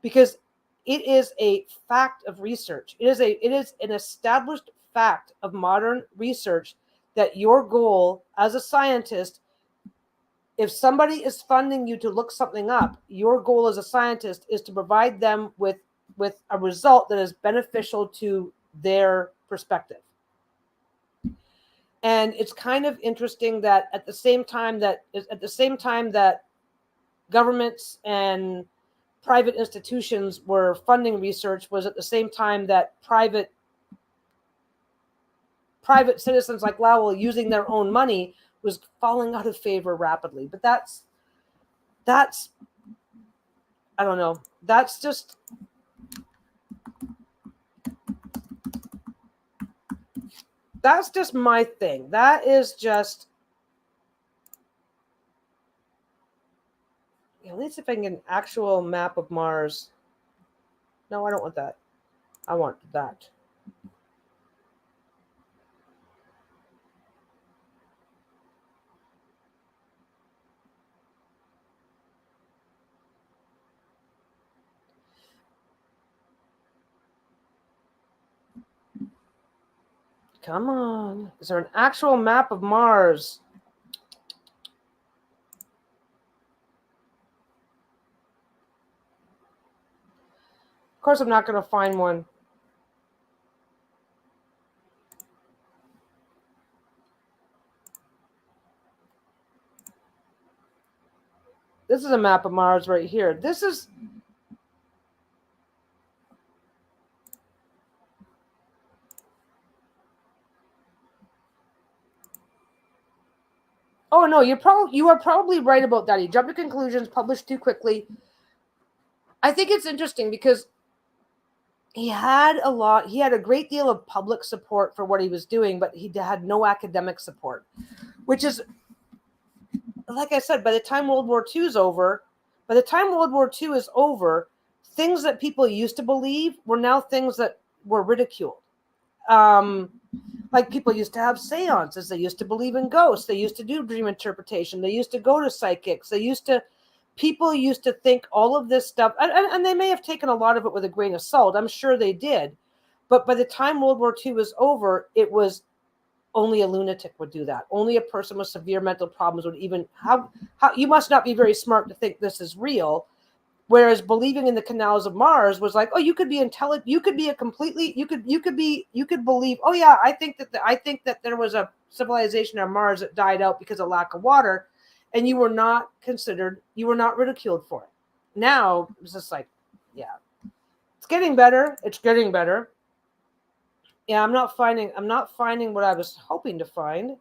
Because it is a fact of research. It is an established fact of modern research that your goal as a scientist, if somebody is funding you to look something up, your goal as a scientist is to provide them with a result that is beneficial to their perspective. And it's kind of interesting that at the same time that governments and private institutions were funding research, was at the same time that private citizens like Lowell, using their own money, was falling out of favor rapidly. But that's I don't know. That's just my thing. That is just, at least if I can get an actual map of Mars. No, I don't want that. I want that. Come on. Is there an actual map of Mars? Of course, I'm not going to find one. This is a map of Mars right here. This is... Oh, no, you are probably right about that. He jumped to conclusions, published too quickly. I think it's interesting because he had a great deal of public support for what he was doing, but he had no academic support, which is, like I said, by the time World War II is over, things that people used to believe were now things that were ridiculed. Like, people used to have seances. They used to believe in ghosts. They used to do dream interpretation. They used to go to psychics. People used to think all of this stuff, and they may have taken a lot of it with a grain of salt. I'm sure they did. But by the time World War II was over, it was only a lunatic would do that. Only a person with severe mental problems would even... How you must not be very smart to think this is real. Whereas believing in the canals of Mars was like, oh, you could be intelligent. You could be you could believe, oh yeah, I think that there was a civilization on Mars that died out because of lack of water, and you were not ridiculed for it. Now it's just like, yeah, it's getting better. Yeah, I'm not finding what I was hoping to find.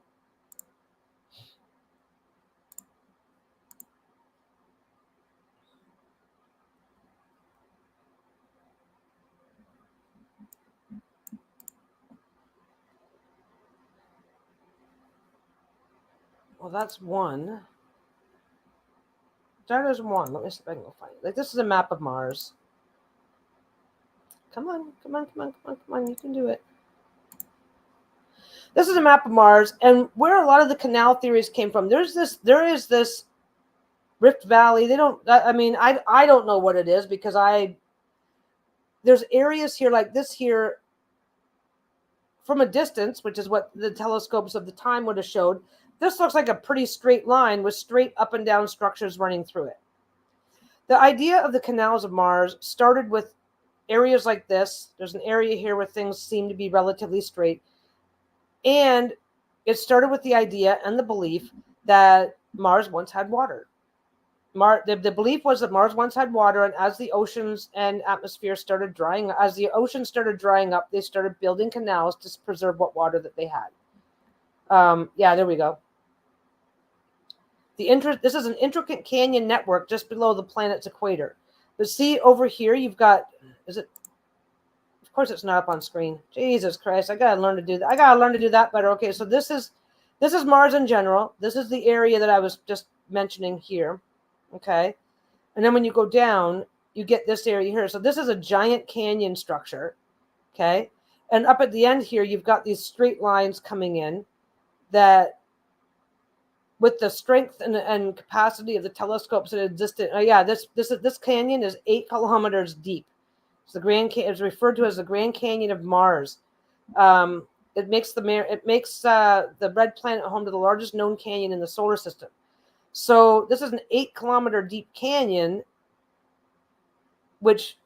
Well, that's one. There's one. Let me see if I can go find it. Like, this is a map of Mars. Come on. You can do it. This is a map of Mars, and where a lot of the canal theories came from. There is this Rift Valley. I don't know what it is, because there's areas here like this here from a distance, which is what the telescopes of the time would have showed. This looks like a pretty straight line with straight up and down structures running through it. The idea of the canals of Mars started with areas like this. There's an area here where things seem to be relatively straight. And it started with the idea and the belief that Mars once had water. The belief was that Mars once had water, and as the oceans and atmosphere started drying, as the oceans started drying up, they started building canals to preserve what water that they had. Yeah, there we go. This is an intricate canyon network just below the planet's equator. But see over here, you've got, is it? Of course, it's not up on screen. Jesus Christ, I gotta learn to do that. I gotta learn to do that better. Okay, so this is Mars in general. This is the area that I was just mentioning here. Okay, and then when you go down, you get this area here. So this is a giant canyon structure. Okay, and up at the end here, you've got these straight lines coming in that, with the strength and capacity of the telescopes that existed. This canyon is 8 kilometers deep. It's it's referred to as the Grand Canyon of Mars. It makes the red planet home to the largest known canyon in the solar system. So this is an 8-kilometer deep canyon, which,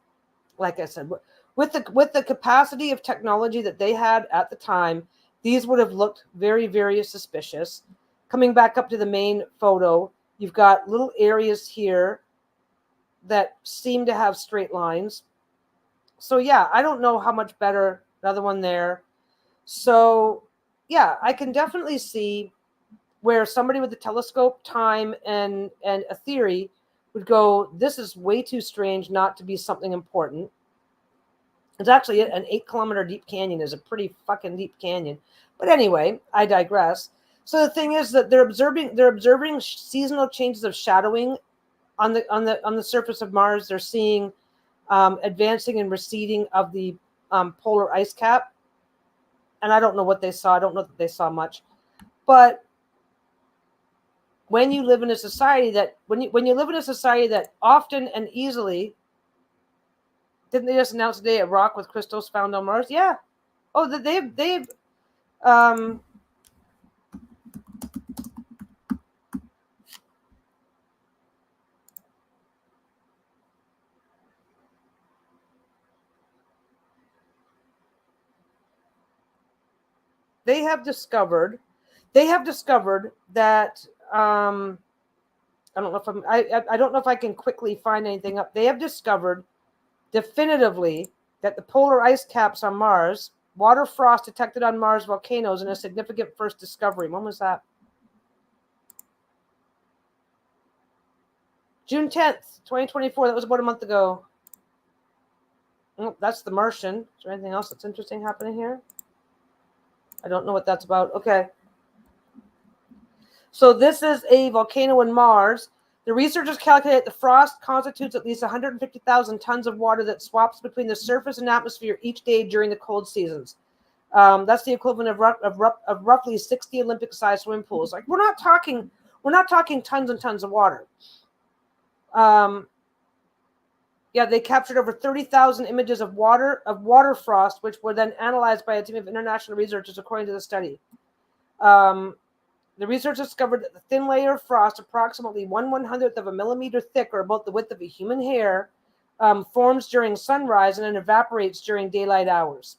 like I said, with the capacity of technology that they had at the time, these would have looked very, very suspicious. Coming back up to the main photo, you've got little areas here that seem to have straight lines. So yeah, I don't know how much better. Another one there. So yeah, I can definitely see where somebody with a telescope, time, and a theory would go, this is way too strange not to be something important. It's actually an 8-kilometer deep canyon is a pretty fucking deep canyon. But anyway, I digress. So the thing is that they're observing seasonal changes of shadowing on the surface of Mars. They're seeing advancing and receding of the polar ice cap. And I don't know what they saw. I don't know that they saw much. But when you live in a society that often and easily, didn't they just announce today a rock with crystals found on Mars? Yeah. Oh, they've they have discovered that I don't know if I can quickly find anything up. They have discovered definitively that the polar ice caps on Mars, water frost detected on Mars volcanoes, in a significant first discovery. When was that? June 10th, 2024. That was about a month ago. Oh, that's the Martian. Is there anything else that's interesting happening here? I don't know what that's about. Okay. So this is a volcano in Mars. The researchers calculate the frost constitutes at least 150,000 tons of water that swaps between the surface and atmosphere each day during the cold seasons. That's the equivalent of roughly 60 Olympic-sized swimming pools. Like we're not talking tons and tons of water. They captured over 30,000 images of water frost, which were then analyzed by a team of international researchers, according to the study. The research discovered that the thin layer of frost, approximately 1/100th of a millimeter thick, or about the width of a human hair, forms during sunrise and then evaporates during daylight hours.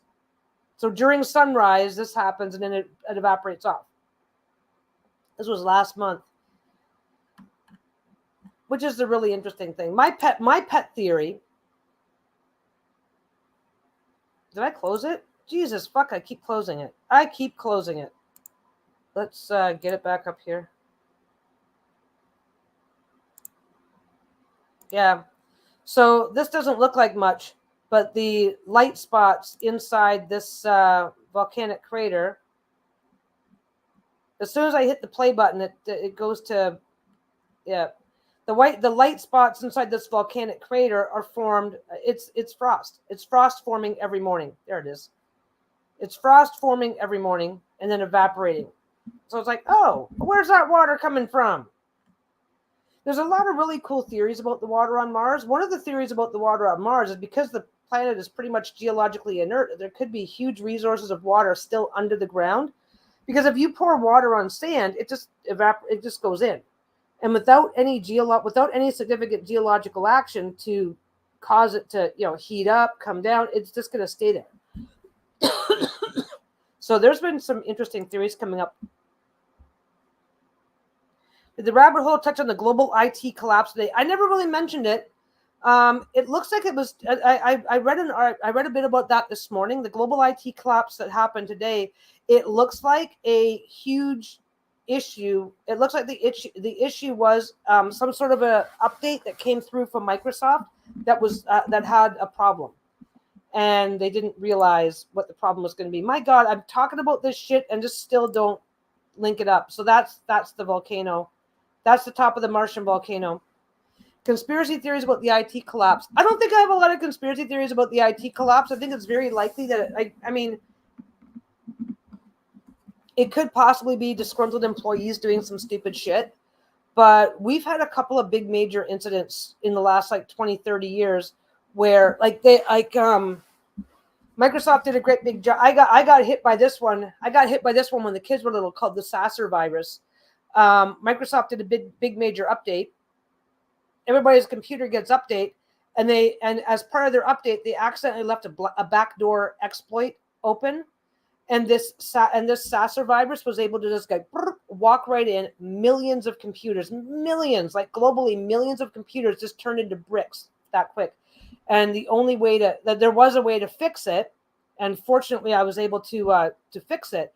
So during sunrise, this happens and then it evaporates off. This was last month, which is the really interesting thing. My pet theory. Did I close it? Jesus, fuck, I keep closing it. Let's get it back up here. Yeah. So this doesn't look like much, but the light spots inside this volcanic crater, as soon as I hit the play button, it goes to, yeah. The light spots inside this volcanic crater are formed. It's frost. It's frost forming every morning. There it is. It's frost forming every morning and then evaporating. So it's like, oh, where's that water coming from? There's a lot of really cool theories about the water on Mars. One of the theories about the water on Mars is because the planet is pretty much geologically inert, there could be huge resources of water still under the ground. Because if you pour water on sand, it just goes in. And without any significant geological action to cause it to, heat up, come down. It's just going to stay there. So there's been some interesting theories coming up. Did the rabbit hole touch on the global IT collapse today? I never really mentioned it. It looks like it was. I read a bit about that this morning. The global IT collapse that happened today. It looks like a huge issue. It looks like the issue was some sort of a update that came through from Microsoft that had a problem, and they didn't realize what the problem was going to be. My God, I'm talking about this shit and just still don't link it up. So that's the volcano. That's the top of the Martian volcano. Conspiracy theories about the IT collapse. I don't think I have a lot of conspiracy theories about the IT collapse. I think it's very likely that I mean, it could possibly be disgruntled employees doing some stupid shit. But we've had a couple of big major incidents in the last 20, 30 years where Microsoft did a great big job. I got hit by this one. I got hit by this one when the kids were little, called the Sasser virus. Microsoft did a big major update. Everybody's computer gets update, and as part of their update, they accidentally left a backdoor exploit open, and this Sasser virus was able to just walk right in. Millions of computers, globally, millions of computers just turned into bricks that quick. And the only way there was a way to fix it, and fortunately, I was able to fix it.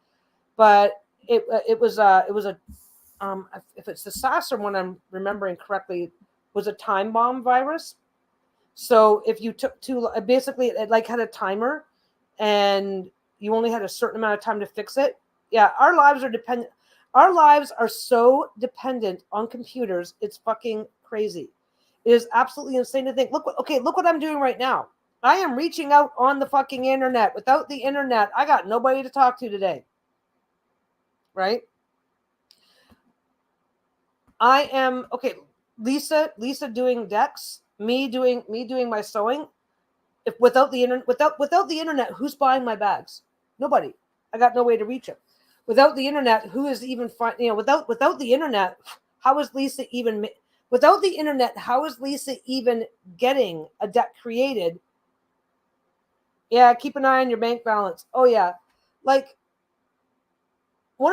But it was a if it's the Sasser one I'm remembering correctly, was a time bomb virus. So if you took basically it had a timer, and you only had a certain amount of time to fix it. Yeah, our lives are dependent. Our lives are so dependent on computers. It's fucking crazy. It is absolutely insane to think. Look what I'm doing right now. I am reaching out on the fucking internet. Without the internet, I got nobody to talk to today. Right? I am Lisa doing decks, me doing my sewing. If without the internet, who's buying my bags? Nobody. I got no way to reach them. Without the internet, who is even without the internet, how is Lisa even without the internet, how is Lisa even getting a deck created? Yeah, keep an eye on your bank balance. Oh yeah. One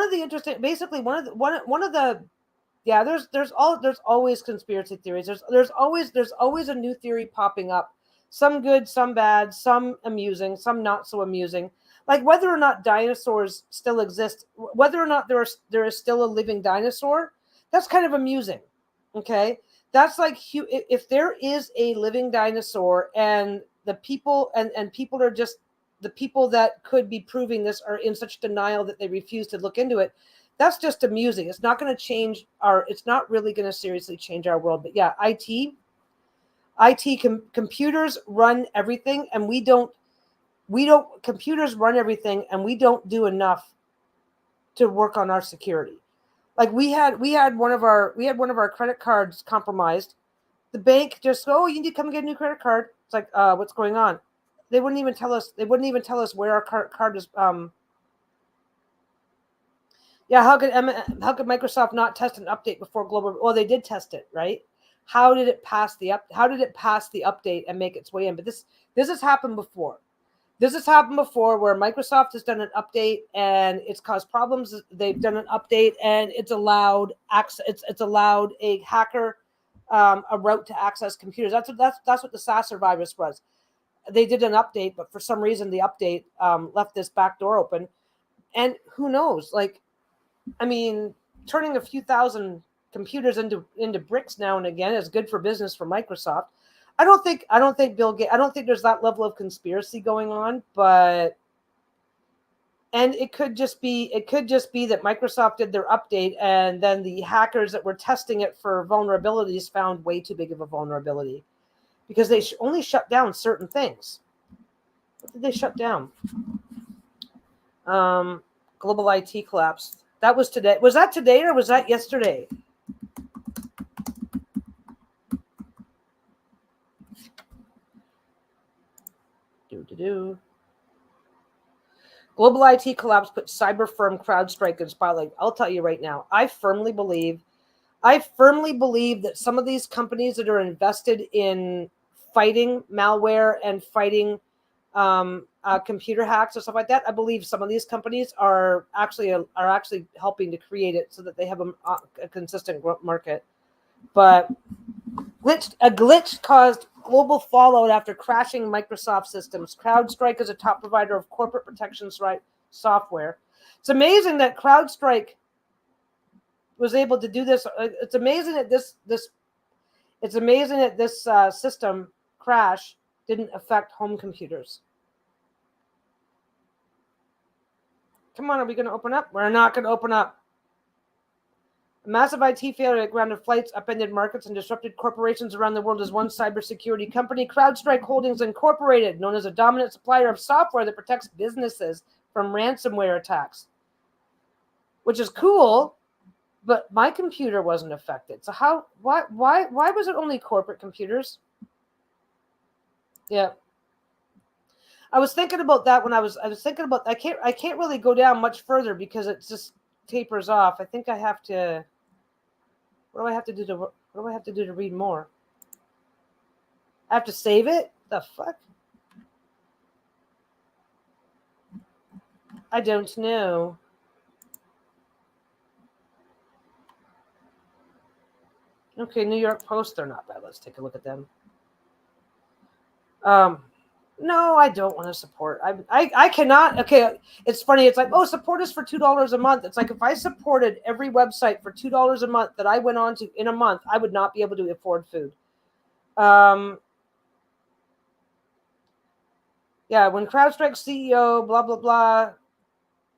of the interesting, basically one of the yeah, there's always conspiracy theories. There's always a new theory popping up. Some good, some bad, some amusing, some not so amusing. Like whether or not dinosaurs still exist, whether or not there is still a living dinosaur, that's kind of amusing. Okay? That's like if there is a living dinosaur and the people and people are just the people that could be proving this are in such denial that they refuse to look into it. That's just amusing. It's not going to change it's not really going to seriously change our world. But yeah, computers run everything, and computers run everything, and we don't do enough to work on our security. Like we had one of our credit cards compromised. The bank just you need to come get a new credit card. It's like, what's going on? They wouldn't even tell us. They wouldn't even tell us where our card is. Yeah, how could Microsoft not test an update before global? Well, they did test it, right? How did it pass the update and make its way in? But this has happened before. This has happened before where Microsoft has done an update and it's caused problems. They've done an update and it's allowed access. It's allowed a hacker a route to access computers. That's what the Sasser virus was. They did an update, but for some reason the update left this back door open. And who knows? I mean, turning a few thousand computers into bricks now and again is good for business for Microsoft. I don't think Bill Gates. I don't think there's that level of conspiracy going on, and it could just be that Microsoft did their update, and then the hackers that were testing it for vulnerabilities found way too big of a vulnerability because they only shut down certain things. What did they shut down? Global IT collapse. That was today. Was that today or was that yesterday? Global IT collapse put cyber firm CrowdStrike in spotlight. I'll tell you right now, I firmly believe that some of these companies that are invested in fighting malware and fighting computer hacks or stuff like that. I believe some of these companies are actually helping to create it so that they have a consistent market. But a glitch caused global fallout after crashing Microsoft systems. CrowdStrike is a top provider of corporate protections software. It's amazing that CrowdStrike was able to do this. It's amazing that this system crash didn't affect home computers. Come on, are we going to open up? We're not going to open up. A massive IT failure that grounded flights, upended markets, and disrupted corporations around the world as one cybersecurity company, CrowdStrike Holdings Incorporated, known as a dominant supplier of software that protects businesses from ransomware attacks. Which is cool, but my computer wasn't affected. So why was it only corporate computers? Yeah. I was thinking about that when I was thinking about, I can't really go down much further because it just tapers off. I think I have to, what do I have to do to read more? I have to save it? The fuck? I don't know. Okay, New York Post, they're not bad. Let's take a look at them. No, I don't want to support. I cannot. Okay, it's funny. It's like, oh, support us for $2 a month. It's like if I supported every website for $2 a month that I went on to in a month, I would not be able to afford food. Yeah, when CrowdStrike CEO, blah, blah, blah.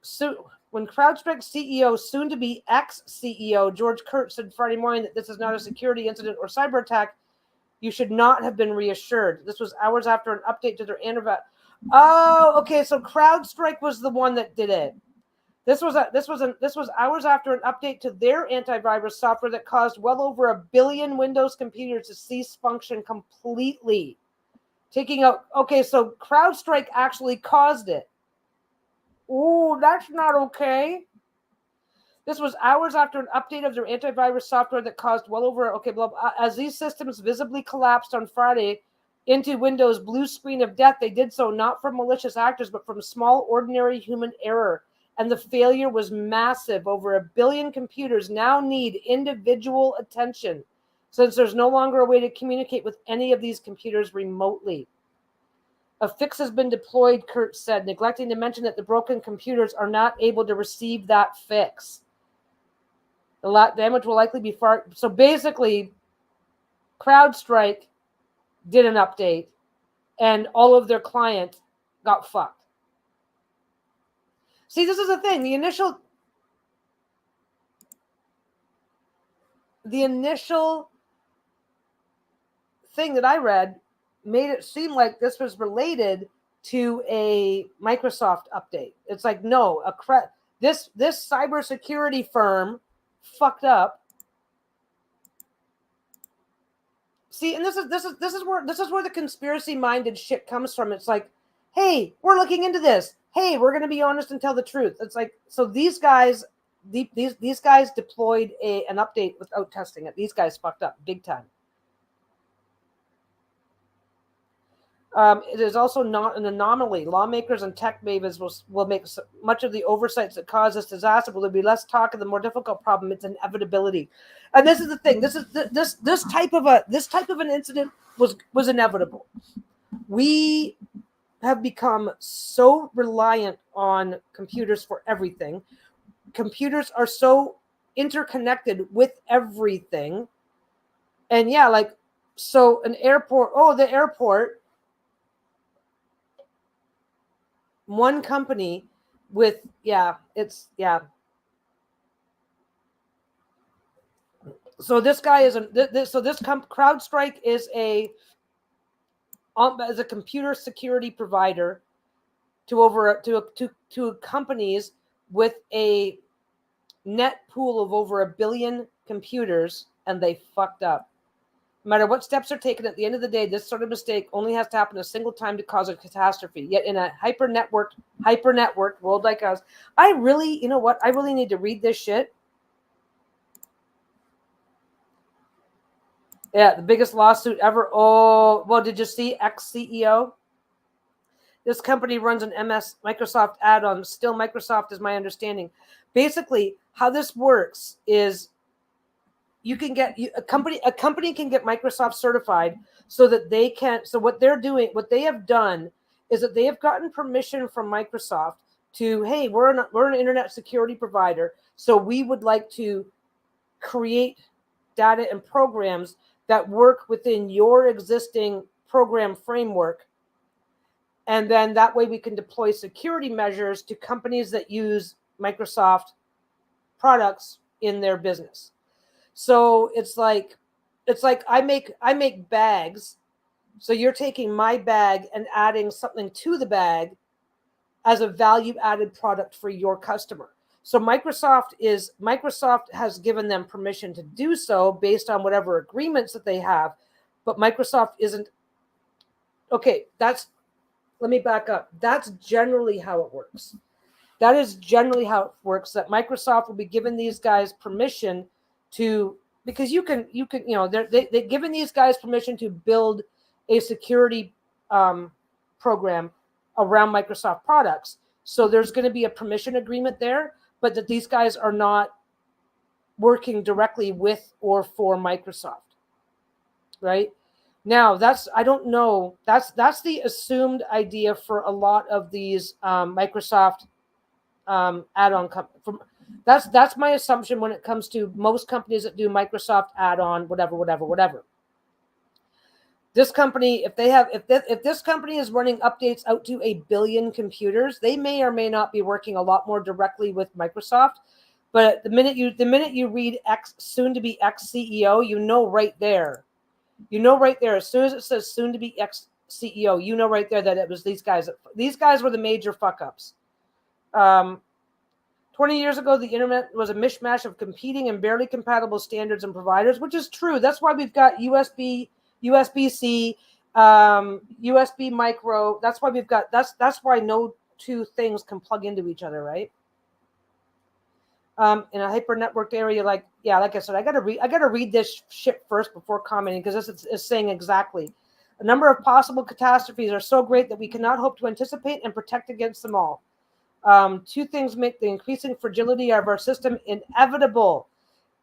So when CrowdStrike CEO, soon to be ex-CEO, George Kurtz said Friday morning that this is not a security incident or cyber attack, you should not have been reassured. This was hours after an update to their antivirus. Oh, okay. So CrowdStrike was the one that did it. This was hours after an update to their antivirus software that caused well over 1 billion Windows computers to cease function completely. Taking out. Okay, so CrowdStrike actually caused it. Ooh, that's not okay. This was hours after an update of their antivirus software that caused well over, as these systems visibly collapsed on Friday into Windows' blue screen of death, they did so not from malicious actors, but from small, ordinary human error. And the failure was massive. Over 1 billion computers now need individual attention, since there's no longer a way to communicate with any of these computers remotely. A fix has been deployed, Kurtz said, neglecting to mention that the broken computers are not able to receive that fix. The damage will likely be far. So basically, CrowdStrike did an update, and all of their clients got fucked. See, this is the thing. The initial thing that I read made it seem like this was related to a Microsoft update. It's like, no, this cybersecurity firm fucked up. See, and this is where the conspiracy-minded shit comes from. It's like, hey, we're looking into this. Hey, we're going to be honest and tell the truth. It's like, so these guys deployed an update without testing it. These guys fucked up big time. It is also not an anomaly. Lawmakers and tech mavens will make much of the oversights that cause this disaster. Will there be less talk of the more difficult problem? It's inevitability, and this is the thing. This type of an incident was inevitable. We have become so reliant on computers for everything. Computers are so interconnected with everything, and yeah, like so an airport. Oh, the airport. One company with So this guy is CrowdStrike is a computer security provider to companies with a net pool of over 1 billion computers, and they fucked up. No matter what steps are taken, at the end of the day, this sort of mistake only has to happen a single time to cause a catastrophe. Yet in a hyper-networked world like us, I really need to read this shit. Yeah, the biggest lawsuit ever. Oh, well, did you see ex-CEO? This company runs an Microsoft add-on. Still Microsoft is my understanding. Basically, how this works is you can get a company can get Microsoft certified so that they can. So what they have done is that they have gotten permission from Microsoft to, hey, we're an internet security provider, so we would like to create data and programs that work within your existing program framework. And then that way we can deploy security measures to companies that use Microsoft products in their business. So it's like I make bags. So you're taking my bag and adding something to the bag as a value added product for your customer. So Microsoft has given them permission to do so based on whatever agreements that they have, but Microsoft isn't. Okay, let me back up. That's generally how it works. That is generally how it works, that Microsoft will be giving these guys permission to, because you can, they're giving these guys permission to build a security program around Microsoft products. So there's going to be a permission agreement there, but that these guys are not working directly with or for Microsoft, right? Now I don't know. That's the assumed idea for a lot of these Microsoft add-on that's my assumption when it comes to most companies that do Microsoft add-on, whatever. This company, if this company is running updates out to 1 billion computers, they may or may not be working a lot more directly with Microsoft. But the minute you read soon to be ex CEO, you know right there, as soon as it says soon to be ex CEO, you know right there that it was these guys. These guys were the major fuck ups. 20 years ago, the internet was a mishmash of competing and barely compatible standards and providers, which is true. That's why we've got USB, USB-C, USB micro. That's why no two things can plug into each other, right? In a hyper networked area, like I said, I gotta read this shit first before commenting, because this is saying exactly. A number of possible catastrophes are so great that we cannot hope to anticipate and protect against them all. Two things make the increasing fragility of our system inevitable.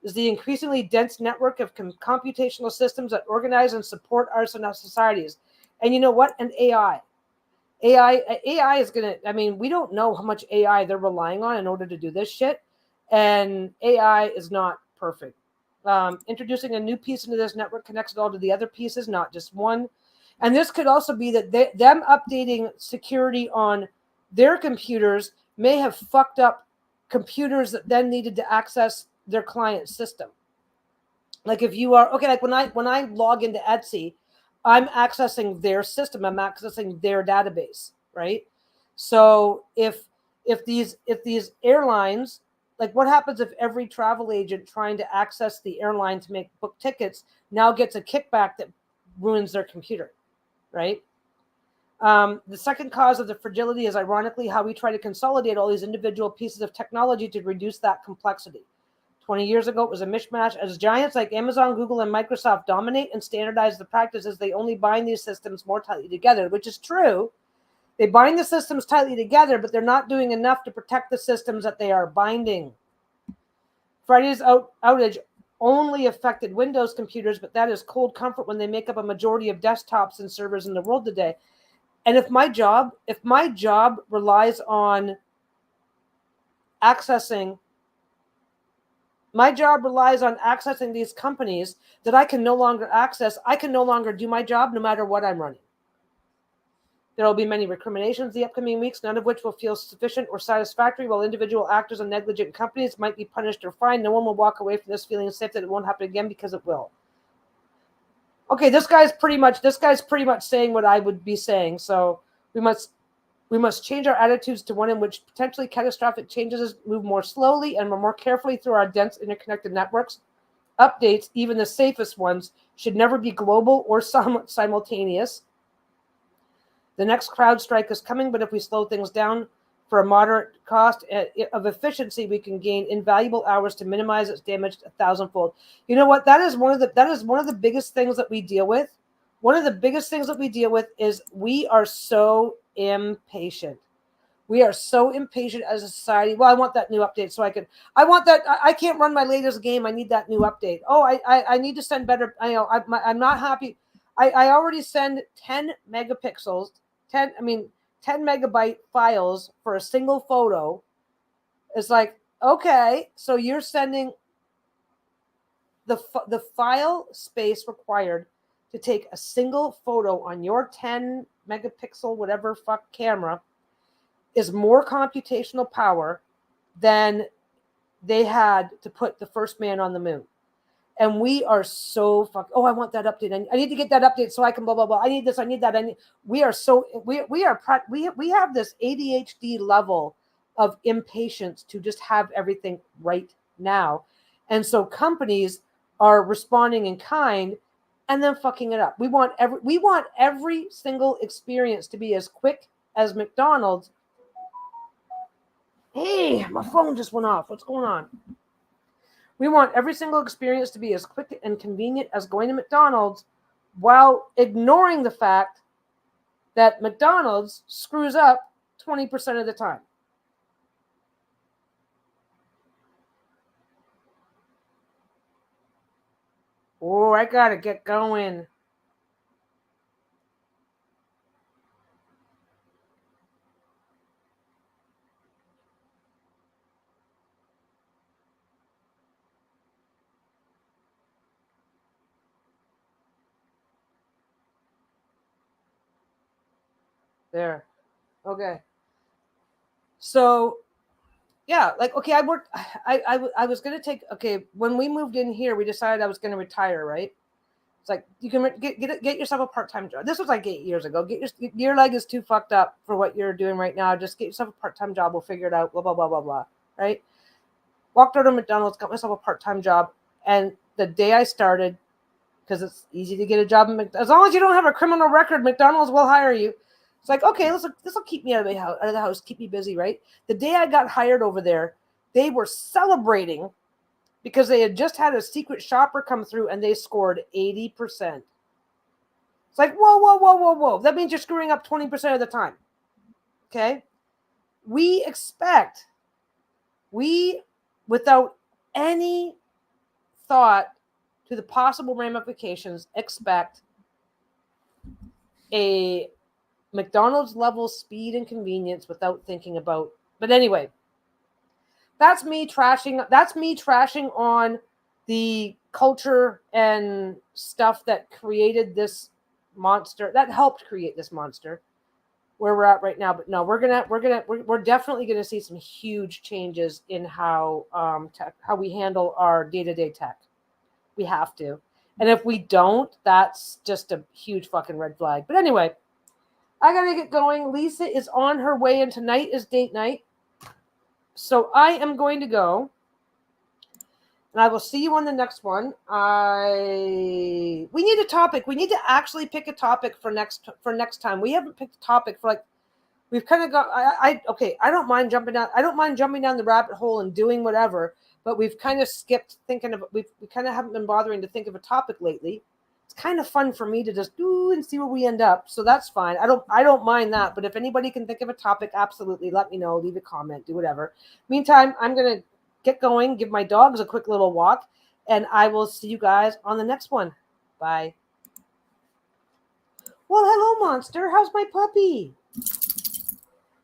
Is the increasingly dense network of computational systems that organize and support our societies. And you know what? And AI is going to, we don't know how much AI they're relying on in order to do this shit. And AI is not perfect. Introducing a new piece into this network connects it all to the other pieces, not just one. And this could also be that them updating security on their computers may have fucked up computers that then needed to access their client system. Like if you are, like when I log into Etsy, I'm accessing their system, I'm accessing their database, right? So if these airlines, like what happens if every travel agent trying to access the airline to book tickets now gets a kickback that ruins their computer, right? The second cause of the fragility is ironically how we try to consolidate all these individual pieces of technology to reduce that complexity. 20 years ago, it was a mishmash. As giants like Amazon, Google, and Microsoft dominate and standardize the practices, they only bind these systems more tightly together, which is true. They bind the systems tightly together, but they're not doing enough to protect the systems that they are binding. Friday's outage only affected Windows computers, but that is cold comfort when they make up a majority of desktops and servers in the world today. And if my job relies on accessing these companies that I can no longer access, I can no longer do my job no matter what I'm running. There will be many recriminations the upcoming weeks, none of which will feel sufficient or satisfactory. While individual actors and negligent companies might be punished or fined, no one will walk away from this feeling safe that it won't happen again, because it will. Okay, this guy's pretty much saying what I would be saying. So we must change our attitudes to one in which potentially catastrophic changes move more slowly and more carefully through our dense interconnected networks. Updates, even the safest ones, should never be global or simultaneous. The next CrowdStrike is coming, but if we slow things down For a moderate cost of efficiency, we can gain invaluable hours to minimize its damage 1,000-fold. You know what? That is one of the biggest things that we deal with. One of the biggest things that we deal with is we are so impatient. We are so impatient as a society. Well, I want that new update so I want that. I can't run my latest game. I need that new update. Oh, I need to send better. I'm not happy. I already send 10 megapixels, 10 megabyte files for a single photo. It's like, okay, so you're sending the file space required to take a single photo on your 10 megapixel, whatever fuck camera is more computational power than they had to put the first man on the moon. And we are so fucked. Oh, I want that update. I need to get that update so I can blah, blah, blah. I need this. I need that. We have this ADHD level of impatience to just have everything right now. And so companies are responding in kind and then fucking it up. We want every single experience to be as quick as McDonald's. Hey, my phone just went off. What's going on? We want every single experience to be as quick and convenient as going to McDonald's, while ignoring the fact that McDonald's screws up 20% of the time. Oh, I gotta get going. There. Okay. So, yeah, like, okay, I was going to take, okay, when we moved in here, we decided I was going to retire, right? It's like, you can get yourself a part-time job. This was like 8 years ago. Your leg is too fucked up for what you're doing right now. Just get yourself a part-time job. We'll figure it out, blah, blah, blah, blah, blah, right? Walked out of McDonald's, got myself a part-time job. And the day I started, because it's easy to get a job, as long as you don't have a criminal record, McDonald's will hire you. It's like, okay, this will keep me out of the house, keep me busy, right? The day I got hired over there, they were celebrating because they had just had a secret shopper come through and they scored 80%. It's like, whoa, whoa, whoa, whoa, whoa. That means you're screwing up 20% of the time. Okay? Without any thought to the possible ramifications, expect a McDonald's level speed and convenience without thinking about. But anyway, that's me trashing on the culture and stuff that created this monster, that helped create this monster where we're at right now. But no, we're definitely gonna see some huge changes in how we handle our day-to-day tech. We have to. And if we don't, that's just a huge fucking red flag. But anyway, I gotta get going. Lisa is on her way, and tonight is date night. So I am going to go, and I will see you on the next one. We need a topic. We need to actually pick a topic for next time. We haven't picked a topic for we've kind of got. I don't mind jumping down. I don't mind jumping down the rabbit hole and doing whatever. But we've kind of skipped thinking of. We kind of haven't been bothering to think of a topic lately. It's kind of fun for me to just do and see where we end up. So that's fine. I don't mind that. But if anybody can think of a topic, absolutely let me know. Leave a comment, do whatever. Meantime, I'm going to get going, give my dogs a quick little walk, and I will see you guys on the next one. Bye. Well, hello, monster. How's my puppy?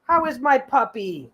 How is my puppy?